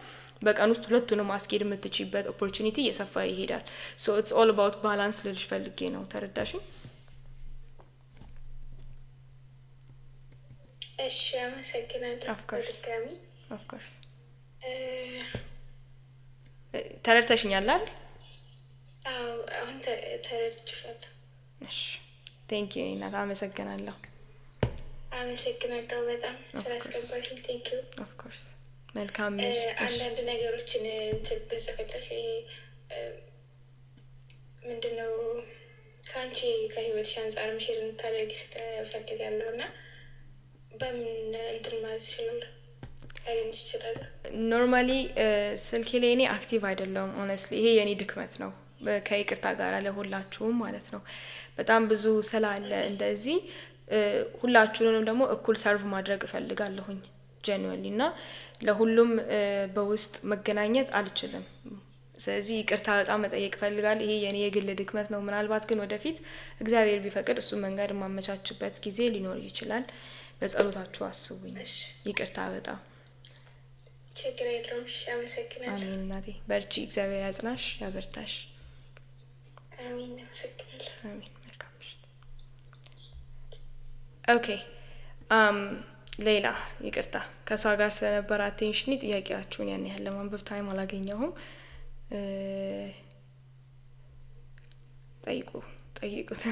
Speaker 1: በቀን ውስጥ ሁለቱንም ማስኬድ የምትችይበት ኦፖርቹኒቲ እየሰፋ ይሄዳል። ሶ ኢትስ ኦል አባውት ባላንስ ልልሽ ፈልጌ ነው። ተረዳሽኝ?
Speaker 2: እሺ አመሰግናለሁ።
Speaker 1: ኦፍ ኮርስ ተረድተሽኛል አይደል?
Speaker 2: አዎ አሁን ተረድቻለሁ።
Speaker 1: እሺ ቴንክ ዩ እናት አመሰግናለሁ።
Speaker 2: አመሰግናለሁ በጣም
Speaker 1: ኦፍኮርስ
Speaker 2: ስላስገባሽኝ። ቴንኪዩ።
Speaker 1: ኦፍኮርስ መልካም ነሽ። እሺ
Speaker 2: አንዳንድ ነገሮችን እንትን ብጽፍልሽ ምንድን ነው ከአንቺ ከህይወትሽ አንጻር ምሽር እንታደርጊ ስለፈልጋለሁ እና በምን እንትን ማለት ይችላል ላገኝሽ ይችላለሁ?
Speaker 1: ኖርማሊ ስልኬ ላይ እኔ አክቲቭ አይደለሁም ኦነስትሊ። ይሄ የእኔ ድክመት ነው፣ ከይቅርታ ጋር ለሁላችሁም ማለት ነው። በጣም ብዙ ስላለ እንደዚህ ሁላችሁንም ደግሞ እኩል ሰርቭ ማድረግ እፈልጋለሁኝ ጀንዌንሊ እና ለሁሉም በውስጥ መገናኘት አልችልም። ስለዚህ ይቅርታ በጣም መጠየቅ እፈልጋለሁ። ይሄ የኔ የግል ድክመት ነው። ምናልባት ግን ወደፊት እግዚአብሔር ቢፈቅድ እሱ መንገድ የማመቻችበት ጊዜ ሊኖር ይችላል። በጸሎታችሁ አስቡኝ።
Speaker 2: እሺ
Speaker 1: ይቅርታ በጣም
Speaker 2: ችግር የለውም። እሺ አመሰግናለሁ።
Speaker 1: አሜን እናቴ በርቺ፣ እግዚአብሔር ያጽናሽ ያበርታሽ።
Speaker 2: አሜን አመሰግናለሁ።
Speaker 1: አሜን። መልካም ምሽት። ኦኬ ሌላ ይቅርታ ከሷ ጋር ስለነበረ አቴንሽኒ ጥያቄያችሁን ያን ያህል ለማንበብ ታይም አላገኘሁም። ጠይቁት።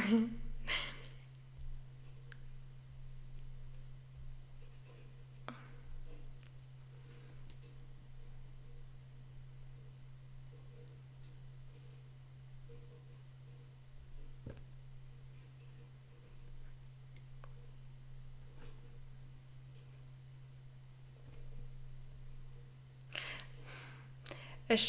Speaker 1: እሺ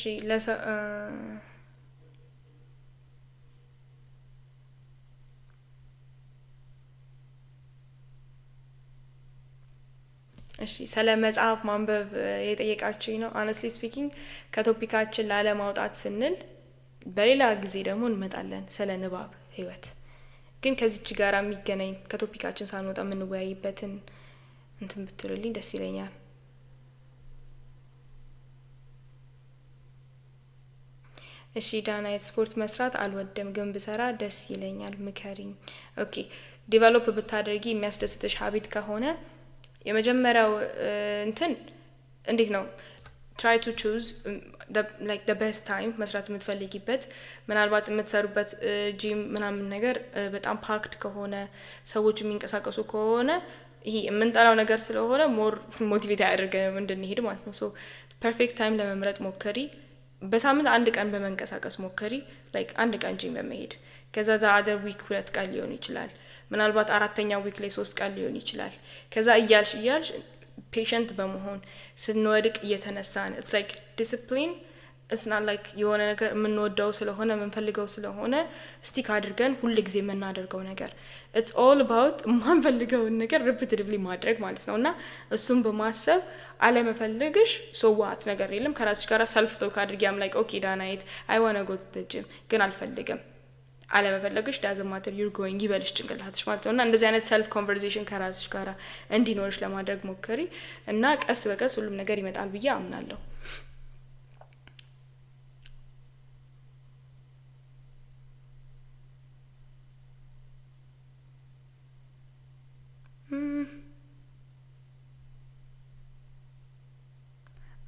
Speaker 1: እሺ ስለ መጽሐፍ ማንበብ የጠየቃችሁኝ ነው። ሆነስትሊ ስፒኪንግ ከቶፒካችን ላለማውጣት ስንል በሌላ ጊዜ ደግሞ እንመጣለን ስለ ንባብ ህይወት። ግን ከዚች ጋር የሚገናኝ ከቶፒካችን ሳንወጣ የምንወያይበትን እንትን ብትሉልኝ ደስ ይለኛል። እሺ ዳናይት ስፖርት መስራት አልወድም፣ ግን ብሰራ ደስ ይለኛል፣ ምከሪኝ። ኦኬ ዲቨሎፕ ብታደርጊ የሚያስደስትሽ ሀቢት ከሆነ የመጀመሪያው እንትን እንዴት ነው ትራይ ቱ ቹዝ ላይክ ደ ቤስት ታይም መስራት የምትፈልጊበት። ምናልባት የምትሰሩበት ጂም ምናምን ነገር በጣም ፓክድ ከሆነ ሰዎች የሚንቀሳቀሱ ከሆነ ይሄ የምንጠላው ነገር ስለሆነ ሞር ሞቲቬት ያደርገንም እንድንሄድ ማለት ነው። ሶ ፐርፌክት ታይም ለመምረጥ ሞከሪ። በሳምንት አንድ ቀን በመንቀሳቀስ ሞከሪ። ላይክ አንድ ቀን ጂም በመሄድ ከዛ አደር ዊክ 2 ቀን ሊሆን ይችላል። ምናልባት አራተኛው ዊክ ላይ 3 ቀን ሊሆን ይችላል። ከዛ እያልሽ ፔሸንት በመሆን ስንወድቅ እየተነሳን ኢትስ ላይክ ዲሲፕሊን ኢትስ ናት ላይክ የሆነ ነገር የምንወደው ስለሆነ የምንፈልገው ስለሆነ ስቲክ አድርገን ሁል ጊዜ የምናደርገው ነገር ኢትስ ኦል አባውት የማንፈልገውን ነገር ሪፒቲቭሊ ማድረግ ማለት ነው። እና እሱም በማሰብ አለመፈለግሽ ሶዋት ነገር የለም። ከራስሽ ጋር ሰልፍ ቶክ አድርጊ። አም ላይክ ኦኬ ዳናይት አይ ዋና ጎ ቱ ጂም ግን አልፈልግም። አለመፈለግሽ ዳዝንት ማተር ዩር ጎይንግ ይበልሽ ጭንቅላትሽ ማለት ነው። እና እንደዚህ አይነት ሰልፍ ኮንቨርሴሽን ከራስሽ ጋር እንዲኖርሽ ለማድረግ ሞክሪ እና ቀስ በቀስ ሁሉም ነገር ይመጣል ብዬ አምናለሁ።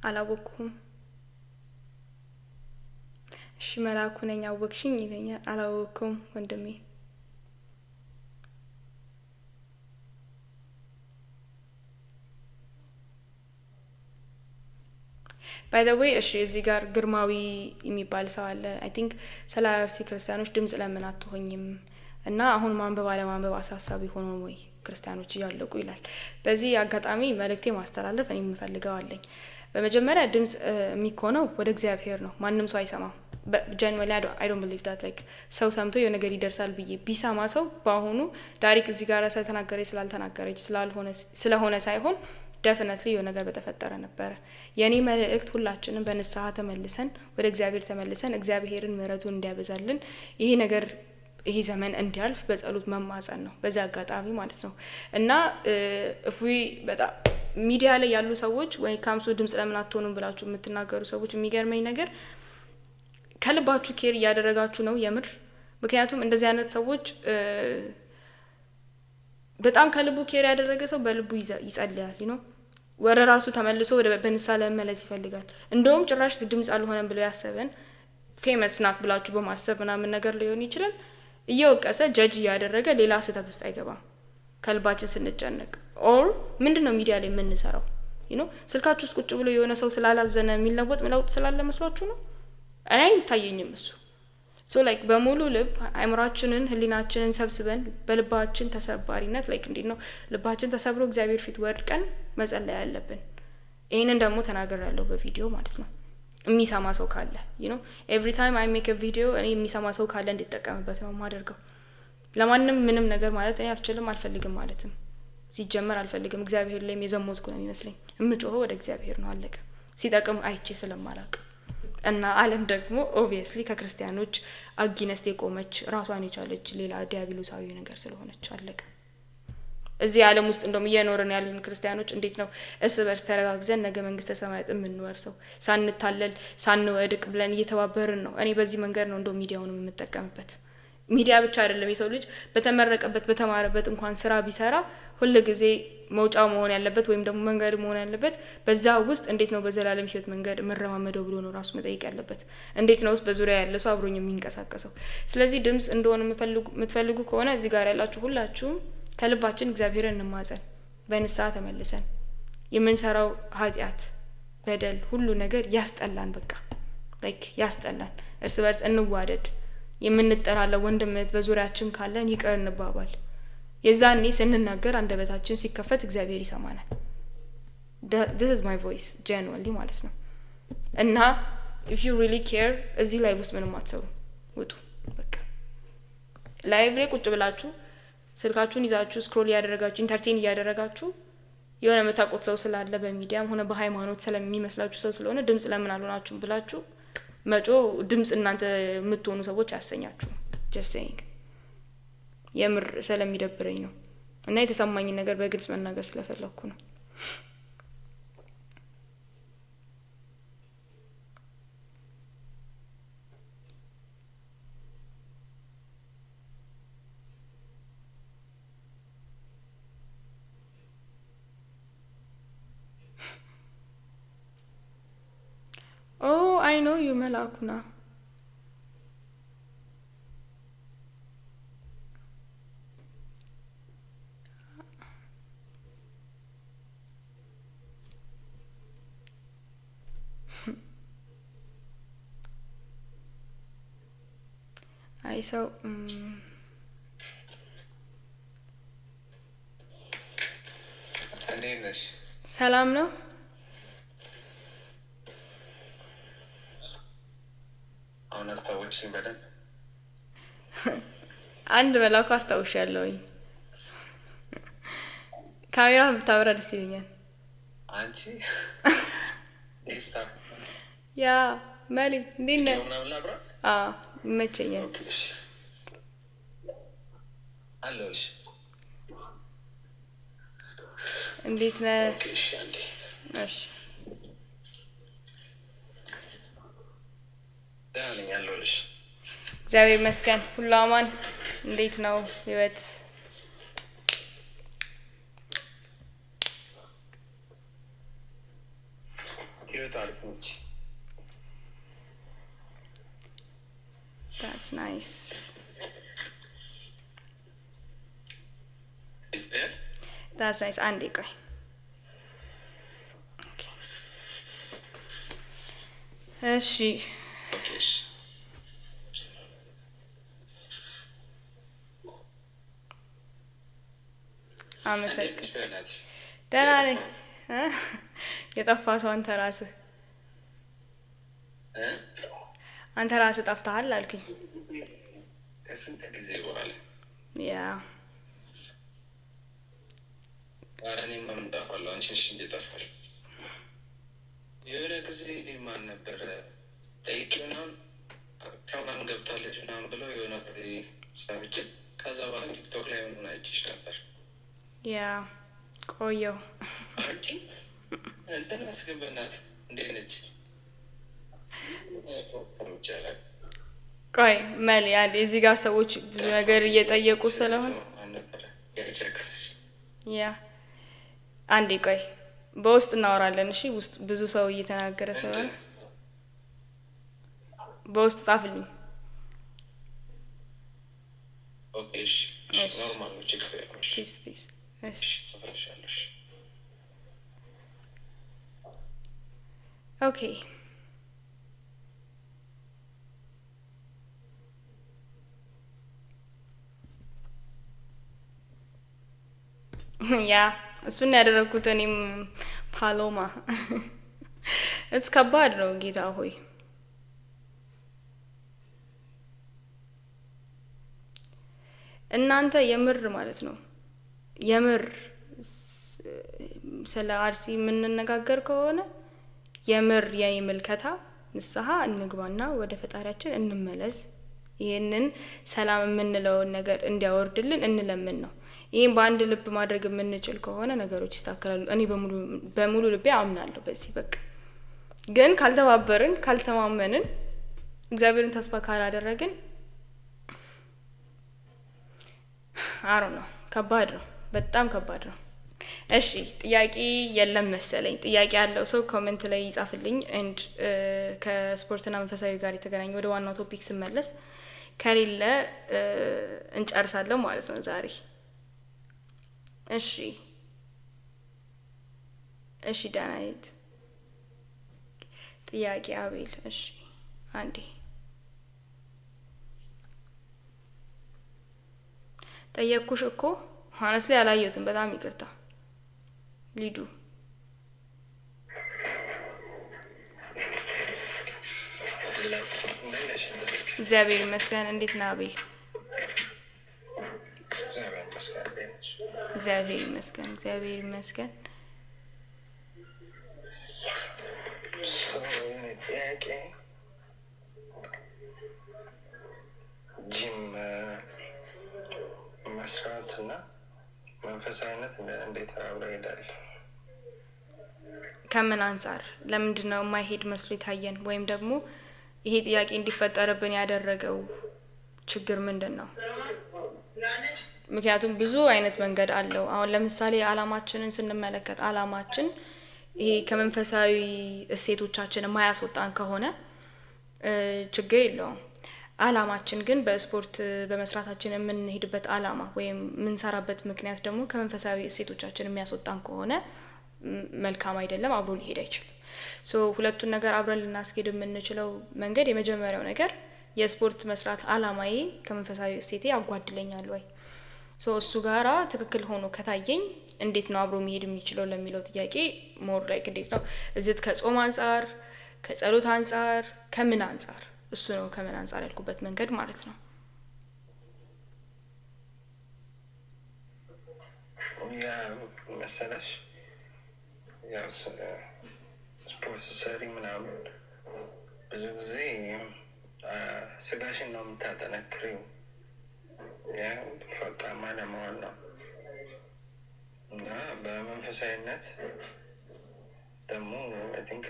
Speaker 1: አላወቅኩም። እሺ መላኩ ነኝ አወቅሽኝ ይለኛል። አላወቅኩም ወንድሜ። ባይ ዘ ዌይ እሺ እዚህ ጋር ግርማዊ የሚባል ሰው አለ። አይ ቲንክ ስለ አርሲ ክርስቲያኖች ድምጽ ለምን አትሆኝም እና አሁን ማንበብ አለማንበብ አሳሳቢ ሆኖ ወይ ክርስቲያኖች እያለቁ ይላል። በዚህ አጋጣሚ መልእክቴ ማስተላለፍ እኔ የምፈልገው አለኝ። በመጀመሪያ ድምጽ የሚኮነው ወደ እግዚአብሔር ነው። ማንም ሰው አይሰማም። ጀንዌሊ አይ ዶንት ቢሊቭ ዳት ላይክ ሰው ሰምቶ የሆነ ነገር ይደርሳል ብዬ ቢሰማ ሰው በአሁኑ ዳሪክ እዚህ ጋር ስለተናገረች ስላልተናገረች ስለሆነ ሳይሆን ዴፊኒትሊ የሆነ ነገር በተፈጠረ ነበረ። የኔ መልእክት ሁላችንም በንስሐ ተመልሰን ወደ እግዚአብሔር ተመልሰን እግዚአብሔርን ምሕረቱን እንዲያበዛልን ይሄ ነገር ይሄ ዘመን እንዲያልፍ በጸሎት መማጸን ነው። በዚህ አጋጣሚ ማለት ነው እና እፍዊ በጣም ሚዲያ ላይ ያሉ ሰዎች ወይ ካምሱ ድምጽ ለምን አትሆኑም ብላችሁ የምትናገሩ ሰዎች የሚገርመኝ ነገር ከልባችሁ ኬር እያደረጋችሁ ነው የምር። ምክንያቱም እንደዚህ አይነት ሰዎች በጣም ከልቡ ኬር ያደረገ ሰው በልቡ ይጸልያል ነው ወደ ራሱ ተመልሶ ወደ በንስሐ ለመመለስ ይፈልጋል። እንደውም ጭራሽ ድምጽ አልሆነም ብሎ ያሰበን ፌመስ ናት ብላችሁ በማሰብ ምናምን ነገር ሊሆን ይችላል እየወቀሰ ጀጅ እያደረገ ሌላ ስህተት ውስጥ አይገባም ከልባችን ስንጨነቅ። ኦር ምንድነው ሚዲያ ላይ የምንሰራው? ስልካችሁ ውስጥ ቁጭ ብሎ የሆነ ሰው ስላላዘነ የሚለወጥ ለውጥ ስላለ መስሏችሁ ነው? እኔ አይታየኝም እሱ። ሶ ላይክ በሙሉ ልብ አእምሯችንን ህሊናችንን ሰብስበን በልባችን ተሰባሪነት ላይክ እንዴት ነው ልባችን ተሰብሮ እግዚአብሔር ፊት ወድቀን መጸለይ ያለብን። ይሄንን ደግሞ ተናግሬያለሁ በቪዲዮ ማለት ነው። የሚሰማ ሰው ካለ ኤቭሪ ታይም አይ ሜክ አ ቪዲዮ እኔ የሚሰማ ሰው ካለ እንዲጠቀምበት ነው የማደርገው። ለማንም ምንም ነገር ማለት እኔ አልችልም አልፈልግም ማለትም ሲጀመር አልፈልግም። እግዚአብሔር ላይ የዘሞትኩ ነው የሚመስለኝ። እምጮኸው ወደ እግዚአብሔር ነው አለቀ። ሲጠቅም አይቼ ስለማላውቅ እና ዓለም ደግሞ ኦብቪየስሊ ከክርስቲያኖች አጊነስት የቆመች ራሷን የቻለች ሌላ ዲያብሎሳዊ ነገር ስለሆነች አለቀ። እዚህ ዓለም ውስጥ እንደውም እየኖርን ያለን ክርስቲያኖች እንዴት ነው እርስ በርስ ተረጋግዘን ነገ መንግስተ ሰማያት የምንወርሰው ሳንታለል ሳንወድቅ ብለን እየተባበርን ነው። እኔ በዚህ መንገድ ነው እንደውም ሚዲያውንም የምጠቀምበት። ሚዲያ ብቻ አይደለም የሰው ልጅ በተመረቀበት በተማረበት እንኳን ስራ ቢሰራ ሁሉ ጊዜ መውጫው መሆን ያለበት ወይም ደግሞ መንገድ መሆን ያለበት በዛ ውስጥ እንዴት ነው በዘላለም ህይወት መንገድ መረማመደው ብሎ ነው ራሱ መጠየቅ ያለበት። እንዴት ነው በዙሪያ ያለ ሰው አብሮኝ የሚንቀሳቀሰው? ስለዚህ ድምጽ እንደሆነ የምትፈልጉ ከሆነ እዚህ ጋር ያላችሁ ሁላችሁም ከልባችን እግዚአብሔርን እንማጸን፣ በንስሐ ተመልሰን የምንሰራው ኃጢአት በደል ሁሉ ነገር ያስጠላን፣ በቃ ላይክ ያስጠላን። እርስ በርስ እንዋደድ። የምንጠራለው ወንድምት በዙሪያችን ካለን ይቅር እንባባል። የዛኔ ስንናገር አንደበታችን ሲከፈት እግዚአብሔር ይሰማናል። this is my voice genuinely ማለት ነው። እና if you really care እዚህ ላይቭ ውስጥ ምንም አትሰሩ፣ ውጡ በቃ። ላይቭ ላይ ቁጭ ብላችሁ ስልካችሁን ይዛችሁ ስክሮል ያደረጋችሁ ኢንተርቴን እያደረጋችሁ የሆነ መታቆት ሰው ስላለ በሚዲያም ሆነ በሃይማኖት ስለሚመስላችሁ ሰው ስለሆነ ድምጽ ለምን አልሆናችሁም ብላችሁ መጮ ድምጽ እናንተ የምትሆኑ ሰዎች ያሰኛችሁ። just saying የምር ስለሚደብረኝ ነው እና የተሰማኝን ነገር በግልጽ መናገር ስለፈለኩ ነው። Oh, I know you መላኩና አይ ሰው ሰላም ነው። አናስታውሽኝ በደንብ አንድ መላኩ አስታውሻለሁኝ። ካሜራ ብታበራ ደስ ይለኛል። አንቺ ዴስታ ያ መሊ እንዴት ነህ? ይመቸኛል። አለሁልሽ። እንዴት ነህ? እሺ ደህና ነኝ አለሁልሽ። እግዚአብሔር ይመስገን ሁሉ አማን። እንዴት ነው ህይወት? ህይወት አሪፍ ነች። That's nice. That's nice. አንዴ ቆይ። እሺ አመሰግናለሁ። ደህና ነኝ። የጠፋ ሰው አንተ ራስህ ጠፍተሃል አልኩኝ። ከስንት ጊዜ በኋላ ያ እኔም እመጣለሁ። አንቺ ነሽ እንደ ጠፋሽ። የሆነ ጊዜ ማን ነበር ጠይቄው ነው ፕሮግራም ገብታለች ምናምን ብለው የሆነ ሰምቼ ከዛ በኋላ ቲክቶክ ላይ ምን አይቼሽ ነበር። ያ ቆየው። አንቺ እንትን አስገበናት እንዴት ነች? ቆይ መሊ አንዴ እዚህ ጋር ሰዎች ብዙ ነገር እየጠየቁ ስለሆነ ያ አንዴ ቆይ በውስጥ እናወራለን። እሺ ውስጥ ብዙ ሰው እየተናገረ ስለሆነ በውስጥ ጻፍልኝ።
Speaker 3: ኦኬ እሺ፣ ኖርማል ነው፣ ችግር የለም።
Speaker 1: ፒስ ፒስ። እሺ
Speaker 3: ጽፈሻለሽ?
Speaker 1: ኦኬ ያ እሱን ያደረግኩት እኔም ፓሎማ እስ ከባድ ነው ጌታ ሆይ። እናንተ የምር ማለት ነው የምር ስለ አርሲ የምንነጋገር ከሆነ የምር የኔ ምልከታ ንስሐ እንግባና ወደ ፈጣሪያችን እንመለስ። ይህንን ሰላም የምንለውን ነገር እንዲያወርድልን እንለምን ነው። ይህን በአንድ ልብ ማድረግ የምንችል ከሆነ ነገሮች ይስተካከላሉ። እኔ በሙሉ ልቤ አምናለሁ በዚህ። በቃ ግን ካልተባበርን፣ ካልተማመንን፣ እግዚአብሔርን ተስፋ ካላደረግን አሮ ነው። ከባድ ነው፣ በጣም ከባድ ነው። እሺ ጥያቄ የለም መሰለኝ። ጥያቄ ያለው ሰው ኮሜንት ላይ ይጻፍልኝ። ኤንድ ከስፖርትና መንፈሳዊ ጋር የተገናኘ ወደ ዋናው ቶፒክ ስመለስ፣ ከሌለ እንጨርሳለን ማለት ነው ዛሬ። እሺ እሺ ዳናይት ጥያቄ አቤል። እሺ አንዴ ጠየቅኩሽ እኮ ሆነስሊ አላየሁትም። በጣም ይቅርታ ሊዱ። እግዚአብሔር ይመስገን። እንዴት ነህ አቤል? እግዚአብሔር ይመስገን፣ እግዚአብሔር ይመስገን።
Speaker 3: ጥያቄ ጂም መስራት እና መንፈሳዊነት እንዴት አብረው ይሄዳል?
Speaker 1: ከምን አንጻር ለምንድን ነው የማይሄድ መስሎ የታየን? ወይም ደግሞ ይሄ ጥያቄ እንዲፈጠርብን ያደረገው ችግር ምንድን ነው? ምክንያቱም ብዙ አይነት መንገድ አለው። አሁን ለምሳሌ አላማችንን ስንመለከት አላማችን ይሄ ከመንፈሳዊ እሴቶቻችን የማያስወጣን ከሆነ ችግር የለውም። አላማችን ግን በስፖርት በመስራታችን የምንሄድበት አላማ ወይም የምንሰራበት ምክንያት ደግሞ ከመንፈሳዊ እሴቶቻችን የሚያስወጣን ከሆነ መልካም አይደለም፣ አብሮ ሊሄድ አይችልም። ሶ ሁለቱን ነገር አብረን ልናስኬድ የምንችለው መንገድ የመጀመሪያው ነገር የስፖርት መስራት አላማዬ ከመንፈሳዊ እሴቴ ያጓድለኛል ወይ? ሶ እሱ ጋራ ትክክል ሆኖ ከታየኝ እንዴት ነው አብሮ መሄድ የሚችለው ለሚለው ጥያቄ ሞር ላይክ እንዴት ነው እዚት ከጾም አንጻር፣ ከጸሎት አንጻር፣ ከምን አንጻር? እሱ ነው ከምን አንጻር ያልኩበት መንገድ ማለት ነው።
Speaker 3: ያ መሰለሽ ያው ስፖርት ሰሪ ምናምን ብዙ ጊዜ ስጋሽን ነው የምታጠነክሪው። ያ ፈጣማ ለመሆን ነው እና በመንፈሳዊነት ደግሞ ድንቅ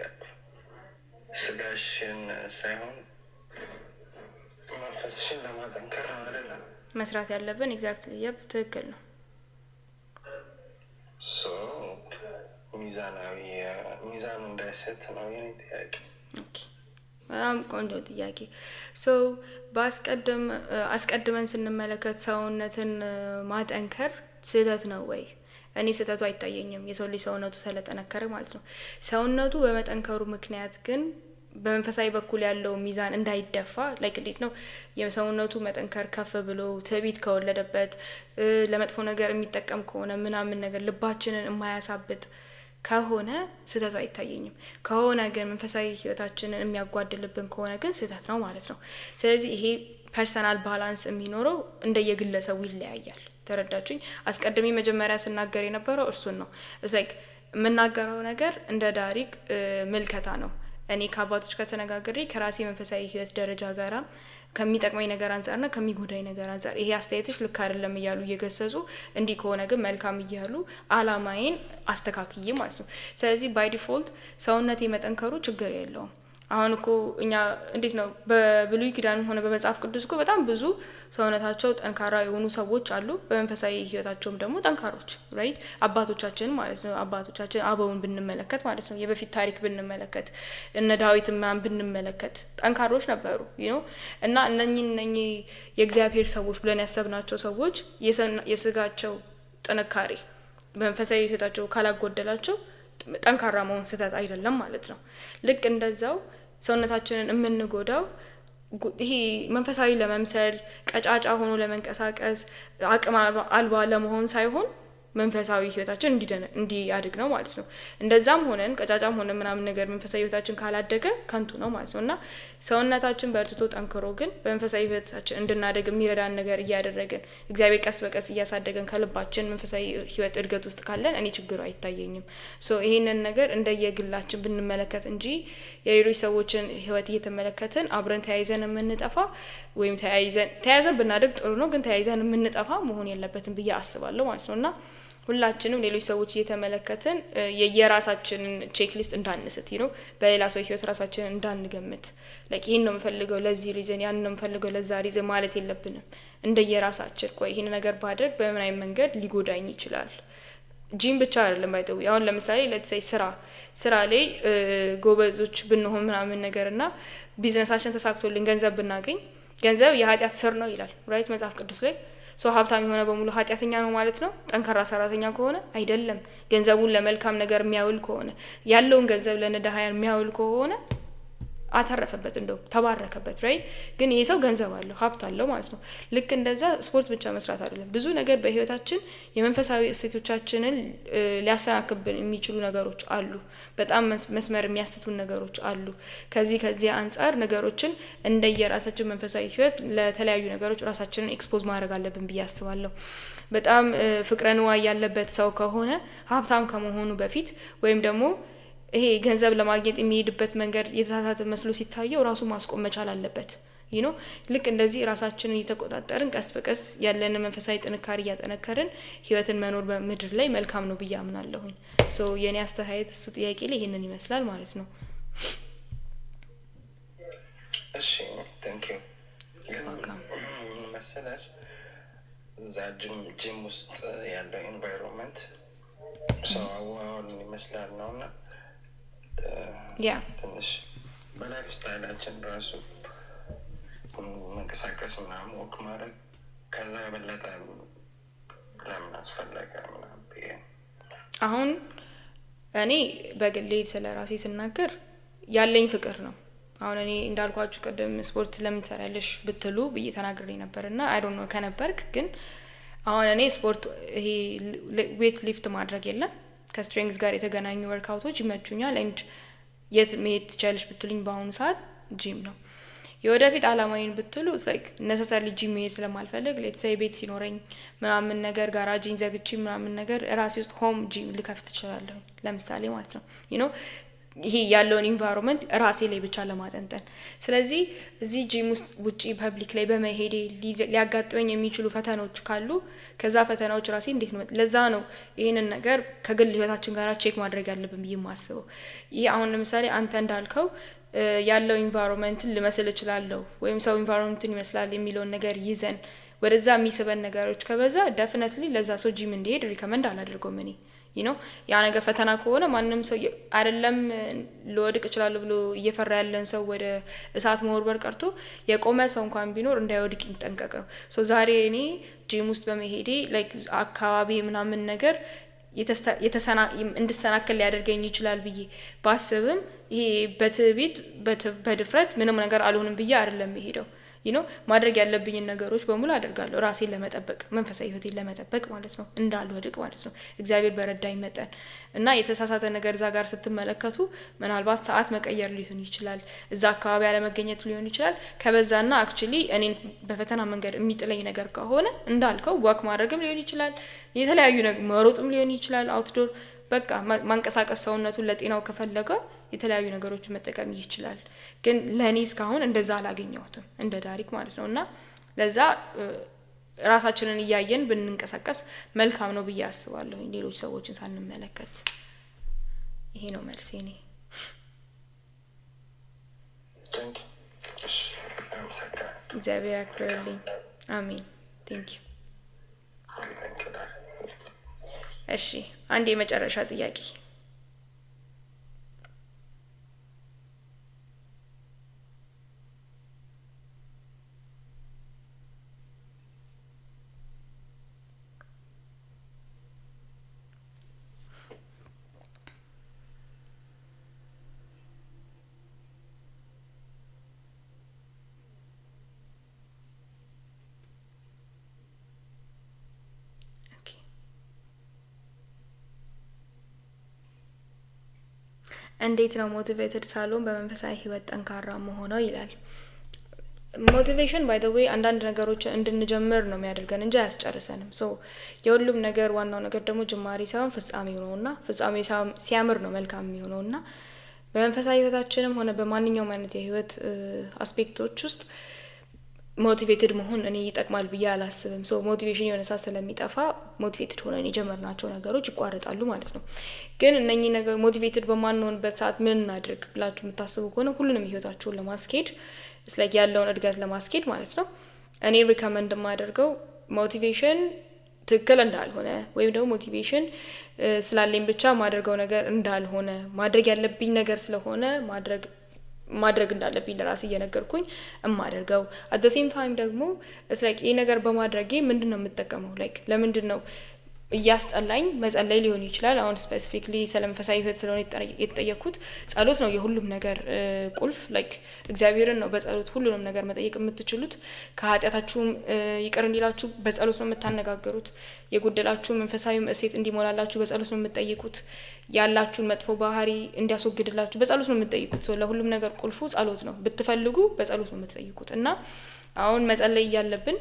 Speaker 3: ስጋሽን ሳይሆን መንፈስሽን ለማጠንከር ነው አይደለም
Speaker 1: መስራት ያለብን። ኤግዛክትሊ የብ ትክክል ነው።
Speaker 3: ሶ ሚዛኑ እንዳይሰጥ ነው የኔ ጥያቄ።
Speaker 1: ኦኬ በጣም ቆንጆ ጥያቄ። ሶ አስቀድመን ስንመለከት ሰውነትን ማጠንከር ስህተት ነው ወይ? እኔ ስህተቱ አይታየኝም። የሰው ልጅ ሰውነቱ ስለጠነከረ ማለት ነው። ሰውነቱ በመጠንከሩ ምክንያት ግን በመንፈሳዊ በኩል ያለው ሚዛን እንዳይደፋ ላይክ እንዴት ነው የሰውነቱ መጠንከር ከፍ ብሎ ትዕቢት ከወለደበት ለመጥፎ ነገር የሚጠቀም ከሆነ ምናምን ነገር ልባችንን የማያሳብጥ ከሆነ ስህተቱ አይታየኝም። ከሆነ ግን መንፈሳዊ ህይወታችንን የሚያጓድልብን ከሆነ ግን ስህተት ነው ማለት ነው። ስለዚህ ይሄ ፐርሰናል ባላንስ የሚኖረው እንደየግለሰቡ ይለያያል። ተረዳችሁኝ? አስቀድሜ መጀመሪያ ስናገር የነበረው እርሱን ነው። እዛይ የምናገረው ነገር እንደ ዳሪቅ ምልከታ ነው። እኔ ከአባቶች ከተነጋገሬ ከራሴ መንፈሳዊ ህይወት ደረጃ ጋራ ከሚጠቅመኝ ነገር አንጻርና ከሚጎዳኝ ነገር አንጻር ይሄ አስተያየትሽ ልክ አይደለም እያሉ እየገሰጹ እንዲህ ከሆነ ግን መልካም እያሉ አላማዬን አስተካክዬ ማለት ነው። ስለዚህ ባይ ዲፎልት ሰውነቴ መጠንከሩ ችግር የለውም። አሁን እኮ እኛ እንዴት ነው በብሉይ ኪዳን ሆነ በመጽሐፍ ቅዱስ እኮ በጣም ብዙ ሰውነታቸው ጠንካራ የሆኑ ሰዎች አሉ፣ በመንፈሳዊ ህይወታቸውም ደግሞ ጠንካሮች ራይት አባቶቻችን ማለት ነው። አባቶቻችን አበውን ብንመለከት ማለት ነው የበፊት ታሪክ ብንመለከት እነ ዳዊትን ማን ብንመለከት ጠንካሮች ነበሩ እና እነኚህ የእግዚአብሔር ሰዎች ብለን ያሰብናቸው ሰዎች የስጋቸው ጥንካሬ በመንፈሳዊ ህይወታቸው ካላጎደላቸው ጠንካራ መሆን ስህተት አይደለም ማለት ነው። ልክ እንደዛው ሰውነታችንን የምንጎዳው ይሄ መንፈሳዊ ለመምሰል ቀጫጫ ሆኖ ለመንቀሳቀስ አቅም አልባ ለመሆን ሳይሆን መንፈሳዊ ህይወታችን እንዲያድግ ነው ማለት ነው። እንደዛም ሆነን ቀጫጫም ሆነ ምናምን ነገር መንፈሳዊ ህይወታችን ካላደገ ከንቱ ነው ማለት ነው። እና ሰውነታችን በርትቶ ጠንክሮ ግን በመንፈሳዊ ህይወታችን እንድናደግ የሚረዳን ነገር እያደረገን እግዚአብሔር ቀስ በቀስ እያሳደገን ከልባችን መንፈሳዊ ህይወት እድገት ውስጥ ካለን እኔ ችግሩ አይታየኝም። ይሄንን ነገር እንደየግላችን ብንመለከት እንጂ የሌሎች ሰዎችን ህይወት እየተመለከትን አብረን ተያይዘን የምንጠፋ ወይም ተያይዘን ብናደግ ጥሩ ነው፣ ግን ተያይዘን የምንጠፋ መሆን የለበትም ብዬ አስባለሁ ማለት ነው። እና ሁላችንም ሌሎች ሰዎች እየተመለከትን የየራሳችንን ቼክሊስት እንዳንስት በሌላ ሰው ህይወት ራሳችንን እንዳንገምት ይሄን ነው የምፈልገው ለዚህ ሪዝን ያን ነው የምፈልገው ለዛ ሪዝን ማለት የለብንም። እንደየራሳችን ቆይ ይሄን ነገር ባደርግ በምን አይነት መንገድ ሊጎዳኝ ይችላል። ጂም ብቻ አይደለም ባይተው አሁን ለምሳሌ ለተሰይ ስራ ላይ ጎበዞች ብንሆን ምናምን ነገርና ቢዝነሳችን ተሳክቶልን ገንዘብ ብናገኝ ገንዘብ የኃጢአት ስር ነው ይላል ራይት መጽሐፍ ቅዱስ ላይ። ሀብታም የሆነ በሙሉ ኃጢአተኛ ነው ማለት ነው? ጠንካራ ሰራተኛ ከሆነ አይደለም። ገንዘቡን ለመልካም ነገር የሚያውል ከሆነ ያለውን ገንዘብ ለነዳያን የሚያውል ከሆነ አተረፈበት፣ እንደው ተባረከበት ራይት። ግን ይሄ ሰው ገንዘብ አለው ሀብት አለው ማለት ነው። ልክ እንደዛ ስፖርት ብቻ መስራት አይደለም፣ ብዙ ነገር በህይወታችን የመንፈሳዊ እሴቶቻችንን ሊያሰናክብን የሚችሉ ነገሮች አሉ። በጣም መስመር የሚያስቱን ነገሮች አሉ። ከዚህ አንጻር ነገሮችን እንደየራሳችን መንፈሳዊ ህይወት ለተለያዩ ነገሮች ራሳችንን ኤክስፖዝ ማድረግ አለብን ብዬ አስባለሁ። በጣም ፍቅረ ንዋይ ያለበት ሰው ከሆነ ሀብታም ከመሆኑ በፊት ወይም ደግሞ ይሄ ገንዘብ ለማግኘት የሚሄድበት መንገድ የተሳሳተ መስሎ ሲታየው ራሱ ማስቆም መቻል አለበት። ልክ እንደዚህ ራሳችንን እየተቆጣጠርን ቀስ በቀስ ያለን መንፈሳዊ ጥንካሬ እያጠነከርን ህይወትን መኖር በምድር ላይ መልካም ነው ብዬ አምናለሁኝ። የኔ አስተያየት እሱ ጥያቄ ላይ ይሄንን ይመስላል ማለት ነው።
Speaker 3: እሺ ታንክ ዩ መሰለሽ እዛ ጂም ውስጥ ያለው ኤንቫይሮንመንት ሰው አሁን ይመስላል ነውና ትንሽ በላይፍ ስታይላችን ራሱ መንቀሳቀስ ምናምን ወክ ማድረግ ከዛ የበለጠ ለምን አስፈለገ ምናምን።
Speaker 1: አሁን እኔ በግሌ ስለ ራሴ ስናገር ያለኝ ፍቅር ነው። አሁን እኔ እንዳልኳችሁ ቀደም ስፖርት ለምን ትሰሪያለሽ ብትሉ ብዬ ተናግሬ ነበርና አይ ዶንት ኖ ከነበርክ ግን አሁን እኔ ስፖርት ይሄ ዌት ሊፍት ማድረግ የለም ከስትሬንግዝ ጋር የተገናኙ ወርክአውቶች ይመቹኛል። ኤንድ የት መሄድ ትችያለሽ ብትሉኝ በአሁኑ ሰዓት ጂም ነው። የወደፊት አላማዬን ብትሉ ነሰሰርሊ ጂም መሄድ ስለማልፈልግ ሌትሳይ ቤት ሲኖረኝ ምናምን ነገር ጋራጂን ዘግቼ ምናምን ነገር ራሴ ውስጥ ሆም ጂም ልከፍት እችላለሁ ለምሳሌ ማለት ነው። ይሄ ያለውን ኢንቫይሮንመንት ራሴ ላይ ብቻ ለማጠንጠን። ስለዚህ እዚህ ጂም ውስጥ ውጪ ፐብሊክ ላይ በመሄዴ ሊያጋጥመኝ የሚችሉ ፈተናዎች ካሉ ከዛ ፈተናዎች ራሴ እንዴት ነው ለዛ ነው ይሄንን ነገር ከግል ህይወታችን ጋር ቼክ ማድረግ ያለብን ብዬ ማስበው። ይሄ አሁን ለምሳሌ አንተ እንዳልከው ያለው ኢንቫይሮንመንትን ልመስል እችላለሁ ወይም ሰው ኢንቫይሮንመንትን ይመስላል የሚለውን ነገር ይዘን ወደዛ የሚስበን ነገሮች ከበዛ ዴፊኒትሊ ለዛ ሰው ጂም እንዲሄድ ሪከመንድ አላደርገውም እኔ። ያ ነገር ፈተና ከሆነ ማንም ሰው አይደለም ልወድቅ እችላለሁ ብሎ እየፈራ ያለን ሰው ወደ እሳት መወርወር ቀርቶ የቆመ ሰው እንኳን ቢኖር እንዳይወድቅ ይጠንቀቅ ነው። ዛሬ እኔ ጂም ውስጥ በመሄዴ አካባቢ ምናምን ነገር እንድሰናከል ሊያደርገኝ ይችላል ብዬ ባስብም ይሄ በትዕቢት በድፍረት ምንም ነገር አልሆንም ብዬ አይደለም የሄደው። ማድረግ ያለብኝን ነገሮች በሙሉ አደርጋለሁ ራሴን ለመጠበቅ መንፈሳዊ ህይወቴን ለመጠበቅ ማለት ነው፣ እንዳልወድቅ ማለት ነው እግዚአብሔር በረዳኝ መጠን። እና የተሳሳተ ነገር እዛ ጋር ስትመለከቱ ምናልባት ሰዓት መቀየር ሊሆን ይችላል፣ እዛ አካባቢ አለመገኘት ሊሆን ይችላል። ከበዛና አክቹሊ እኔን በፈተና መንገድ የሚጥለኝ ነገር ከሆነ እንዳልከው ዋክ ማድረግም ሊሆን ይችላል፣ የተለያዩ ነገር መሮጥም ሊሆን ይችላል፣ አውትዶር በቃ ማንቀሳቀስ ሰውነቱን ለጤናው ከፈለገ የተለያዩ ነገሮችን መጠቀም ይችላል። ግን ለኔ እስካሁን እንደዛ አላገኘሁትም እንደ ዳሪክ ማለት ነው። እና ለዛ ራሳችንን እያየን ብንንቀሳቀስ መልካም ነው ብዬ አስባለሁ ሌሎች ሰዎችን ሳንመለከት። ይሄ ነው መልሴ እኔ።
Speaker 3: ቴንክ እሺ አመሰግናለሁ።
Speaker 1: እግዚአብሔር ያክብርልኝ። አሜን። ቴንክ ዩ። እሺ አንድ የመጨረሻ ጥያቄ እንዴት ነው ሞቲቬትድ ሳልሆን በመንፈሳዊ ህይወት ጠንካራ መሆነው ይላል። ሞቲቬሽን ባይ ዘ ዌይ አንዳንድ ነገሮችን እንድንጀምር ነው የሚያደርገን እንጂ አያስጨርሰንም። ሶ የሁሉም ነገር ዋናው ነገር ደግሞ ጅማሬ ሳይሆን ፍጻሜው ነውና ፍጻሜው ሲያምር ነው መልካም የሚሆነውና በመንፈሳዊ ህይወታችንም ሆነ በማንኛውም አይነት የህይወት አስፔክቶች ውስጥ ሞቲቬትድ መሆን እኔ ይጠቅማል ብዬ አላስብም። ሶ ሞቲቬሽን የሆነ ሰዓት ስለሚጠፋ ሞቲቬትድ ሆነን የጀመርናቸው ነገሮች ይቋረጣሉ ማለት ነው። ግን እነኚህ ነገር ሞቲቬትድ በማንሆንበት ሰዓት ምን እናድርግ ብላችሁ የምታስቡ ከሆነ ሁሉንም ህይወታችሁን ለማስኬድ ስላይክ ያለውን እድገት ለማስኬድ ማለት ነው እኔ ሪከመንድ የማደርገው ሞቲቬሽን ትክክል እንዳልሆነ ወይም ደግሞ ሞቲቬሽን ስላለኝ ብቻ ማድረገው ነገር እንዳልሆነ ማድረግ ያለብኝ ነገር ስለሆነ ማድረግ እንዳለብኝ ለራሴ እየነገርኩኝ እማደርገው at the same time ደግሞ it's like ይሄ ነገር በማድረጌ ምንድነው የምጠቀመው like ለምንድነው እያስጠላኝ መጸለይ ሊሆን ይችላል። አሁን ስፔሲፊክሊ ስለመንፈሳዊ ህይወት ስለሆነ የተጠየኩት ጸሎት ነው የሁሉም ነገር ቁልፍ ላይክ እግዚአብሔርን ነው በጸሎት ሁሉንም ነገር መጠየቅ የምትችሉት። ከኃጢአታችሁም ይቅር እንዲላችሁ በጸሎት ነው የምታነጋገሩት። የጎደላችሁ መንፈሳዊ እሴት እንዲሞላላችሁ በጸሎት ነው የምትጠይቁት። ያላችሁን መጥፎ ባህሪ እንዲያስወግድላችሁ በጸሎት ነው የምትጠይቁት። ለሁሉም ነገር ቁልፉ ጸሎት ነው። ብትፈልጉ በጸሎት ነው የምትጠይቁት። እና አሁን መጸለይ እያለብን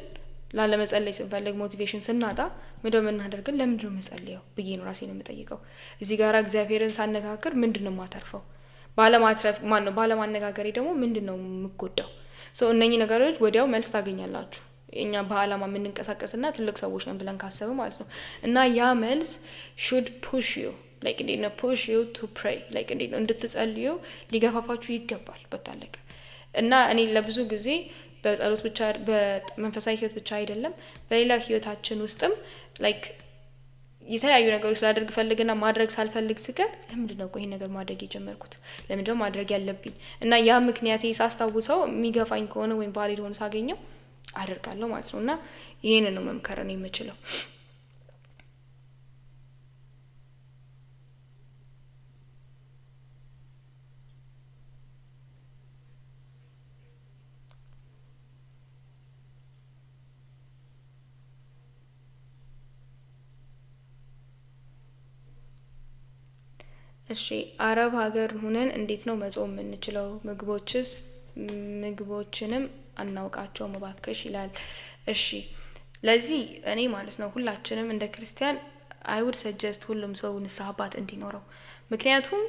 Speaker 1: ላለመጸለይ ስንፈልግ ሞቲቬሽን ስናጣ ምንድነው የምናደርገው? ለምንድነው መጸለየው ብዬ ነው ራሴን የምጠይቀው። እዚህ ጋር እግዚአብሔርን ሳነጋገር ምንድነው ማተርፈው? ባለማነጋገሬ ደግሞ ምንድነው የምጎዳው? እነኚህ ነገሮች ወዲያው መልስ ታገኛላችሁ። እኛ በአላማ የምንንቀሳቀስና ትልቅ ሰዎች ነን ብለን ካሰብን ማለት ነው። እና ያ መልስ should push you like እንዴት ነው push you to pray like እንዴት ነው እንድትጸልዩ ሊገፋፋችሁ ይገባል። በቃ አለቀ። እና እኔ ለብዙ ጊዜ በጸሎት ብቻ በመንፈሳዊ ህይወት ብቻ አይደለም በሌላ ህይወታችን ውስጥም ላይክ የተለያዩ ነገሮች ላደርግ ፈልግና ማድረግ ሳልፈልግ ስቀር ለምንድነው ይሄን ነገር ማድረግ የጀመርኩት? ለምንድነው ማድረግ ያለብኝ? እና ያ ምክንያቴ ሳስታውሰው የሚገፋኝ ከሆነ ወይም ቫሊድ ሆኖ ሳገኘው አደርጋለሁ ማለት ነው። እና ይሄንን ነው መምከር ነው የምችለው። እሺ አረብ ሀገር ሆነን እንዴት ነው መጾም የምንችለው? ምግቦችንም አናውቃቸው መባከሽ ይላል። እሺ ለዚህ እኔ ማለት ነው ሁላችንም እንደ ክርስቲያን I would suggest ሁሉም ሰው ንስሐ አባት እንዲኖረው። ምክንያቱም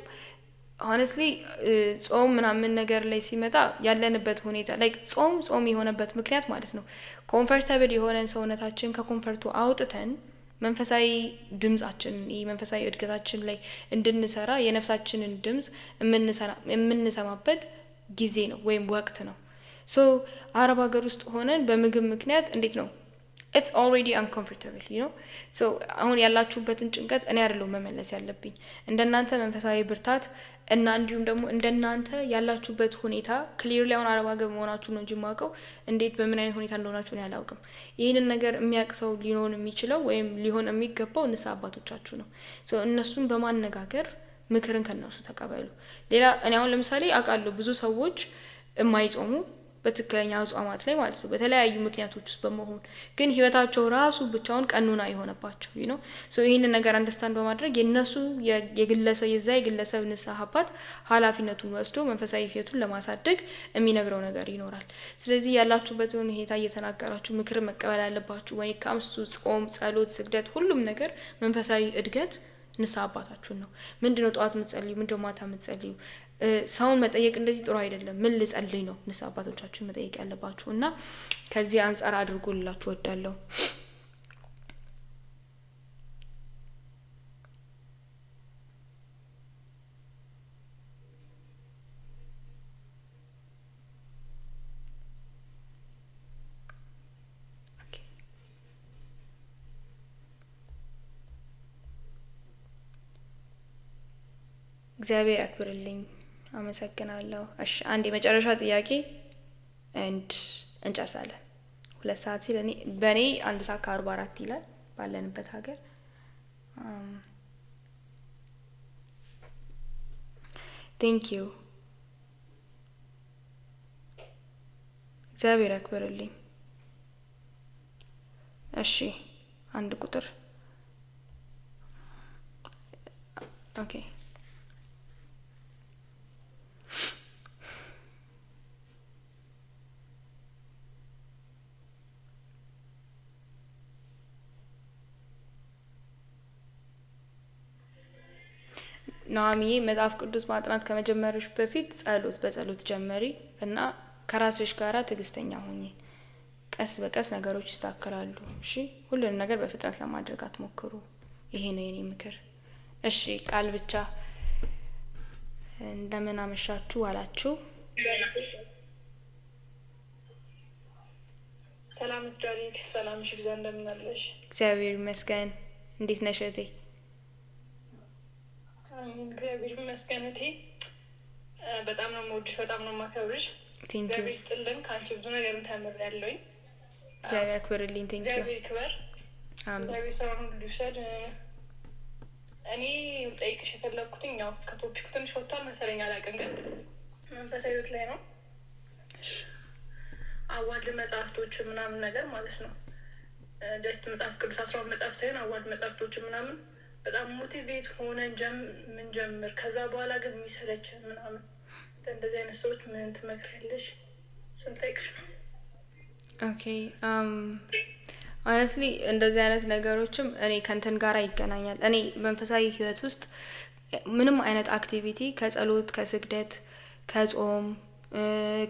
Speaker 1: honestly ጾም ምናምን ነገር ላይ ሲመጣ ያለንበት ሁኔታ like ጾም የሆነበት ምክንያት ማለት ነው ኮምፎርታብል የሆነን ሰውነታችን ከኮምፎርቱ አውጥተን መንፈሳዊ ድምጻችን መንፈሳዊ እድገታችን ላይ እንድንሰራ የነፍሳችንን ድምጽ የምንሰማበት ጊዜ ነው ወይም ወቅት ነው። አረብ ሀገር ውስጥ ሆነን በምግብ ምክንያት እንዴት ነው it's already uncomfortable you know አሁን ያላችሁበትን ጭንቀት እኔ አይደለሁም መመለስ ያለብኝ እንደናንተ መንፈሳዊ ብርታት እና እንዲሁም ደግሞ እንደናንተ ያላችሁበት ሁኔታ ክሊርሊ አሁን አረብ ሀገር መሆናችሁ ነው እንጂ የማውቀው እንዴት በምን አይነት ሁኔታ እንደሆናችሁ ነው ያላውቅም። ይሄንን ነገር የሚያውቅ ሰው ሊሆን የሚችለው ወይም ሊሆን የሚገባው ንስሐ አባቶቻችሁ ነው። እነሱን በማነጋገር ምክርን ከነሱ ተቀበሉ። ሌላ እኔ አሁን ለምሳሌ አውቃለሁ ብዙ ሰዎች የማይጾሙ በትክክለኛ አጽዋማት ላይ ማለት ነው በተለያዩ ምክንያቶች ውስጥ በመሆን ግን ህይወታቸው ራሱ ብቻውን ቀኑና የሆነባቸው you know ይሄንን ነገር አንደርስታንድ በማድረግ የነሱ የግለሰብ ንስሐ አባት ኃላፊነቱን ወስዶ መንፈሳዊ ህይወቱን ለማሳደግ የሚነግረው ነገር ይኖራል። ስለዚህ ያላችሁበትን ሁኔታ እየተናገራችሁ ምክር መቀበል ያለባችሁ ወይ ካምሱ ጾም፣ ጸሎት፣ ስግደት ሁሉም ነገር መንፈሳዊ እድገት ንስሐ አባታችሁን ነው። ምንድነው ጧት የምትጸልዩ? ምንድነው ማታ የምትጸልዩ? ሰውን መጠየቅ እንደዚህ ጥሩ አይደለም። ምን ልጸልይ ነው ንስሐ አባቶቻችሁን መጠየቅ ያለባችሁ እና ከዚህ አንፃር አድርጎላችሁ ወዳለሁ። እግዚአብሔር ያክብርልኝ። አመሰግናለሁ። እሺ አንድ የመጨረሻ ጥያቄ እንጨርሳለን። 2 ሰዓት ሲል በእኔ 1 ሰዓት ከ44 ይላል ባለንበት ሀገር። ቴንክ ዩ። እግዚአብሔር ያክብርልኝ። እሺ አንድ ቁጥር ኦኬ። ናኦሚዬ መጽሐፍ ቅዱስ ማጥናት ከመጀመርሽ በፊት በጸሎት ጀመሪ እና ከራስሽ ጋራ ትዕግስተኛ ሁኚ። ቀስ በቀስ ነገሮች ይስተካከላሉ። እሺ ሁሉንም ነገር በፍጥነት ለማድረግ አትሞክሩ። ይሄ ነው የኔ ምክር። እሺ ቃል ብቻ እንደምን አመሻችሁ አላችሁ።
Speaker 4: ሰላም ዳሪክ፣ ሰላምሽ ይብዛ። እንደምን አለሽ?
Speaker 1: እግዚአብሔር ይመስገን። እንዴት ነሽ እህቴ?
Speaker 4: እግዚአብሔር ይመስገን እህቴ። በጣም ነው የምወድሽ፣ በጣም ነው የማከብርሽ። እግዚአብሔር ይስጥልን። ከአንቺ ብዙ ነገር ተምሬያለሁኝ።
Speaker 1: እግዚአብሔር ያክብርልኝ። ቴንክ ዩ።
Speaker 4: እግዚአብሔር ይክበር። እግዚአብሔር ሰውን ሁሉ ይውሰድ። እኔ ጠይቅሽ የፈለግኩትኝ ያው ከቶፒኩ ትንሽ ወጥቷል መሰለኝ፣ አላውቅም፣ ግን መንፈሳዊ ሕይወት ላይ ነው። አዋልድ መጽሐፍቶች ምናምን ነገር ማለት ነው። ጀስት መጽሐፍ ቅዱስ 12 መጽሐፍ ሳይሆን አዋልድ መጽሐፍቶች ምናምን በጣም ሞቲቬት ሆነን ምንጀምር፣ ከዛ በኋላ ግን የሚሰለችን ምናምን እንደዚህ አይነት ሰዎች ምን ትመክሪያለሽ? እሱን ጠይቅሽ ነው።
Speaker 1: ኦኬ ሆነስትሊ እንደዚህ አይነት ነገሮችም እኔ ከንትን ጋር ይገናኛል። እኔ መንፈሳዊ ህይወት ውስጥ ምንም አይነት አክቲቪቲ ከጸሎት፣ ከስግደት፣ ከጾም፣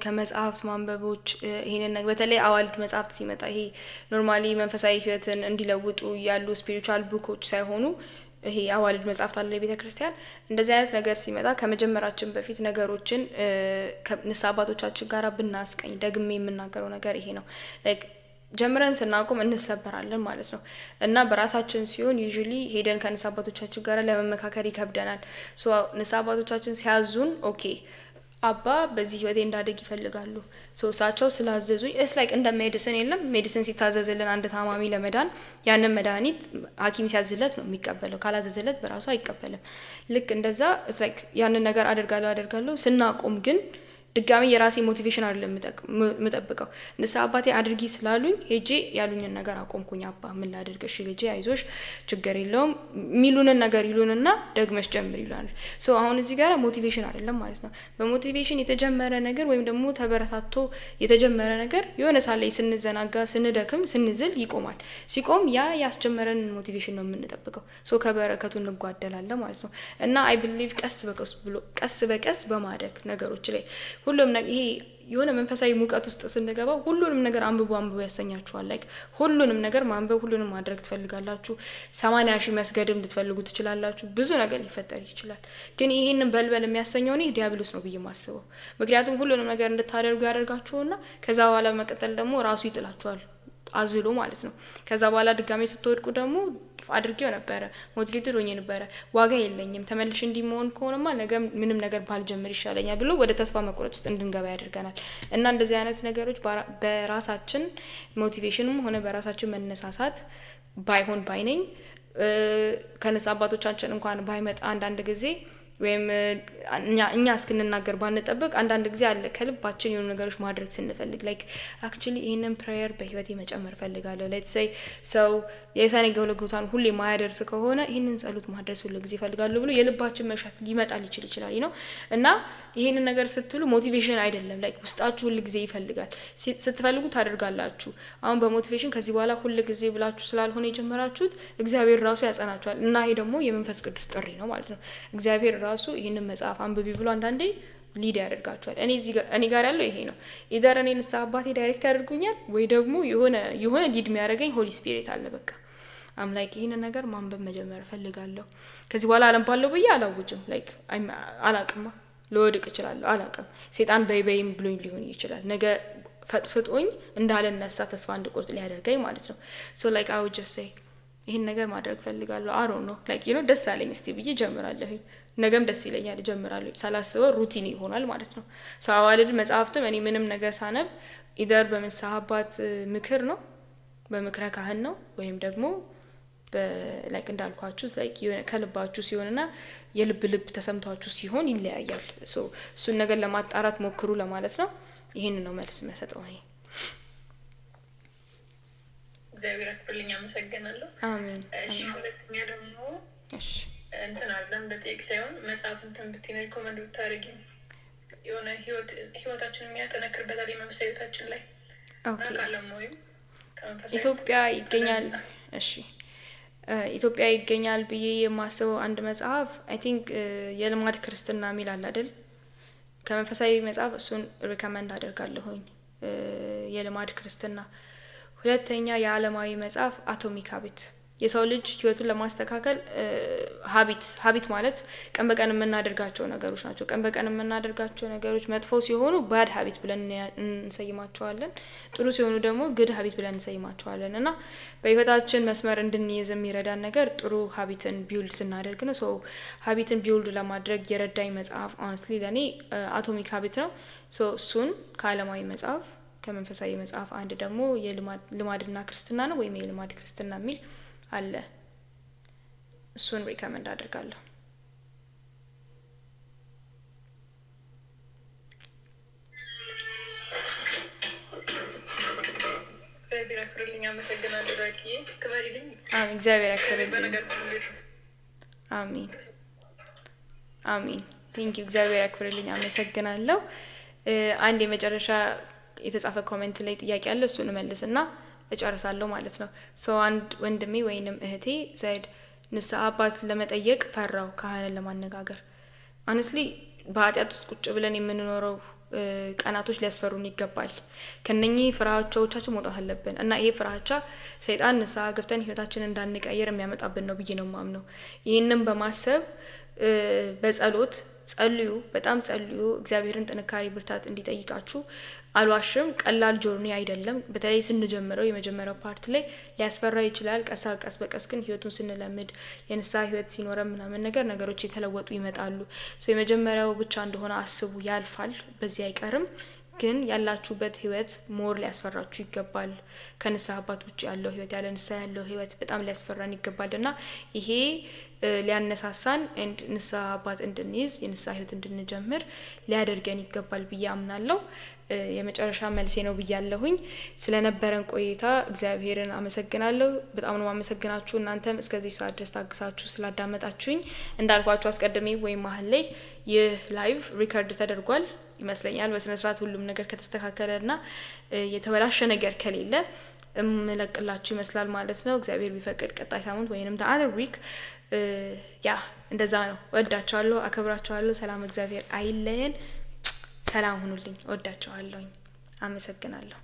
Speaker 1: ከመጽሐፍት ማንበቦች ይሄንን ነገር በተለይ አዋልድ መጽሐፍት ሲመጣ ይሄ ኖርማሊ መንፈሳዊ ህይወትን እንዲለውጡ ያሉ ስፒሪቹዋል ቡኮች ሳይሆኑ ይሄ አዋልድ መጽሐፍት አለ የቤተ ክርስቲያን እንደዚህ አይነት ነገር ሲመጣ ከመጀመራችን በፊት ነገሮችን ከንስሐ አባቶቻችን ጋር ብናስቀኝ ደግሜ የምናገረው ነገር ይሄ ነው። ላይክ ጀምረን ስናቆም እንሰበራለን ማለት ነው እና በራሳችን ሲሆን ዩዥሊ ሄደን ከንስሐ አባቶቻችን ጋር ለመመካከር ይከብደናል። ሶ ንስሐ አባቶቻችን ሲያዙን ኦኬ አባ በዚህ ህይወቴ እንዳደግ ይፈልጋሉ እሳቸው ስላዘዙኝ እስ ላይክ እንደ ሜዲሲን የለም ሜዲሲን ሲታዘዝልን አንድ ታማሚ ለመዳን ያንን መድኃኒት ሐኪም ሲያዝለት ነው የሚቀበለው፣ ካላዘዘለት በራሱ አይቀበልም። ልክ እንደዛ እስ ላይክ ያንን ነገር አደርጋለሁ ስናቆም ግን ድጋሚ የራሴ ሞቲቬሽን አይደለም የምጠብቀው። ንስሐ አባቴ አድርጊ ስላሉኝ ሄጄ ያሉኝን ነገር አቆምኩኝ። አባ ምን ላድርግ? እሺ ልጄ አይዞሽ ችግር የለውም ሚሉንን ነገር ይሉንና ደግመሽ ጀምር ይላሉ። ሶ አሁን እዚህ ጋር ሞቲቬሽን አይደለም ማለት ነው። በሞቲቬሽን የተጀመረ ነገር ወይም ደግሞ ተበረታቶ የተጀመረ ነገር የሆነ ሳላይ ስንዘናጋ፣ ስንደክም፣ ስንዝል ይቆማል። ሲቆም ያ ያስጀመረን ሞቲቬሽን ነው የምንጠብቀው። ሶ ከበረከቱ እንጓደላለን ማለት ነው እና አይ ቢሊቭ ቀስ በቀስ በማደግ ነገሮች ላይ ሁሉም ነገር ይሄ የሆነ መንፈሳዊ ሙቀት ውስጥ ስንገባ ሁሉንም ነገር አንብቦ ያሰኛችኋል። ላይክ ሁሉንም ነገር ማንበብ፣ ሁሉንም ማድረግ ትፈልጋላችሁ። 80 ሺህ መስገድም ልትፈልጉ ትችላላችሁ። ብዙ ነገር ሊፈጠር ይችላል። ግን ይሄንን በልበል የሚያሰኘው እኔ ዲያብሎስ ነው ብዬ ማስበው። ምክንያቱም ሁሉንም ነገር እንድታደርጉ ያደርጋችሁና ከዛ በኋላ መቀጠል ደግሞ ራሱ ይጥላችኋል አዝሎ ማለት ነው። ከዛ በኋላ ድጋሜ ስትወድቁ ደግሞ አድርጌው ነበረ ሞቲቬትድ ሆኜ ነበረ ዋጋ የለኝም ተመልሽ እንዲመሆን ከሆነማ ነገ ምንም ነገር ባልጀምር ይሻለኛል ብሎ ወደ ተስፋ መቁረጥ ውስጥ እንድንገባ ያደርገናል። እና እንደዚህ አይነት ነገሮች በራሳችን ሞቲቬሽንም ሆነ በራሳችን መነሳሳት ባይሆን ባይነኝ ከነሳ አባቶቻችን እንኳን ባይመጣ አንዳንድ ጊዜ ወይም እኛ እስክንናገር ባንጠብቅ አንዳንድ ጊዜ አለ ከልባችን የሆኑ ነገሮች ማድረግ ስንፈልግ ላይክ አክቹሊ ይሄንን ፕሬየር በህይወቴ መጨመር ፈልጋለሁ። ሌትስ ሴይ ሰው የሰኔ ጎልጎታን ሁሌ ማያደርስ ከሆነ ይሄንን ጸሎት ማድረስ ሁሉ ጊዜ ፈልጋለሁ ብሎ የልባችን መሻት ሊመጣል ይችላል ነው። እና ይሄንን ነገር ስትሉ ሞቲቬሽን አይደለም ላይክ ውስጣችሁ ሁሉ ጊዜ ይፈልጋል። ስትፈልጉ ታደርጋላችሁ። አሁን በሞቲቬሽን ከዚህ በኋላ ሁሉ ጊዜ ብላችሁ ስላልሆነ የጀመራችሁት እግዚአብሔር ራሱ ያጸናችኋል። እና ይሄ ደግሞ የመንፈስ ቅዱስ ጥሪ ነው ማለት ነው። እግዚአብሔር ራሱ ይሄንን መጽሐፍ አንብቢ ብሎ አንዳንዴ ሊድ ያደርጋችኋል። እኔ ጋር ያለው ይሄ ነው። ኢደር እኔ ንስሐ አባቴ ዳይሬክት ያደርጉኛል ወይ ደግሞ የሆነ ሊድ የሚያደርገኝ ሆሊ ስፒሪት አለ። በቃ አምላክ ይሄንን ነገር ማንበብ መጀመር ፈልጋለሁ። ከዚህ በኋላ አነባለሁ ብዬ አላውጅም። ላይክ አላቅማ ልወድቅ እችላለሁ፣ አላቅም። ሰይጣን በይበይም ብሎኝ ሊሆን ይችላል። ነገ ፈጥፍጦኝ እንዳልነሳ ተስፋ እንድቆርጥ ሊያደርገኝ ማለት ነው። ሶ ላይክ አይ ውድ ጀስት ሴይ ይህን ነገር ማድረግ ፈልጋለሁ አሮ ነው ላይክ ዩ ኖ ደስ አለኝ እስቲ ብዬ ጀምራለሁ። ነገም ደስ ይለኛል ጀምራለሁ። ሳላስበው ሩቲን ይሆናል ማለት ነው። ሰው አዋልድ መጽሐፍትም እኔ ምንም ነገር ሳነብ ኢደር በንስሐ አባት ምክር ነው በምክረ ካህን ነው ወይም ደግሞ ላይክ እንዳልኳችሁ ላይክ ከልባችሁ ሲሆንና የልብ ተሰምቷችሁ ሲሆን ይለያያል። እሱን ነገር ለማጣራት ሞክሩ ለማለት ነው። ይሄን ነው መልስ መሰጠው። እኔ
Speaker 4: እግዚአብሔር አክብርልኝ፣ አመሰግናለሁ።
Speaker 1: አሜን።
Speaker 4: እሺ ሁለተኛ ደግሞ
Speaker 1: እሺ
Speaker 4: እንትን አለም በጥቂት ሳይሆን መጽሐፍ እንትን ብትይኝ ሪኮመንድ ብታደርጊ የሆነ ህይወታችንን የሚያጠነክርበታል የመንፈሳዊ ህይወታችን ላይ ካለም ወይም
Speaker 1: ኢትዮጵያ ይገኛል። እሺ ኢትዮጵያ ይገኛል ብዬ የማስበው አንድ መጽሐፍ አይ ቲንክ የልማድ ክርስትና የሚል አለ አይደል? ከመንፈሳዊ መጽሐፍ እሱን ሪከመንድ አደርጋለሁኝ። የልማድ ክርስትና። ሁለተኛ የዓለማዊ መጽሐፍ አቶሚክ ሀቢት። የሰው ልጅ ህይወቱን ለማስተካከል ሀቢት ማለት ቀን በቀን የምናደርጋቸው ነገሮች ናቸው። ቀን በቀን የምናደርጋቸው ነገሮች መጥፎ ሲሆኑ ባድ ሀቢት ብለን እንሰይማቸዋለን። ጥሩ ሲሆኑ ደግሞ ግድ ሀቢት ብለን እንሰይማቸዋለን። እና በህይወታችን መስመር እንድንይዝ የሚረዳን ነገር ጥሩ ሀቢትን ቢውልድ ስናደርግ ነው። ሶ ሀቢትን ቢውልድ ለማድረግ የረዳኝ መጽሐፍ ሆነስትሊ ለእኔ አቶሚክ ሀቢት ነው። ሶ እሱን ከዓለማዊ መጽሐፍ ከመንፈሳዊ መጽሐፍ አንድ ደግሞ የልማድና ክርስትና ነው ወይም የልማድ ክርስትና የሚል አለ። እሱን ሪከመንድ አደርጋለሁ።
Speaker 4: እግዚአብሔር ያክብርልኝ፣ አመሰግናለሁ። ዳኪዬ ክበሪልኝ።
Speaker 1: አሜን። እግዚአብሔር ያክብርልኝ።
Speaker 4: በነገር ሁሉ
Speaker 1: አሜን አሜን። ቴንክ ዩ። እግዚአብሔር ያክብርልኝ፣ አመሰግናለሁ። አንድ የመጨረሻ የተጻፈ ኮሜንት ላይ ጥያቄ አለ። እሱን መልስና እጨርሳለሁ ማለት ነው። ሰው አንድ ወንድሜ ወይንም እህቴ ሰይድ ንስሐ አባት ለመጠየቅ ፈራው ካህንን ለማነጋገር። ሆነስትሊ በኃጢአት ውስጥ ቁጭ ብለን የምንኖረው ቀናቶች ሊያስፈሩን ይገባል። ከነኚህ ፍራቻዎቻችን መውጣት አለብን እና ይሄ ፍራቻ ሰይጣን ንስሐ ገብተን ህይወታችንን እንዳንቀየር የሚያመጣብን ነው ብዬ ነው የማምነው። ይህንን በማሰብ በጸሎት ጸልዩ፣ በጣም ጸልዩ። እግዚአብሔርን ጥንካሬ ብርታት እንዲጠይቃችሁ። አልዋሽም፣ ቀላል ጆርኒ አይደለም። በተለይ ስንጀምረው የመጀመሪያው ፓርት ላይ ሊያስፈራ ይችላል። ቀስ በቀስ ግን ህይወቱን ስንለምድ የንስሐ ህይወት ሲኖረን ምናምን ነገሮች የተለወጡ ይመጣሉ። የመጀመሪያው ብቻ እንደሆነ አስቡ፣ ያልፋል፣ በዚህ አይቀርም። ግን ያላችሁበት ህይወት ሞር ሊያስፈራችሁ ይገባል። ከንስሐ አባት ውጭ ያለው ህይወት ያለ ንስሐ ያለው ህይወት በጣም ሊያስፈራን ይገባልና ይሄ ሊያነሳሳን ንስሐ አባት እንድንይዝ የንስሐ ህይወት እንድንጀምር ሊያደርገን ይገባል ብዬ አምናለሁ። የመጨረሻ መልሴ ነው ብያለሁኝ። ስለነበረን ቆይታ እግዚአብሔርን አመሰግናለሁ። በጣም ነው አመሰግናችሁ። እናንተም እስከዚህ ሰዓት ድረስ ታግሳችሁ ስላዳመጣችሁኝ። እንዳልኳችሁ አስቀድሜ ወይም መሀል ላይ ይህ ላይቭ ሪከርድ ተደርጓል ይመስለኛል። በስነ ስርዓት ሁሉም ነገር ከተስተካከለና የተበላሸ ነገር ከሌለ እምለቅላችሁ ይመስላል ማለት ነው። እግዚአብሔር ቢፈቅድ ቀጣይ ሳምንት ወይንም the other week እንደዛ ነው። ወዳችኋለሁ፣ አከብራችኋለሁ። ሰላም እግዚአብሔር አይለየን። ሰላም ሁኑልኝ። ወዳችኋለሁ። አመሰግናለሁ።